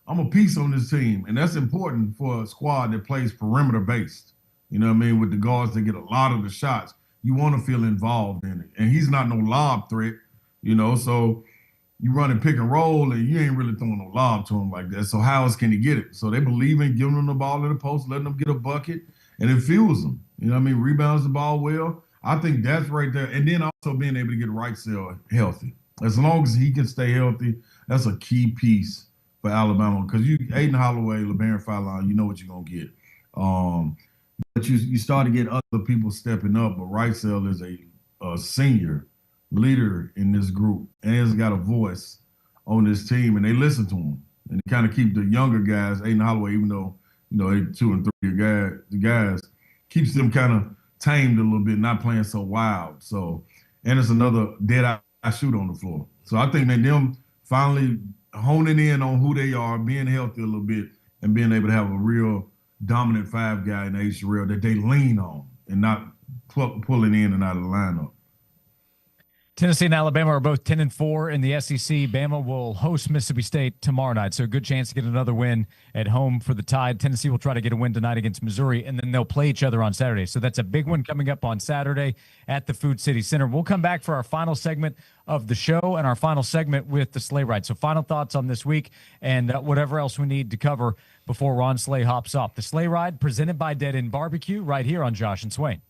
Speaker 5: I'm a piece on this team, and that's important for a squad that plays perimeter based. You know what I mean? With the guards that get a lot of the shots, you want to feel involved in it. And he's not no lob threat, you know, so you run and pick and roll and you ain't really throwing no lob to him like that. So how else can he get it? So they believe in giving him the ball in the post, letting him get a bucket, and it fuels him. You know what I mean? Rebounds the ball well. I think that's right there. And then also being able to get right cell healthy. As long as he can stay healthy, that's a key piece for Alabama. Because Aiden Holloway, LeBaron Fallon, you know what you're going to get. but you start to get other people stepping up. But Wrightsell is a senior leader in this group and has got a voice on this team, and they listen to him and they kind of keep the younger guys, Aiden Holloway, even though they 2 and 3 the guys keeps them kind of tamed a little bit, not playing so wild. So, and it's another dead eye shoot on the floor. So I think that them finally honing in on who they are, being healthy a little bit, and being able to have a real dominant 5 guy in Ace Terrell that they lean on and not pulling in and out of the lineup.
Speaker 1: Tennessee and Alabama are both 10-4 in the SEC. Bama will host Mississippi State tomorrow night, so a good chance to get another win at home for the Tide. Tennessee will try to get a win tonight against Missouri, and then they'll play each other on Saturday. So that's a big one coming up on Saturday at the Food City Center. We'll come back for our final segment of the show and our final segment with the sleigh ride. So final thoughts on this week and whatever else we need to cover before Ron Slay hops off. The sleigh ride presented by Dead End Barbecue right here on Josh and Swain.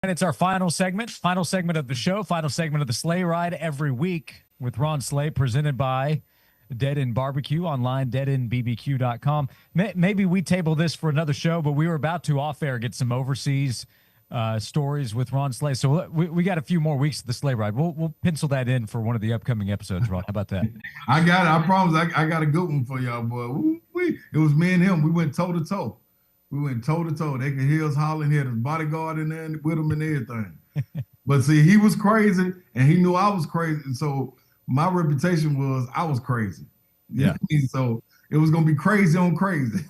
Speaker 1: It's our final segment of the show, final segment of the Sleigh Ride every week with Ron Slay, presented by Dead End Barbecue, online, deadendbbq.com. Maybe we table this for another show, but we were about to off air get some overseas stories with Ron Slay. So we got a few more weeks of the Sleigh Ride. We'll pencil that in for one of the upcoming episodes, Ron. How about that?
Speaker 5: I got it. I promise I got a good one for y'all, boy. It was me and him. We went toe to toe. We went toe to toe. They could hear us hollering. He had his bodyguard in there with him and everything. But see, he was crazy, and he knew I was crazy. And so my reputation was I was crazy.
Speaker 1: Yeah.
Speaker 5: So it was gonna be crazy on crazy.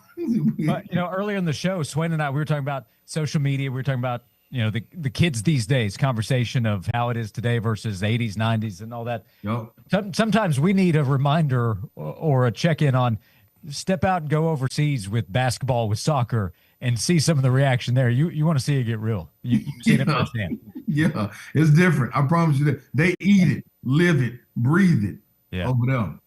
Speaker 1: But earlier in the show, Swain and I, we were talking about social media. We were talking about the kids these days, conversation of how it is today versus 80s, 90s, and all that.
Speaker 5: Yep.
Speaker 1: Sometimes we need a reminder or a check-in on. Step out and go overseas with basketball, with soccer, and see some of the reaction there. You want to see it get real. You see it firsthand.
Speaker 5: Yeah, it's different. I promise you that. They eat it, live it, breathe it over there.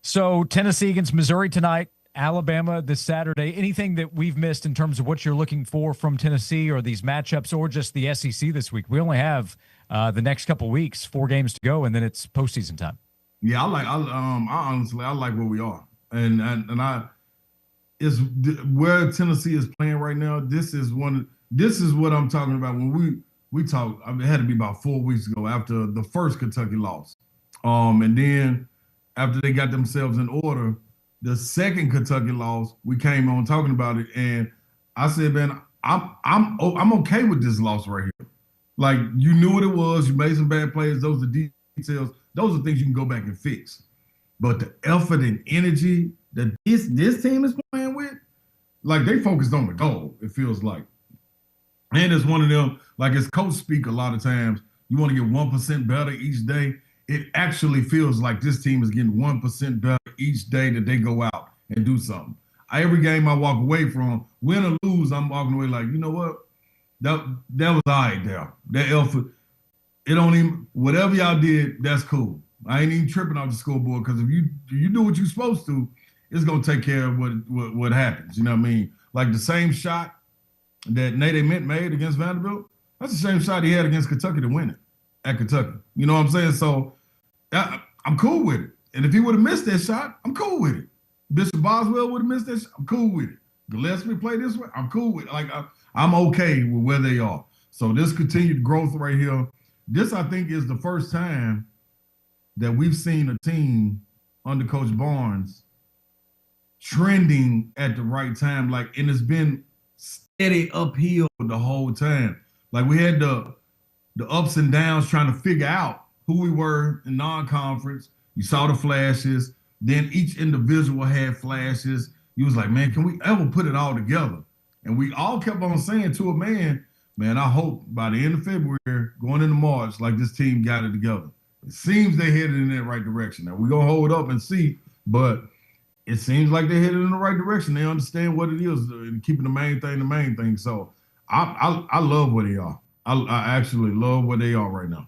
Speaker 1: So Tennessee against Missouri tonight, Alabama this Saturday. Anything that we've missed in terms of what you're looking for from Tennessee or these matchups or just the SEC this week? We only have the next couple weeks, 4 games to go, and then it's postseason time.
Speaker 5: Yeah, I honestly like where we are, and is where Tennessee is playing right now. This is what I'm talking about when we talked. I mean, it had to be about 4 weeks ago after the first Kentucky loss, and then after they got themselves in order, the second Kentucky loss, we came on talking about it, and I said, man, I'm okay with this loss right here. Like, you knew what it was. You made some bad plays. Those are details. Those are things you can go back and fix. But the effort and energy that this team is playing with, like, they focused on the goal, it feels like. And it's one of them, like, as coach speak a lot of times, you want to get 1% better each day. It actually feels like this team is getting 1% better each day that they go out and do something. Every game I walk away from, win or lose, I'm walking away like, you know what? That was all right there. That effort, it don't even, whatever y'all did, that's cool. I ain't even tripping off the scoreboard because if you do what you're supposed to, it's gonna take care of what happens. You know what I mean? Like the same shot that Nate Mint made against Vanderbilt, that's the same shot he had against Kentucky to win it at Kentucky. You know what I'm saying? So I'm cool with it. And if he would have missed that shot, I'm cool with it. Bishop Boswell would have missed that shot, I'm cool with it. Gillespie play this way, I'm cool with it. Like I'm okay with where they are. So this continued growth right here. This, I think, is the first time that we've seen a team under Coach Barnes trending at the right time. Like, and it's been steady uphill the whole time. Like, we had the ups and downs trying to figure out who we were in non-conference. You saw the flashes. Then each individual had flashes. You was like, man, can we ever put it all together? And we all kept on saying to a man, I hope by the end of February, going into March, like this team got it together. It seems they headed in that right direction. Now, we're going to hold up and see, but it seems like they're headed in the right direction. They understand what it is and keeping the main thing. So I love where they are. I actually love where they are right now.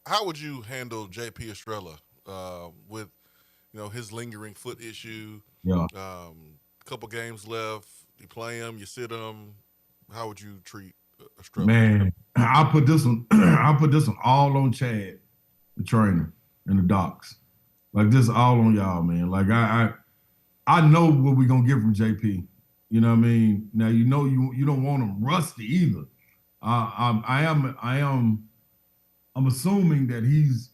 Speaker 2: How would you handle J.P. Estrella with, his lingering foot issue?
Speaker 5: Yeah.
Speaker 2: Couple games left. You play him, you sit him. How would you treat Estrella?
Speaker 5: Man, I put this one all on Chad, the trainer, and the docs. Like, this all on y'all, man. Like, I know what we're gonna get from JP. You know what I mean? Now you don't want him rusty either. I'm assuming that he's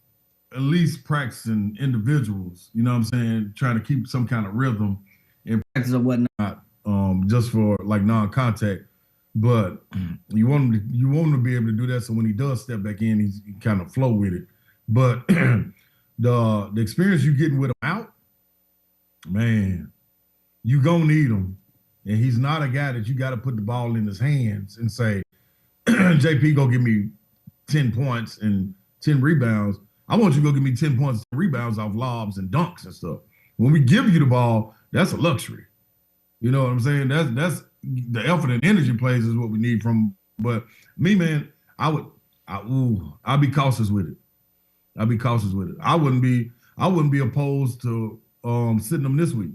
Speaker 5: at least practicing individuals, you know what I'm saying, trying to keep some kind of rhythm and practice or whatnot, just for like non-contact. But you want him to be able to do that so when he does step back in, he kind of flow with it. But the experience you're getting with him out, man, you gonna need him. And he's not a guy that you got to put the ball in his hands and say, JP, go give me 10 points and 10 rebounds. I want you to go give me 10 points and rebounds off lobs and dunks and stuff. When we give you the ball, that's a luxury. You know what I'm saying? That's the effort and energy plays is what we need from. But me, man, I'd be cautious with it. I wouldn't be opposed to sitting them this week,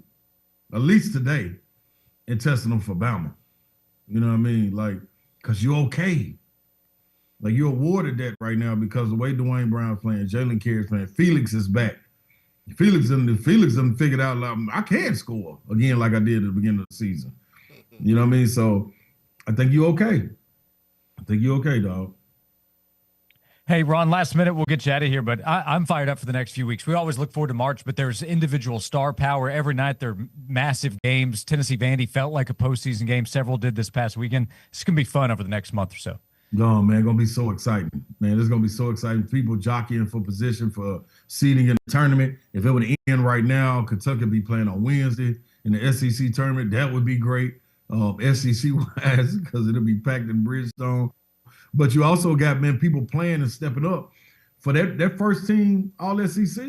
Speaker 5: at least today, and testing them for Bama. You know what I mean? Like, because you're okay. Like you're awarded that right now because the way Dwayne Brown's playing, Jalen Carey's playing, Felix is back. Felix done figured out like I can score again like I did at the beginning of the season. You know what I mean? So I think you're okay. I think you're okay, dog.
Speaker 1: Hey, Ron, last minute, we'll get you out of here, but I'm fired up for the next few weeks. We always look forward to March, but there's individual star power. Every night there are massive games. Tennessee Vandy felt like a postseason game. Several did this past weekend. It's going to be fun over the next month or so.
Speaker 5: No, man, going to be so exciting. Man, it's going to be so exciting. People jockeying for position for seeding in the tournament. If it would end right now, Kentucky would be playing on Wednesday in the SEC tournament. That would be great, SEC-wise, because it'll be packed in Bridgestone. But you also got, man, people playing and stepping up for that first team All SEC.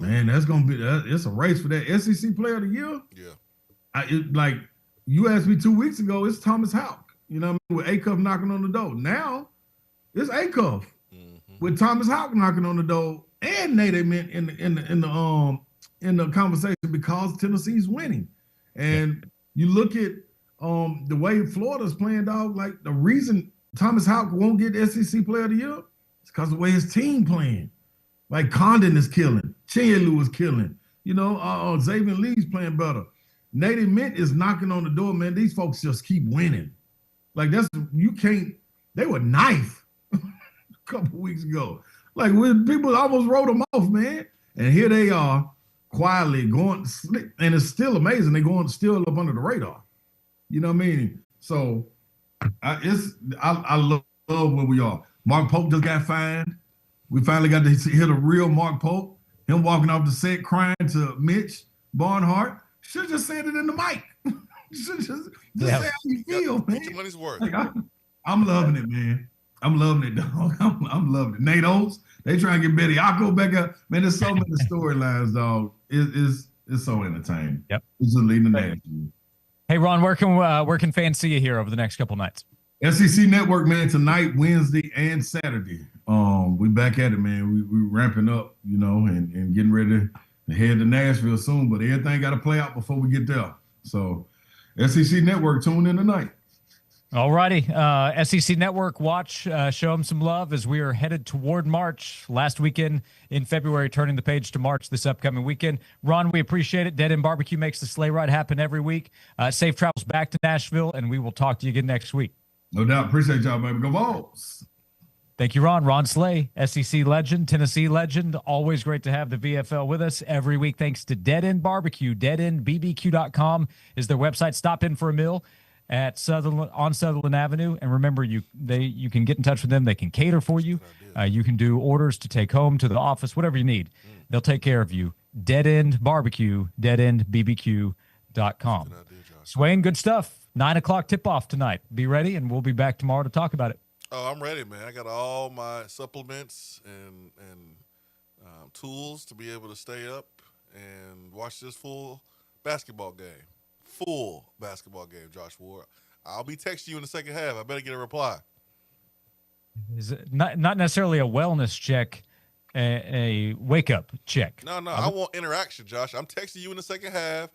Speaker 5: Man, that's gonna be it's a race for that SEC Player of the Year.
Speaker 2: Yeah,
Speaker 5: like you asked me 2 weeks ago, it's Thomas Houck. You know what I mean? With Acuff knocking on the door. Now it's Acuff with Thomas Houck knocking on the door and Nate Ament in the conversation because Tennessee's winning. And you look at the way Florida's playing, dog. Like the reason Thomas Houck won't get SEC Player of the Year is because of the way his team playing. Like Condon is killing, Chielu is killing. You know, Xavier Lee's playing better. Nate Ament is knocking on the door, man. These folks just keep winning. Like they were knife a couple weeks ago. Like people almost wrote them off, man. And here they are quietly going, and it's still amazing. They're going still up under the radar. You know what I mean? So I love where we are. Mark Pope just got fined. We finally got to hear the real Mark Pope. Him walking off the set crying to Mitch Barnhart. Should just said it in the mic. Should just say how you feel, man.
Speaker 2: Get your money's worth.
Speaker 5: Like, I'm loving it, man. I'm loving it, dog. I'm loving it. Nate Oates, they trying to get Betty Ocko back up. Man, there's so many storylines, dog. It's so entertaining.
Speaker 1: Yep.
Speaker 5: It's just leading the nation.
Speaker 1: Hey, Ron, where can fans see you here over the next couple nights?
Speaker 5: SEC Network, man, tonight, Wednesday, and Saturday. We back at it, man. We ramping up, you know, and getting ready to head to Nashville soon, but everything got to play out before we get there. So SEC Network, tune in tonight.
Speaker 1: All righty. SEC Network, watch, show them some love as we are headed toward March. Last weekend in February, turning the page to March this upcoming weekend. Ron, we appreciate it. Dead End Barbecue makes the sleigh ride happen every week. Safe travels back to Nashville, and we will talk to you again next week.
Speaker 5: No doubt. Appreciate y'all, baby. Go Vols.
Speaker 1: Thank you, Ron. Ron Slay, SEC legend, Tennessee legend. Always great to have the VFL with us every week. Thanks to Dead End Barbecue. DeadEndBBQ.com is their website. Stop in for a meal at Sutherland Avenue, and remember, you can get in touch with them. They can cater for you. You can do orders to take home, to the office, whatever you need. They'll take care of you. Dead End Barbecue, DeadEndBBQ.com. Swain, good stuff. 9 o'clock tip-off tonight. Be ready, and we'll be back tomorrow to talk about it.
Speaker 2: Oh, I'm ready, man. I got all my supplements and tools to be able to stay up and watch this full basketball game. Josh Ward. I'll be texting you in the second half. I better get a reply.
Speaker 1: Is it not necessarily a wellness check, a wake-up check?
Speaker 2: No, I want interaction, Josh. I'm texting you in the second half.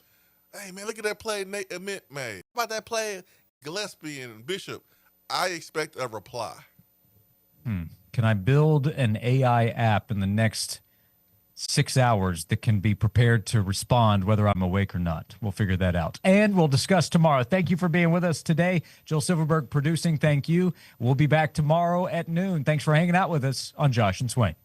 Speaker 2: Hey, man, look at that play Nate Ament made. How about that play Gillespie and Bishop? I expect a reply.
Speaker 1: Can I build an AI app in the next 6 hours that can be prepared to respond whether I'm awake or not? We'll figure that out. And we'll discuss tomorrow. Thank you for being with us today. Jill Silverberg producing. Thank you. We'll be back tomorrow at noon. Thanks for hanging out with us on Josh and Swain.